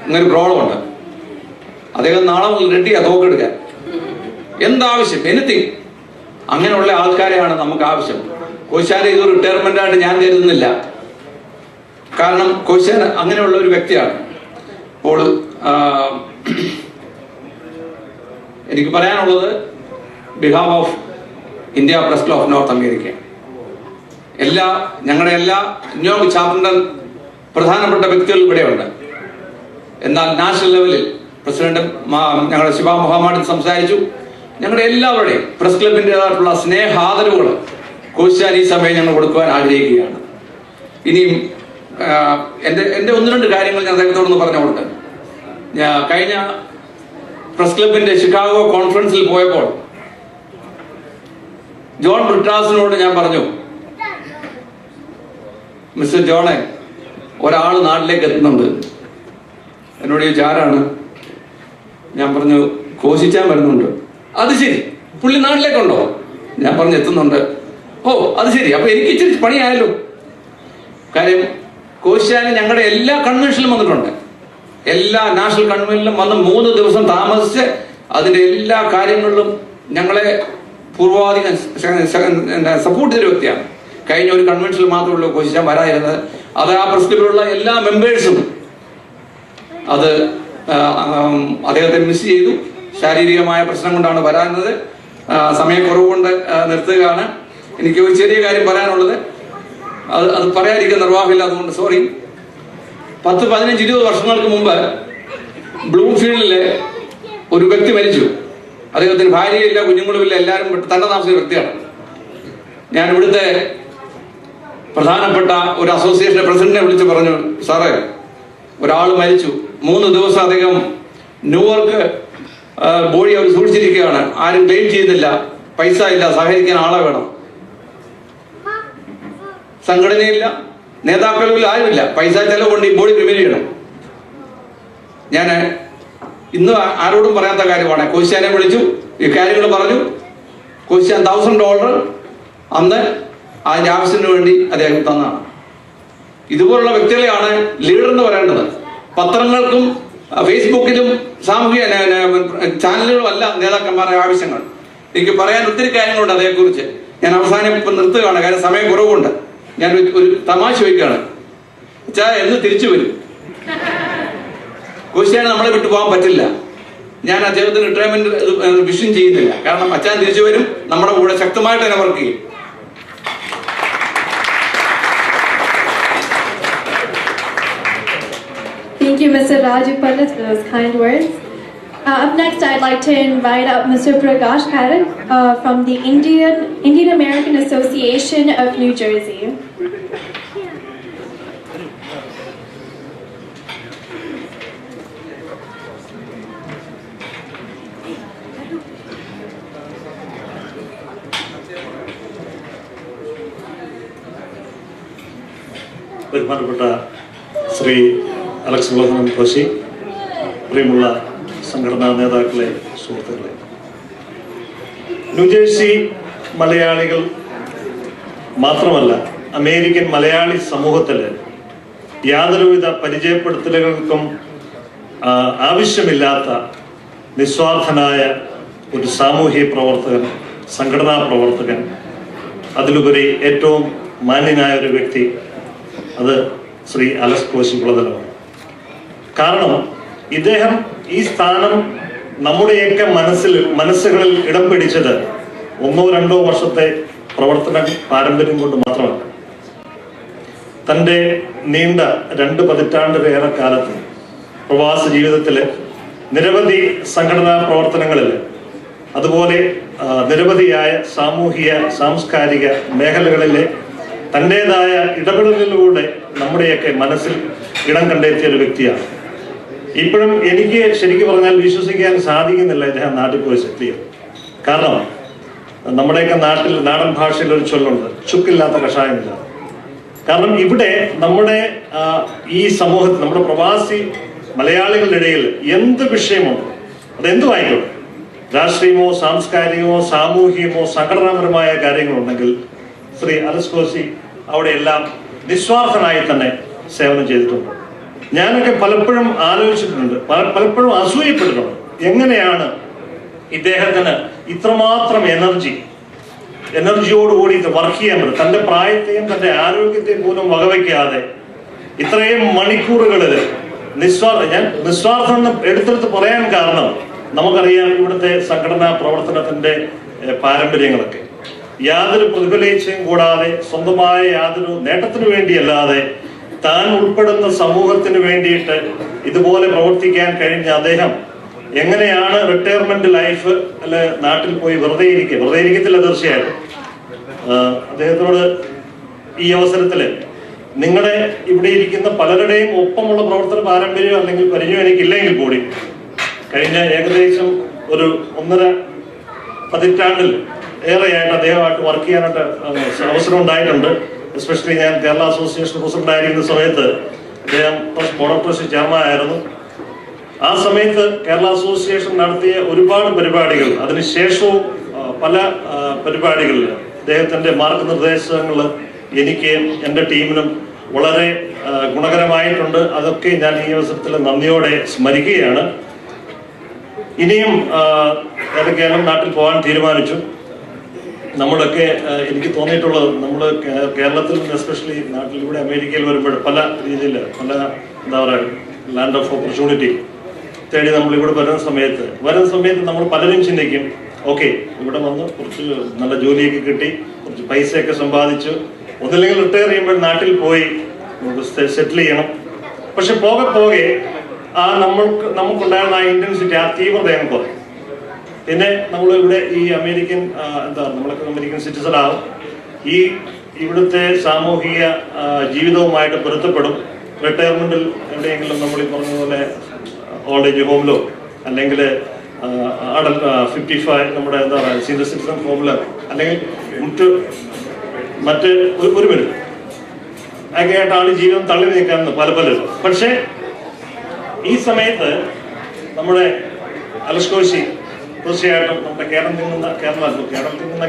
ഇങ്ങനൊരു പ്രോബ്ലം ഉണ്ട്, അദ്ദേഹം നാളെ മുതൽ റെഡിയാ തോക്കെടുക്കാൻ, എന്താവശ്യം എനിത്തിങ്. അങ്ങനെയുള്ള ആൾക്കാരെയാണ് നമുക്ക് ആവശ്യം. കോശാന്റെ ഇത് റിട്ടയർമെന്റ് ആയിട്ട് ഞാൻ കരുതുന്നില്ല. കാരണം കോശാൻ അങ്ങനെയുള്ള ഒരു വ്യക്തിയാണ്. അപ്പോൾ എനിക്ക് പറയാനുള്ളത് behalf of India press club of north America, ഞങ്ങളുടെ എല്ലാ ന്യൂയോർക്ക് ചാപ്റ്ററിന്റെ പ്രധാനപ്പെട്ട വ്യക്തികൾ ഇവിടെയുണ്ട്. എന്നാൽ നാഷണൽ ലെവലിൽ പ്രസിഡന്റ് ഞങ്ങളുടെ ശിവ മുഹമ്മദ് സംസാരിച്ചു. ഞങ്ങളുടെ എല്ലാവരുടെയും പ്രസ് ക്ലബിൻ്റെതായിട്ടുള്ള സ്നേഹാദരവുകൾ കോശാൻ ഈ സമയം ഞങ്ങൾ കൊടുക്കുവാൻ ആഗ്രഹിക്കുകയാണ്. ഇനിയും എൻ്റെ 1-2 കാര്യങ്ങൾ ഞാൻ അദ്ദേഹത്തോടൊന്ന് പറഞ്ഞുകൊണ്ട്, കഴിഞ്ഞ പ്രസ് ക്ലബിന്റെ ഷിക്കാഗോ കോൺഫറൻസിൽ പോയപ്പോൾ ജോൺ ബ്രിട്ടാസിനോട് ഞാൻ പറഞ്ഞു, മിസ്റ്റർ ജോണെ, ഒരാൾ നാട്ടിലേക്ക് എത്തുന്നുണ്ട്. എന്നോട് ചോദിച്ചു ആരാണ്? ഞാൻ പറഞ്ഞു കോശിച്ചാൻ വരുന്നുണ്ട്. അത് ശരി, പുള്ളി നാട്ടിലേക്കുണ്ടോ? ഞാൻ പറഞ്ഞു എത്തുന്നുണ്ട്. ഓ അത് ശരി, അപ്പൊ എനിക്ക് ഇച്ചിരി പണിയായല്ലോ. കാര്യം കോശിച്ചാൻ ഞങ്ങളുടെ എല്ലാ കൺവെൻഷനിലും വന്നിട്ടുണ്ട്. എല്ലാ നാഷണൽ കൺവെൻഷനിലും വന്ന് 3 ദിവസം താമസിച്ച് അതിന്റെ എല്ലാ കാര്യങ്ങളിലും ഞങ്ങളെ പൂർവാധികം സപ്പോർട്ട് ചെയ്തൊരു വ്യക്തിയാണ്. കഴിഞ്ഞ ഒരു കൺവെൻഷനിൽ മാത്രമേ ഉള്ളൂ കോശിച്ചാൻ വരാതിരുന്നത്. അത് ആ പ്രസ് ക്ലബിലുള്ള എല്ലാ മെമ്പേഴ്സും അത് അദ്ദേഹത്തെ മിസ് ചെയ്തു. ശാരീരികമായ പ്രശ്നം കൊണ്ടാണ് വരാനുള്ളത്. സമയക്കുറവ് കൊണ്ട് നിർത്തുകയാണ്. എനിക്ക് ഒരു ചെറിയ കാര്യം പറയാനുള്ളത്, അത് പറയാതിരിക്കാൻ നിർവാഹമില്ല, അതുകൊണ്ട് സോറി. 10, 15, 20 വർഷങ്ങൾക്ക് മുമ്പ് ബ്ലൂംഫീൽഡിലെ ഒരു വ്യക്തി മരിച്ചു. അദ്ദേഹത്തിന് ഭാര്യയില്ല, കുഞ്ഞുങ്ങളുമില്ല, എല്ലാവരും തന്നെ താമസിച്ച വ്യക്തിയാണ്. ഞാൻ ഇവിടുത്തെ പ്രധാനപ്പെട്ട ഒരു അസോസിയേഷന്റെ പ്രസിഡന്റിനെ വിളിച്ച് പറഞ്ഞു, സാറേ ഒരാൾ മരിച്ചു, 3 ദിവസം അദ്ദേഹം ന്യൂയോർക്ക് ബോഡി അവർ സൂക്ഷിച്ചിരിക്കുകയാണ്, ആരും ക്ലെയിം ചെയ്യുന്നില്ല, പൈസ ഇല്ല, സഹകരിക്കാൻ ആളെ വേണം, സംഘടനയില്ല, നേതാക്കളുമില്ല, ആരുമില്ല, പൈസ ചെലവ് കൊണ്ട് ഈ ബോഡി റിമൂവ് ചെയ്യണം. ഞാൻ ഇന്ന് ആരോടും പറയാത്ത കാര്യമാണ്. കോശിയാനെ വിളിച്ചു, ഈ കാര്യങ്ങൾ പറഞ്ഞു. കോശിയാൻ $1000 അന്ന് അതിന്റെ ആവശ്യത്തിന് വേണ്ടി അദ്ദേഹം തന്നതാണ്. ഇതുപോലുള്ള വ്യക്തികളെയാണ് ലീഡർ എന്ന് പറയേണ്ടത്. പത്രങ്ങൾക്കും ഫേസ്ബുക്കിലും സാമൂഹിക ചാനലുകളും അല്ല നേതാക്കന്മാരുടെ ആവശ്യങ്ങൾ. എനിക്ക് പറയാൻ ഒത്തിരി കാര്യങ്ങളുണ്ട് അതേക്കുറിച്ച്. ഞാൻ അവസാനം ഇപ്പം നിർത്തുകയാണ്, കാര്യം സമയം കുറവുണ്ട്. ഞാൻ ഒരു തമാശ ചോദിക്കുകയാണ്, അച്ഛാ എന്ന് തിരിച്ചു വരും? കോശിയാണ് നമ്മളെ വിട്ടു പോകാൻ പറ്റില്ല. ഞാൻ അദ്ദേഹത്തിന് റിട്ടയർമെന്റ് വിഷയം ചെയ്യുന്നില്ല, കാരണം അച്ഛൻ തിരിച്ചു വരും, നമ്മുടെ കൂടെ ശക്തമായിട്ട് തന്നെ വർക്ക് ചെയ്യും. Thank you, Mr. Raju Pandit, for those kind words. Up next, I'd like to invite up Mr. Prakash Karan from the Indian American Association of New Jersey. ബഹുമാനപ്പെട്ട ശ്രീ അലക്സ് കോശി, പ്രിയമുള്ള സംഘടനാ നേതാക്കളെ, സുഹൃത്തുക്കളെ, ന്യൂജേഴ്സി മലയാളികൾ മാത്രമല്ല, അമേരിക്കൻ മലയാളി സമൂഹത്തിൽ യാതൊരുവിധ പരിചയപ്പെടുത്തലുകൾക്കും ആവശ്യമില്ലാത്ത നിസ്വാർത്ഥനായ ഒരു സാമൂഹ്യ പ്രവർത്തകൻ, സംഘടനാ പ്രവർത്തകൻ, അതിലുപരി ഏറ്റവും മാന്യനായ ഒരു വ്യക്തി, അത് ശ്രീ അലക്സ് കോശി കുളതലമാണ്. കാരണം ഇദ്ദേഹം ഈ സ്ഥാനം നമ്മുടെയൊക്കെ മനസ്സുകളിൽ ഇടം പിടിച്ചത് 1-2 വർഷത്തെ പ്രവർത്തന പാരമ്പര്യം കൊണ്ട് മാത്രമല്ല. തൻ്റെ നീണ്ട 2 പതിറ്റാണ്ടിലേറെ കാലത്ത് പ്രവാസ ജീവിതത്തില് നിരവധി സംഘടനാ പ്രവർത്തനങ്ങളിൽ, അതുപോലെ നിരവധിയായ സാമൂഹിക സാംസ്കാരിക മേഖലകളിലെ തൻ്റെതായ ഇടപെടലിലൂടെ നമ്മുടെയൊക്കെ മനസ്സിൽ ഇടം കണ്ടെത്തിയ ഒരു വ്യക്തിയാണ്. ഇപ്പോഴും എനിക്ക് ശരിക്കും പറഞ്ഞാൽ വിശ്വസിക്കാൻ സാധിക്കുന്നില്ല ഇദ്ദേഹം നാട്ടിൽ പോയി സെറ്റിൽ ചെയ്യും. കാരണം നമ്മുടെയൊക്കെ നാടൻ ഭാഷയിൽ ഒരു ചൊല്ലുണ്ട്, ചുക്കില്ലാത്ത കഷായമില്ല. കാരണം ഇവിടെ നമ്മുടെ ഈ സമൂഹത്തിൽ, നമ്മുടെ പ്രവാസി മലയാളികളുടെ ഇടയിൽ എന്ത് വിഷയമുണ്ടോ അതെന്തുമായിക്കോട്ടെ, രാഷ്ട്രീയമോ സാംസ്കാരികമോ സാമൂഹികമോ സംഘടനാപരമായ കാര്യങ്ങളുണ്ടെങ്കിൽ ശ്രീ അലക്സ് കോശി അവിടെയെല്ലാം നിസ്വാർത്ഥനായി തന്നെ സേവനം ചെയ്തിട്ടുണ്ട്. ഞാനൊക്കെ പലപ്പോഴും ആലോചിച്ചിട്ടുണ്ട്, പലപ്പോഴും അസൂയപ്പെട്ടിട്ടുണ്ട്, എങ്ങനെയാണ് ഇദ്ദേഹത്തിന് ഇത്രമാത്രം എനർജിയോടുകൂടി ഇത് വർക്ക് ചെയ്യാൻ പറ്റും. തൻ്റെ പ്രായത്തെയും തൻ്റെ ആരോഗ്യത്തെയും പോലും വകവയ്ക്കാതെ ഇത്രയും മണിക്കൂറുകളിൽ ഞാൻ നിസ്വാർത്ഥം എന്ന് എടുത്തെടുത്ത് പറയാൻ കാരണം നമുക്കറിയാം ഇവിടുത്തെ സംഘടനാ പ്രവർത്തനത്തിന്റെ പാരമ്പര്യങ്ങളൊക്കെ. യാതൊരു പ്രതിഫലേച്ഛയും കൂടാതെ സ്വന്തമായ യാതൊരു നേട്ടത്തിനു വേണ്ടിയല്ലാതെ താൻ ഉൾപ്പെടുന്ന സമൂഹത്തിന് വേണ്ടിയിട്ട് ഇതുപോലെ പ്രവർത്തിക്കാൻ കഴിഞ്ഞ അദ്ദേഹം എങ്ങനെയാണ് റിട്ടയർമെന്റ് ലൈഫ് അല്ലെ നാട്ടിൽ പോയി വെറുതെ ഇരിക്കത്തില്ല തീർച്ചയായിട്ടും. അദ്ദേഹത്തോട് ഈ അവസരത്തിൽ നിങ്ങളുടെ ഇവിടെ ഇരിക്കുന്ന പലരുടെയും ഒപ്പമുള്ള പ്രവർത്തന പാരമ്പര്യം അല്ലെങ്കിൽ പരിചയം എനിക്കില്ലെങ്കിൽ കൂടി കഴിഞ്ഞ ഏകദേശം ഒരു 1.5 പതിറ്റാണ്ടിൽ ഏറെയായിട്ട് അദ്ദേഹമായിട്ട് വർക്ക് ചെയ്യാനായിട്ട് അവസരം ഉണ്ടായിട്ടുണ്ട്. എസ്പെഷ്യലി ഞാൻ കേരള അസോസിയേഷൻ പ്രസിഡന്റ് ആയിരിക്കുന്ന സമയത്ത് അദ്ദേഹം ബോർഡ് ഓഫ് ട്രസ്റ്റി ചെയർമാൻ ആയിരുന്നു. ആ സമയത്ത് കേരള അസോസിയേഷൻ നടത്തിയ ഒരുപാട് പരിപാടികൾ, അതിനുശേഷവും പല പരിപാടികളിൽ അദ്ദേഹത്തിന്റെ മാർഗനിർദ്ദേശങ്ങൾ എനിക്ക് എൻ്റെ ടീമിനും വളരെ ഗുണകരമായിട്ടുണ്ട്. അതൊക്കെ ഞാൻ ഈ അവസരത്തിൽ നന്ദിയോടെ സ്മരിക്കുകയാണ്. ഇനിയും ഏതൊക്കെയാലും നാട്ടിൽ പോകാൻ തീരുമാനിച്ചു. നമ്മളൊക്കെ എനിക്ക് തോന്നിയിട്ടുള്ളത് നമ്മൾ കേരളത്തിൽ നിന്ന് എസ്പെഷ്യലി നാട്ടിലൂടെ അമേരിക്കയിൽ വരുമ്പോൾ പല രീതിയിൽ പല എന്താ പറയുക ലാൻഡ് ഓഫ് ഓപ്പർച്യൂണിറ്റി തേടി നമ്മളിവിടെ വരുന്ന സമയത്ത് നമ്മൾ പലരും ചിന്തിക്കും, ഓക്കെ ഇവിടെ വന്ന് കുറച്ച് നല്ല ജോലിയൊക്കെ കിട്ടി, കുറച്ച് പൈസയൊക്കെ സമ്പാദിച്ചു, ഒന്നില്ലെങ്കിൽ റിട്ടയർ ചെയ്യുമ്പോൾ നാട്ടിൽ പോയി സെറ്റിൽ ചെയ്യണം. പക്ഷെ പോകെ ആ നമുക്കുണ്ടായിരുന്ന ആ ഇന്റൻസിറ്റി, ആ തീവ്രത ഞങ്ങൾക്ക് പറയും. പിന്നെ നമ്മൾ ഇവിടെ ഈ അമേരിക്കൻ നമ്മളൊക്കെ അമേരിക്കൻ സിറ്റിസൺ ആവും, ഈ ഇവിടുത്തെ സാമൂഹിക ജീവിതവുമായിട്ട് പൊരുത്തപ്പെടും. റിട്ടയർമെന്റിൽ എവിടെയെങ്കിലും നമ്മൾ ഈ പറഞ്ഞതുപോലെ ഓൾഡ് ഏജ് ഹോമിലോ അല്ലെങ്കിൽ 55 നമ്മുടെ എന്താ പറയുക സീനിയർ സിറ്റിസൺ ഹോമിലോ അല്ലെങ്കിൽ മറ്റ് ഒരു മിനിറ്റ് അങ്ങനെയായിട്ടാണ് ജീവിതം തള്ളി നീക്കാമെന്ന് പലരും. പക്ഷേ ഈ സമയത്ത് നമ്മുടെ അലസ്കോശി തീർച്ചയായിട്ടും നമ്മുടെ കേരളത്തിൽ നിന്ന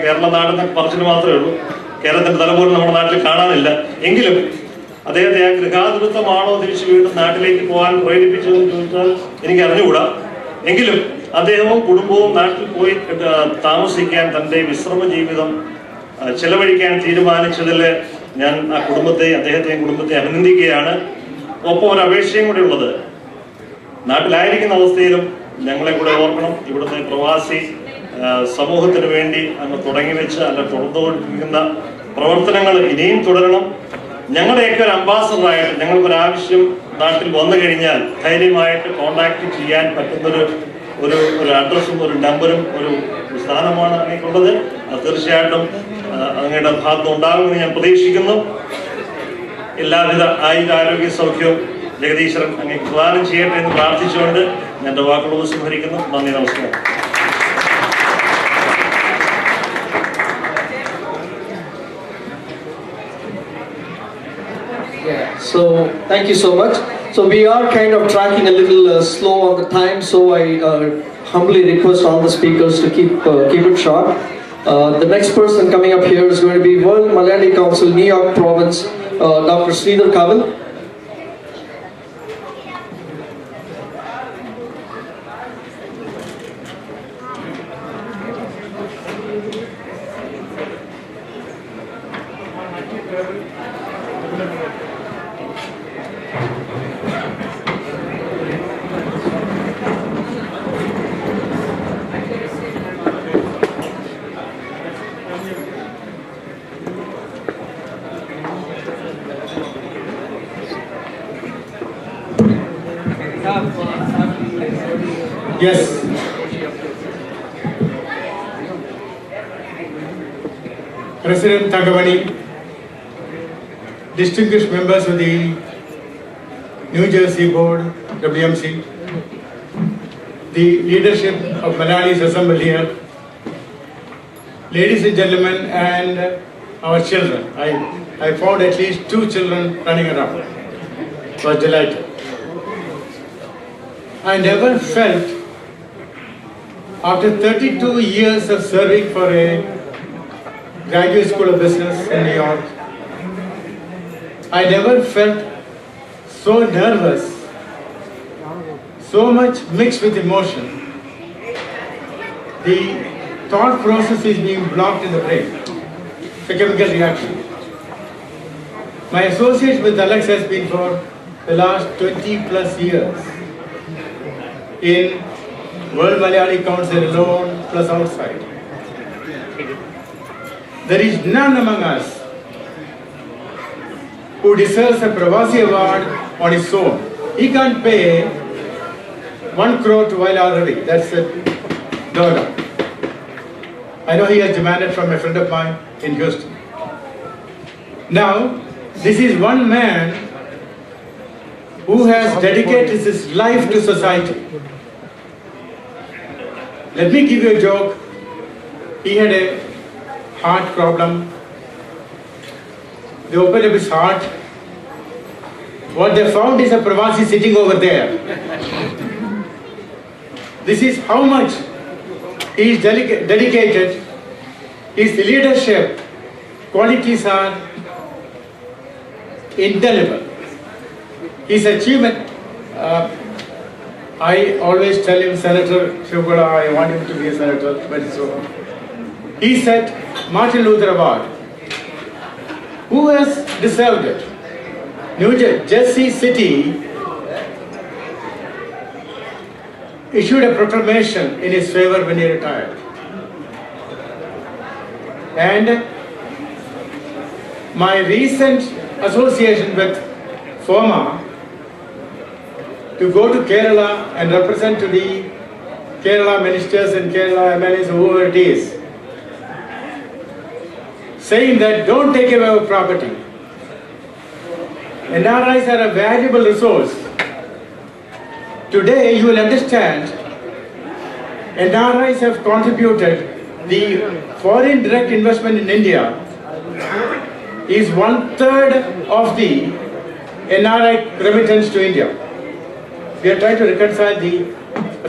കേരള നാടെന്നൊക്കെ പറച്ചിട്ട് മാത്രമേ ഉള്ളൂ. കേരളത്തിന്റെ തലപോലും നമ്മുടെ നാട്ടിൽ കാണാനില്ല. എങ്കിലും അദ്ദേഹത്തെ ആ ഗൃഹാതുരത്വമാണോ തിരിച്ചു വീണ്ടും നാട്ടിലേക്ക് പോകാൻ പ്രേരിപ്പിച്ചതെന്ന് ചോദിച്ചാൽ എനിക്ക് അറിഞ്ഞുകൂടാ. എങ്കിലും അദ്ദേഹവും കുടുംബവും നാട്ടിൽ പോയി താമസിക്കാൻ തൻ്റെ വിശ്രമ ജീവിതം ചെലവഴിക്കാൻ തീരുമാനിച്ചതിൽ ഞാൻ ആ അദ്ദേഹത്തെയും കുടുംബത്തെ അഭിനന്ദിക്കുകയാണ്. ഒപ്പം ഒരു അപേക്ഷയും കൂടി ഉള്ളത്, നാട്ടിലായിരിക്കുന്ന അവസ്ഥയിലും ഞങ്ങളെ കൂടെ ഓർക്കണം. ഇവിടുത്തെ പ്രവാസി സമൂഹത്തിന് വേണ്ടി അങ്ങ് തുടങ്ങി വെച്ച് തുടർന്നുകൊണ്ടിരിക്കുന്ന പ്രവർത്തനങ്ങൾ ഇനിയും തുടരണം. ഞങ്ങളുടെയൊക്കെ ഒരു അംബാസഡറായിട്ട് ഞങ്ങൾക്കൊരാവശ്യം നാട്ടിൽ വന്നു കഴിഞ്ഞാൽ ധൈര്യമായിട്ട് കോണ്ടാക്ട് ചെയ്യാൻ പറ്റുന്നൊരു ഒരു അഡ്രസ്സും ഒരു നമ്പറും ഒരു സ്ഥാനമാണ് അങ്ങേക്കുള്ളത്. അത് തീർച്ചയായിട്ടും അങ്ങയുടെ ഭാഗത്ത് ഉണ്ടാകുമെന്ന് ഞാൻ പ്രതീക്ഷിക്കുന്നു. എല്ലാവിധ ആരോഗ്യ സൗഖ്യവും ജഗദീശ്വരൻ അങ്ങേ പ്രദാനം ചെയ്യട്ടെ എന്ന് പ്രാർത്ഥിച്ചുകൊണ്ട് ഞാൻ എൻ്റെ വാക്കുകൾ ഉപസംഹരിക്കുന്നു. നന്ദി, നമസ്കാരം. So thank you so much. So we are kind of tracking a little slow on the time, so I humbly request all the speakers to keep it short. The next person coming up here is going to be World Malayali Council, New York Province, Dr. Sridhar Kaval. Yes. President Thangavani, distinguished members of the New Jersey Board, WMC, the leadership of Malayali's assembled here, ladies and gentlemen, and our children. I found at least 2 children running around. Was delighted. I never felt, after 32 years of serving for a graduate school of business in New York, I never felt so nervous, so much mixed with emotion. The thought process is being blocked in the brain. It's a chemical reaction. My association with Alex has been for the last 20 plus years in World Malayali Council alone plus outside. there is none among us who deserves a Pravasi award on his own. He can't pay 1 crore to Vaila Ravi. That's a dollar. I know he has demanded from a friend of mine in Houston. Now, this is one man who has dedicated his life to society. Let me give you a joke. He had a heart problem. They opened up his heart. What they found is a Pravasi sitting over there. This is how much he is dedicated. His leadership qualities are indelible. His achievement, I always tell him, Senator Shivgula, I want him to be a senator, but so he said, Martin Luther Award. Who has deserved it? New Jersey City issued a proclamation in his favor when he retired. And my recent association with FOMA to go to Kerala and represent to the Kerala ministers and Kerala MLAs, whoever it is, saying that don't take away our property. NRIs are a valuable resource. Today you will understand NRIs have contributed. The foreign direct investment in India is 1/3 of the NRI remittance to India. We are trying to reconcile the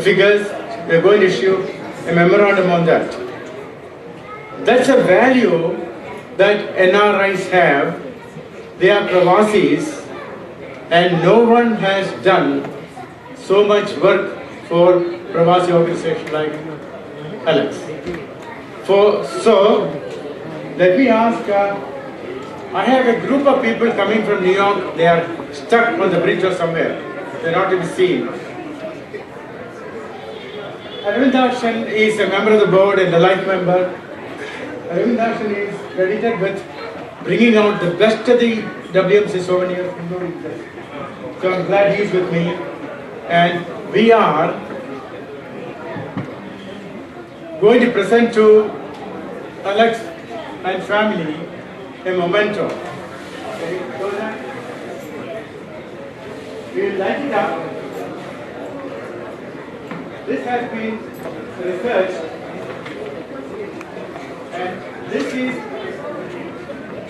figures. We are going to issue a memorandum on that. That's a value that NRIs have. They are Pravasis, and no one has done so much work for Pravasi organization like Alex. So, let me ask, I have a group of people coming from New York. They are stuck on the bridge or somewhere. They are not to be seen. Arvind Darshan is a member of the board and a life member. Arvind Darshan is credited with bringing out the best of the WMC souvenirs. So I'm glad he's with me. And we are going to present to Alex and family a memento. We will light it up. This has been researched, and this is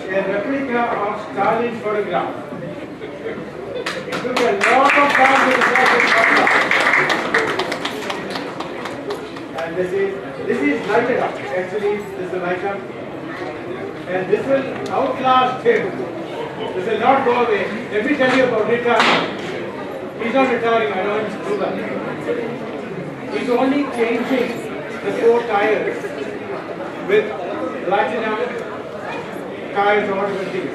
a replica of Stalin's photograph. It took a lot of time to research this photograph. And this is lighted up. Actually, this is light up. And this will outlast him. This will not go away. Let me tell you about retirement. He's not retiring, I know him to do that. He's only changing the 4 tires with platinum tires automatically.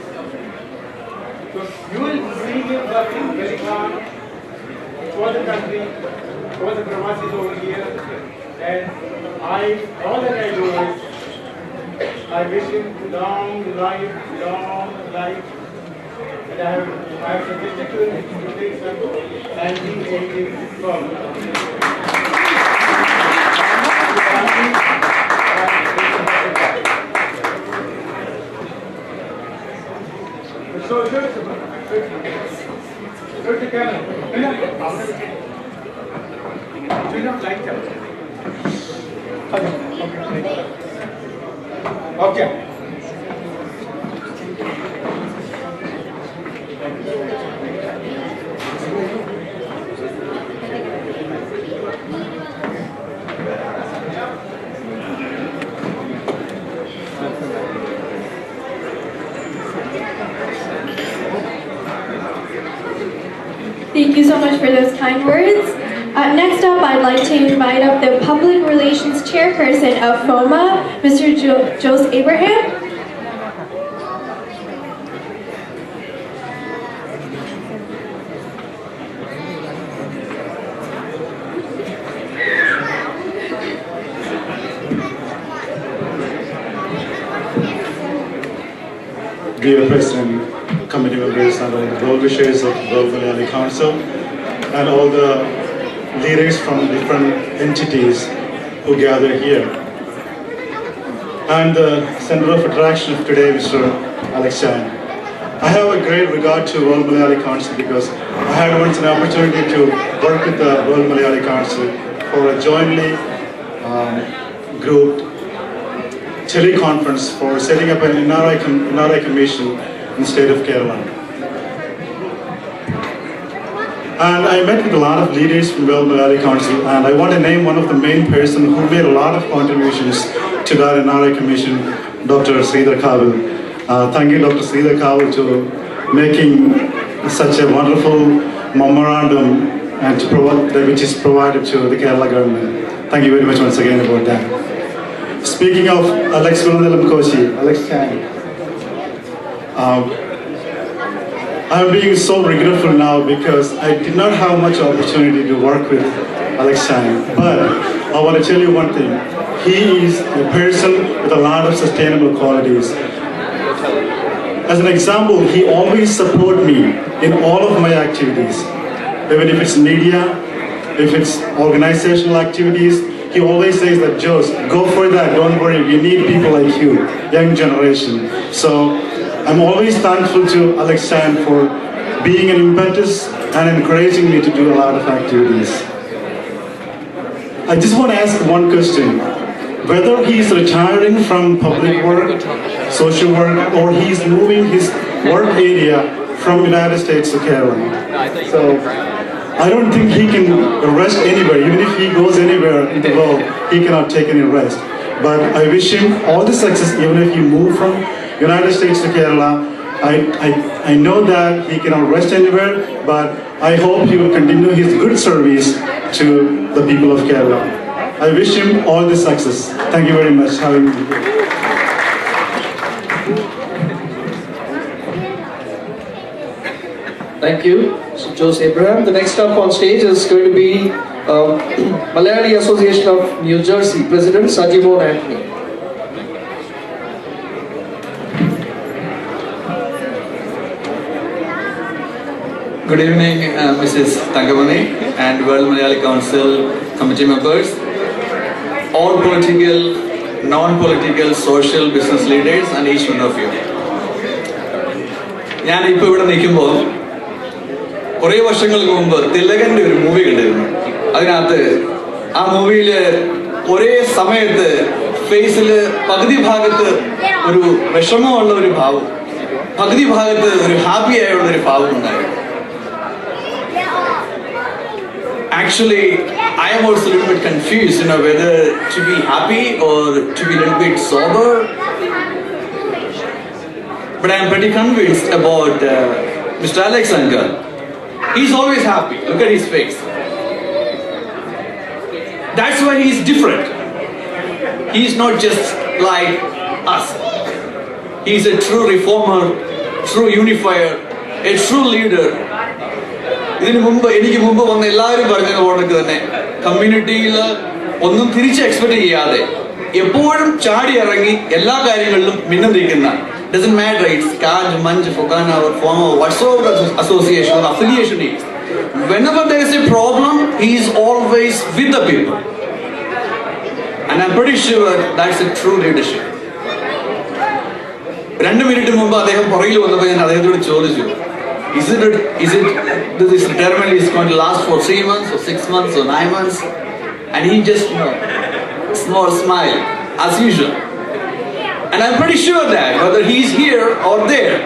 So you will see him working very hard for the country, for the Pravasis over here. And all that I do is, I wish him long life, and I have suggested to him to take some anti-aging formula. So, show the camera. Turn off light up. Okay. Thank you so much for those kind words. Next up, I'd like to invite up the Public Relations Chairperson of FOMA, Mr. Jose Abraham. dear President, committee members, and all the well-wishers of World Malayali Council, and all the leaders from different entities who gather here. And the center of attraction of today, Mr. Alex Chan. I have a great regard to World Malayali Council because I had once an opportunity to work with the World Malayali Council for a jointly grouped teleconference for setting up an NRI commission in the state of Kerala. And I met with a lot of leaders from World Malayali Council, and I want to name one of the main person who made a lot of contributions to that NRI commission, Dr. Sridhar Kavil. Thank you, Dr. Sridhar Kavil, to making such a wonderful memorandum and which is provided to the Kerala government. Thank you very much once again about that. Speaking of Alex Koshi, Alex Chan, I'm being so regretful now because I did not have much opportunity to work with Alex Chan. But I want to tell you one thing. He is a person with a lot of sustainable qualities. As an example, he always supports me in all of my activities. Even if it's media, if it's organizational activities, he always says that, Jose, go for that, don't worry, we need people like you, young generation. So I'm always thankful to Alex Chan for being an impetus and encouraging me to do a lot of activities. I just want to ask one question. Whether he's retiring from public work, social work, or he's moving his work area from United States to Kerala. So I don't think he can rest anywhere. Even if he goes anywhere in the world, he cannot take any rest. But I wish him all the success, even if he moves from United States to Kerala. I know that he cannot rest anywhere, but I hope he will continue his good service to the people of Kerala. I wish him all the success. Thank you very much for having me here. Thank you, Mr. Jose Abraham. The next up on stage is going to be Malayali Association of New Jersey President Sajimon Anthony. Good evening, Mrs. Tangamani and World Malayali Council committee members, all political, non-political, social, business leaders, and each one of you. ഞാൻ ഇപ്പോൾ ഇവിടെ നിൽക്കുമ്പോൾ കുറേ വർഷങ്ങൾക്ക് മുമ്പ് തിലകൻ്റെ ഒരു movie കണ്ടിരുന്നു. അതിനകത്ത് ആ മൂവിയിൽ ഒരേ സമയത്ത് ഫേസിൽ പകുതി ഭാഗത്ത് ഒരു വിഷമമുള്ള ഒരു ഭാവം, പകുതി ഭാഗത്ത് ഒരു ഹാപ്പി ആയുള്ള ഒരു ഭാവം ഉണ്ടായിരുന്നു. Actually, I am also a little bit confused, whether to be happy or to be a little bit sober. But I am pretty convinced about Mr. Alex Uncle. He's always happy. Look at his face. That's why he's different. He's not just like us. He's a true reformer, true unifier, a true leader. ഇതിനു മുമ്പ് എനിക്ക് മുമ്പ് വന്ന എല്ലാവരും പറഞ്ഞതുപോലെ തന്നെ കമ്മ്യൂണിറ്റിയിൽ ഒന്നും തിരിച്ച് എക്സ്പെക്ട് ചെയ്യാതെ എപ്പോഴും ചാടി ഇറങ്ങി എല്ലാ കാര്യങ്ങളിലും മിന്നുന്നിരിക്കുന്ന doesn't matter it's Kaj, Manj, Fokana or former whatsoever association or affiliation is. Whenever there is a problem, he is always with the people. And I'm pretty sure that's a true leadership. 2 minutes മുമ്പ് അദ്ദേഹം പുറകിൽ വന്നപ്പോൾ ഞാൻ അദ്ദേഹത്തോട് ചോദിച്ചു, Is it this retirement is going to last for 3 months or 6 months or 9 months? And he just, smile as usual. And I'm pretty sure that whether he's here or there,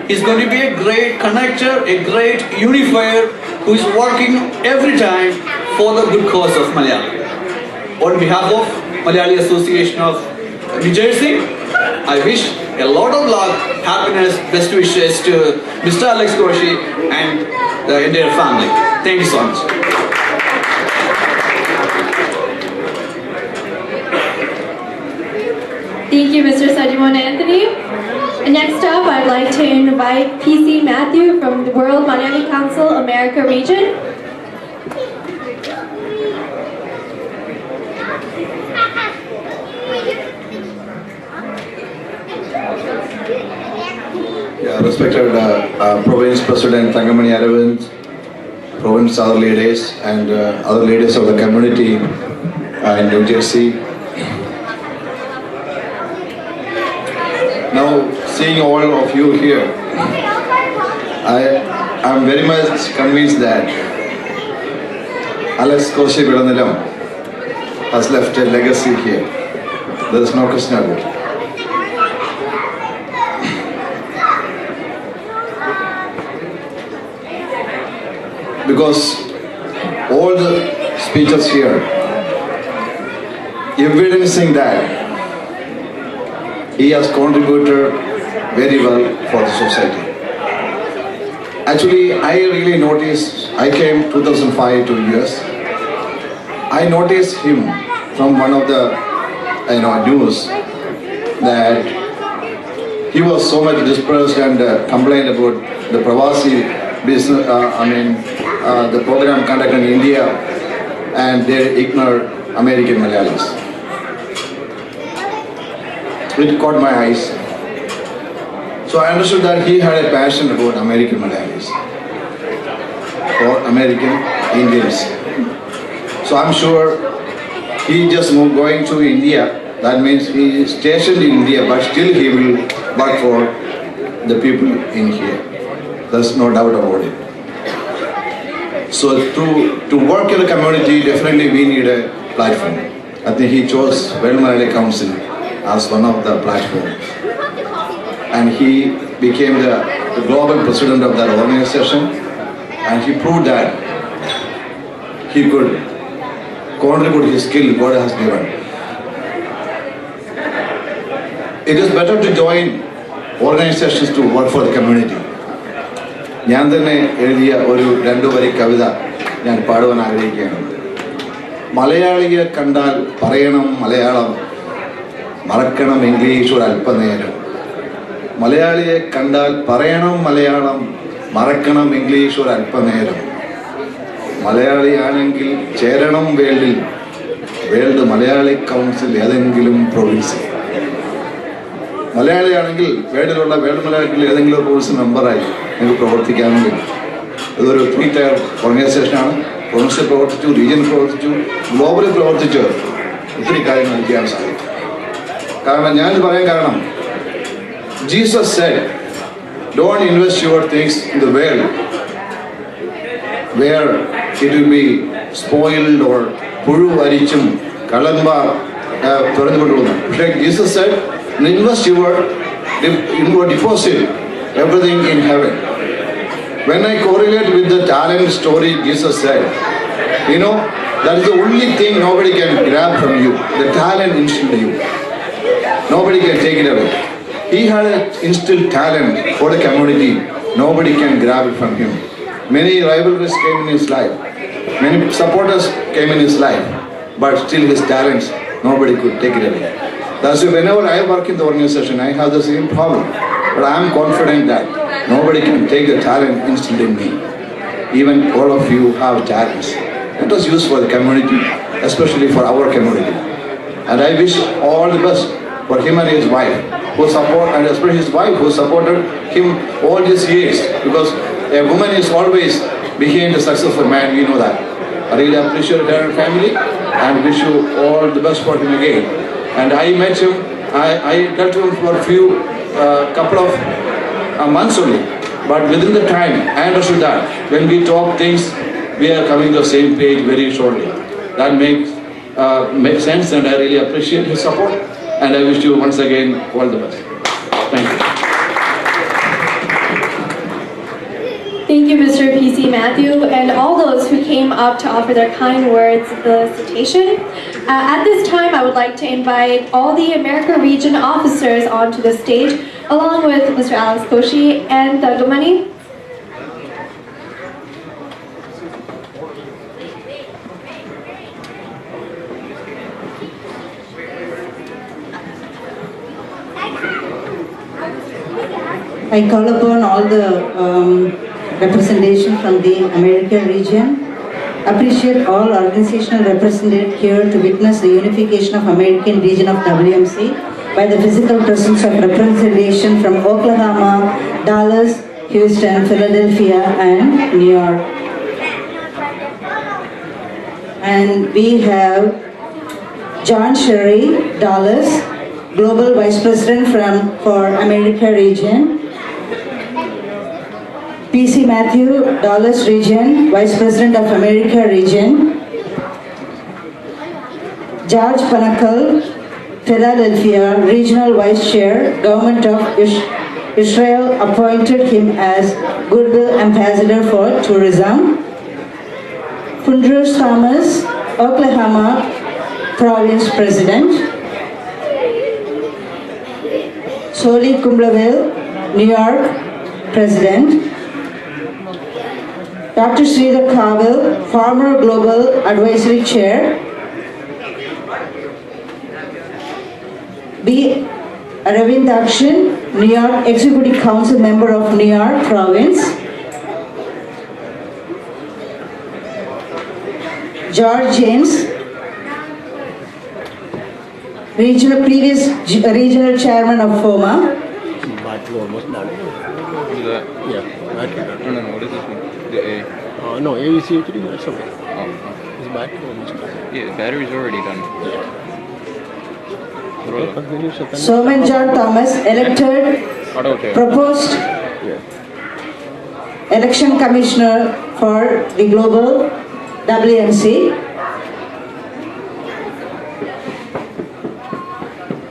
he's going to be a great connector, a great unifier who is working every time for the good cause of Malayali. On behalf of Malayali Association of New Jersey, I wish a lot of luck, happiness, best wishes to Mr. Alex Koshi and the entire family. Thank you so much. Thank you, Mr. Sajimon Anthony. And next up, I'd like to invite PC Matthew from the World Malayali Council America region. respected Province President Thangamani Aravind, Province other ladies and other ladies of the community in New Jersey. Now, seeing all of you here, I am very much convinced that Alex Koshi Vidanilam has left a legacy here. There is no question about it. Because all the speeches here evidencing that he has contributed very well for the society. Actually, I really noticed, I came 2005 to US. I noticed him from one of the news that he was so much dispersed and complained about the Pravasi business, the program conducted in India, and they ignored American Malayalis. It caught my eyes. So I understood that he had a passion about American Malayalis or American Indians. So I'm sure he just going to India. That means he is stationed in India, but still he will work for the people in here. There's no doubt about it. So to work in the community, definitely we need a platform. I think he chose World Malayali Council as one of the platforms. And he became the global president of that organization, and he proved that he could contribute his skill God has given. It is better to join organizations to work for the community. ഞാൻ തന്നെ എഴുതിയ ഒരു 2 വരി കവിത ഞാൻ പാടുവാൻ ആഗ്രഹിക്കുകയാണ്. മലയാളിയെ കണ്ടാൽ പറയണം മലയാളം, മറക്കണം ഇംഗ്ലീഷ് ഒരു അല്പനേരം. മലയാളിയെ കണ്ടാൽ പറയണം മലയാളം, മറക്കണം ഇംഗ്ലീഷ് ഒരു അല്പനേരം. മലയാളിയാണെങ്കിൽ ചേരണം വേൾഡ് മലയാളി കൗൺസിൽ ഏതെങ്കിലും പ്രൊവിൻസിൽ. മലയാളിയാണെങ്കിൽ വേൾഡിലുള്ള വേൾഡ് മലയാളിയിൽ ഏതെങ്കിലും പ്രൊവിൻസ് മെമ്പറായി നിങ്ങൾക്ക് പ്രവർത്തിക്കാമെങ്കിൽ ഇതൊരു 3 ടയർ ഓർഗനൈസേഷനാണ്. പ്രൊവിൻസിൽ പ്രവർത്തിച്ചു, റീജിയനിൽ പ്രവർത്തിച്ചു, ഗ്ലോബലിൽ പ്രവർത്തിച്ചു ഒത്തിരി കാര്യങ്ങൾ ചെയ്യാൻ സാധിക്കും. കാരണം ഞാനിത് പറയാൻ കാരണം, Jesus said, don't invest your things in the world where it will be spoiled or പുഴു അരിച്ചും കളമ്പ തുറന്നുകൊണ്ടുപോകുന്നു. പക്ഷേ Jesus said, invest your deposit everything in heaven. When I correlate with the talent story, Jesus said, that is the only thing nobody can grab from you, the talent instilled in you. Nobody can take it away. He had an instilled talent for the community. Nobody can grab it from him. Many rivalries came in his life. Many supporters came in his life. But still his talents, nobody could take it away. That's why whenever I work in the organization, I have the same problem. But I am confident that nobody can take the talent instilled in me. Even all of you have talents. Let us use for the community, especially for our community. And I wish all the best for him and his wife, and especially his wife who supported him all these years. Because a woman is always behind a successful man, we know that. I really appreciate her family and wish you all the best for him again. And I met him, I dealt with him for a couple of months only. But within the time, I understood that when we talk things, we are coming to the same page very shortly. That makes sense, and I really appreciate his support. And I wish you once again all the best. Thank you. Thank you, Mr. P.C. Matthew, and all those who came up to offer their kind words of felicitation. At this time, I would like to invite all the America Region officers onto the stage, along with Mr. Alex Koshi and Thangamani. I call upon all the representation from the American region. Appreciate all organizational represented here to witness the unification of American region of WMC by the physical presence of representation from Oklahoma, Dallas, Houston, Philadelphia, and New York. And we have John Sherry, Dallas, Global Vice President for America region. PC Matthew, Dallas region, Vice President of America region. George Panakal, Philadelphia, Regional Vice Chair, Government of Israel appointed him as Goodwill Ambassador for Tourism. Kundrus Thomas, Oklahoma Province President. Soli Kumblawell, New York President. Dr. Sridhar Kaval, former Global Advisory Chair. B. Aravind Akshin, New York Executive Council Member of New York Province. George James, previous Regional Chairman of FOMA. Almost done. Yeah, no, what is this one? The A. No, ABC actually, that's okay. It's battery almost done. Yeah, battery's already done. Soman John Thomas, elected, proposed election commissioner for the global WMC.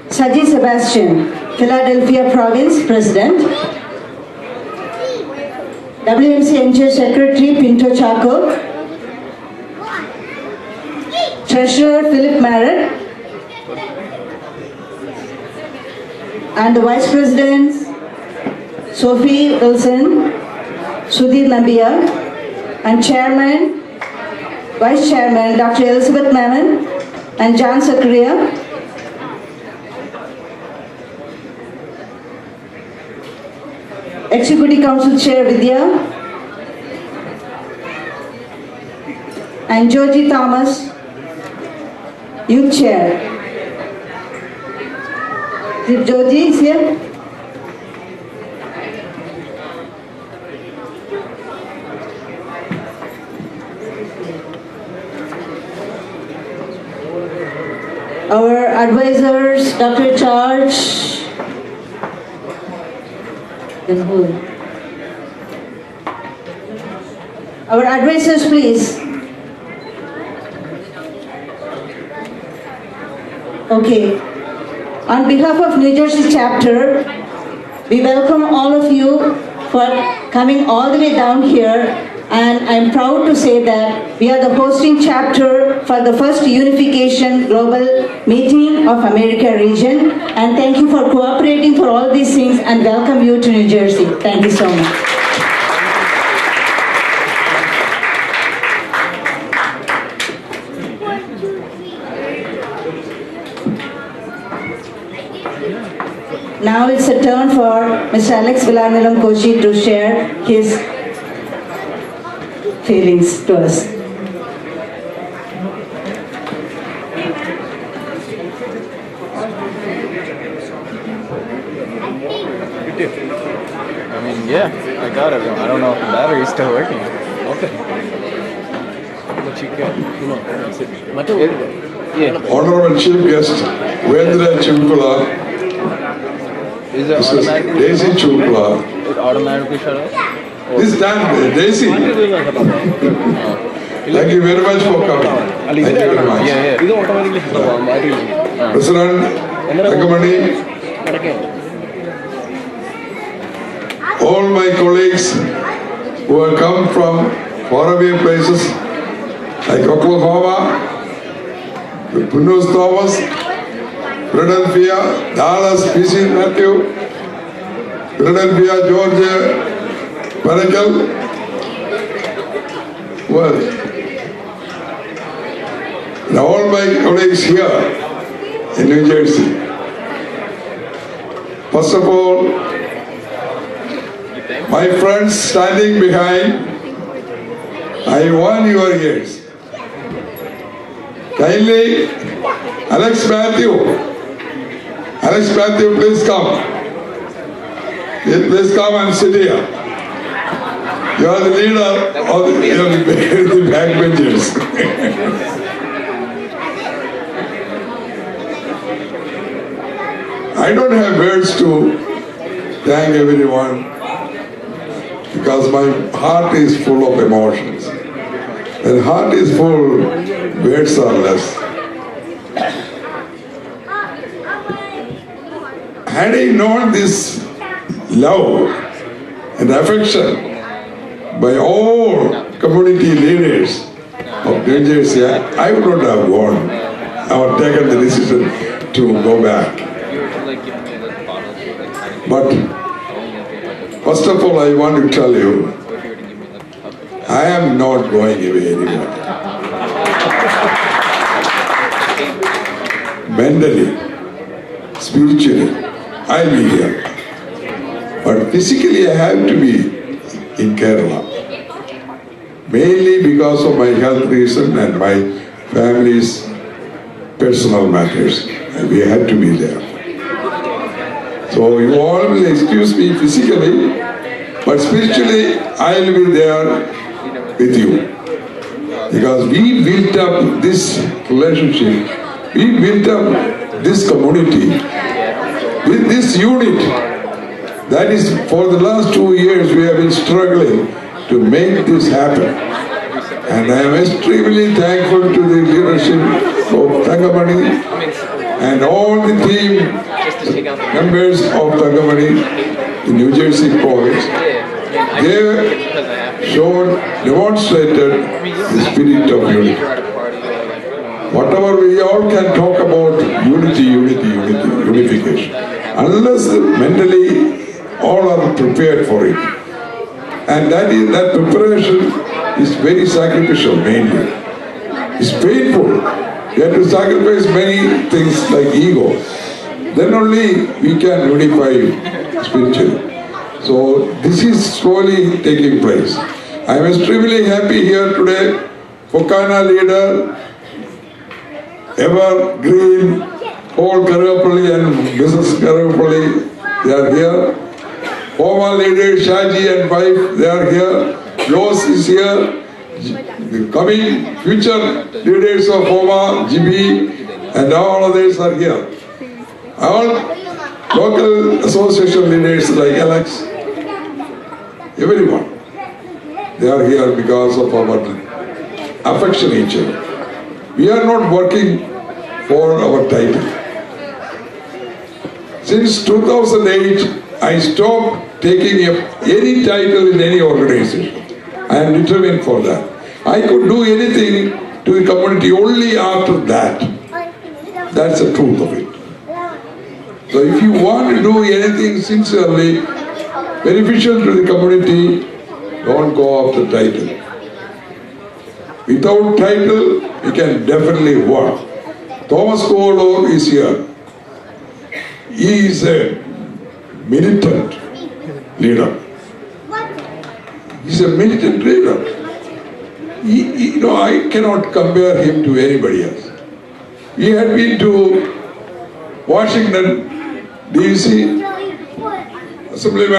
Saji Sebastian, Philadelphia Province President. WMC NJ Secretary Pinto Chaco. Treasurer Philip Marrett. And the Vice Presidents Sophie Wilson, Sudhir Nambia, and Chairman, Vice Chairman Dr. Elizabeth Mammon and John Zakaria. Executive Council Chair Vidya and Georgie Thomas, Youth Chair. Is Georgie is here? Our advisors, Dr. George. Then who? Our advisors, please. Okay. On behalf of New Jersey chapter, we welcome all of you for coming all the way down here, and I'm proud to say that we are the hosting chapter for the first Unification Global Meeting of America region, and thank you for cooperating for all these things and welcome you to New Jersey. Thank you so much. Now it's a turn for Mr. Alex Villarmilam Kochi to share his feelings to us. I mean, yeah, I got it. I don't know if the battery's still working. Okay. What you got? Come on, that's it. Yeah. Honorable Chief Guest, Vendra Chimkula. Is it automatically? Daisy Chukla. It automatically shut off? This time, Daisy. Thank you very much for coming. Thank you very much. Yeah. It automatically shut off. President Rakamani, all my colleagues who have come from faraway places like Oklahoma, Kundrus Thomas, Philadelphia, Dallas, PC Matthew, Philadelphia, Georgia, Panakal. Well, and all my colleagues here in New Jersey. First of all, my friends standing behind, I want your ears. Kindly, Alex Matthew, please come. Please come and sit here. You are the leader of the backbenchers. I don't have words to thank everyone because my heart is full of emotions. When heart is full, words are less. Had I known this love and affection by all community leaders of New Jersey, I would not have gone or taken the decision to go back. But first of all, I want to tell you, I am not going away anymore. Mentally, spiritually, I'll be here. But physically, I have to be in Kerala. Mainly because of my health reason and my family's personal matters. And we had to be there. So you all will excuse me physically, but spiritually, I'll be there with you. Because we built up this relationship, we built up this community with this unit. That is, for the last 2 years, we have been struggling to make this happen. And I am extremely thankful to the leadership of Thangamani and all the team members of Thangamani in New Jersey province. They demonstrated the spirit of unity. Whatever we all can talk about unification. Unless mentally all are prepared for it. And that preparation is very sacrificial mainly. It's painful. You have to sacrifice many things like ego. Then only we can unify spiritually. So this is slowly taking place. I am extremely happy here today. Fokana leader, Evergreen, Paul Karapalli and Mrs. Karapalli, they are here. Former leader Shaji and wife, they are here. Rose is here. The coming future leaders of Former, GB, and all others are here. All local association leaders like Alex, everyone, they are here because of our affection each other. We are not working for our title. Since 2008, I stopped taking any title in any organization. I am determined for that. I could do anything to the community only after that. That's the truth of it. So if you want to do anything sincerely, beneficial to the community, don't go after title. Without title, you can definitely work. Thomas Cole is here. He is a militant leader. He's a militant leader. I cannot compare him to anybody else. He had been to Washington, D.C., Assemblyman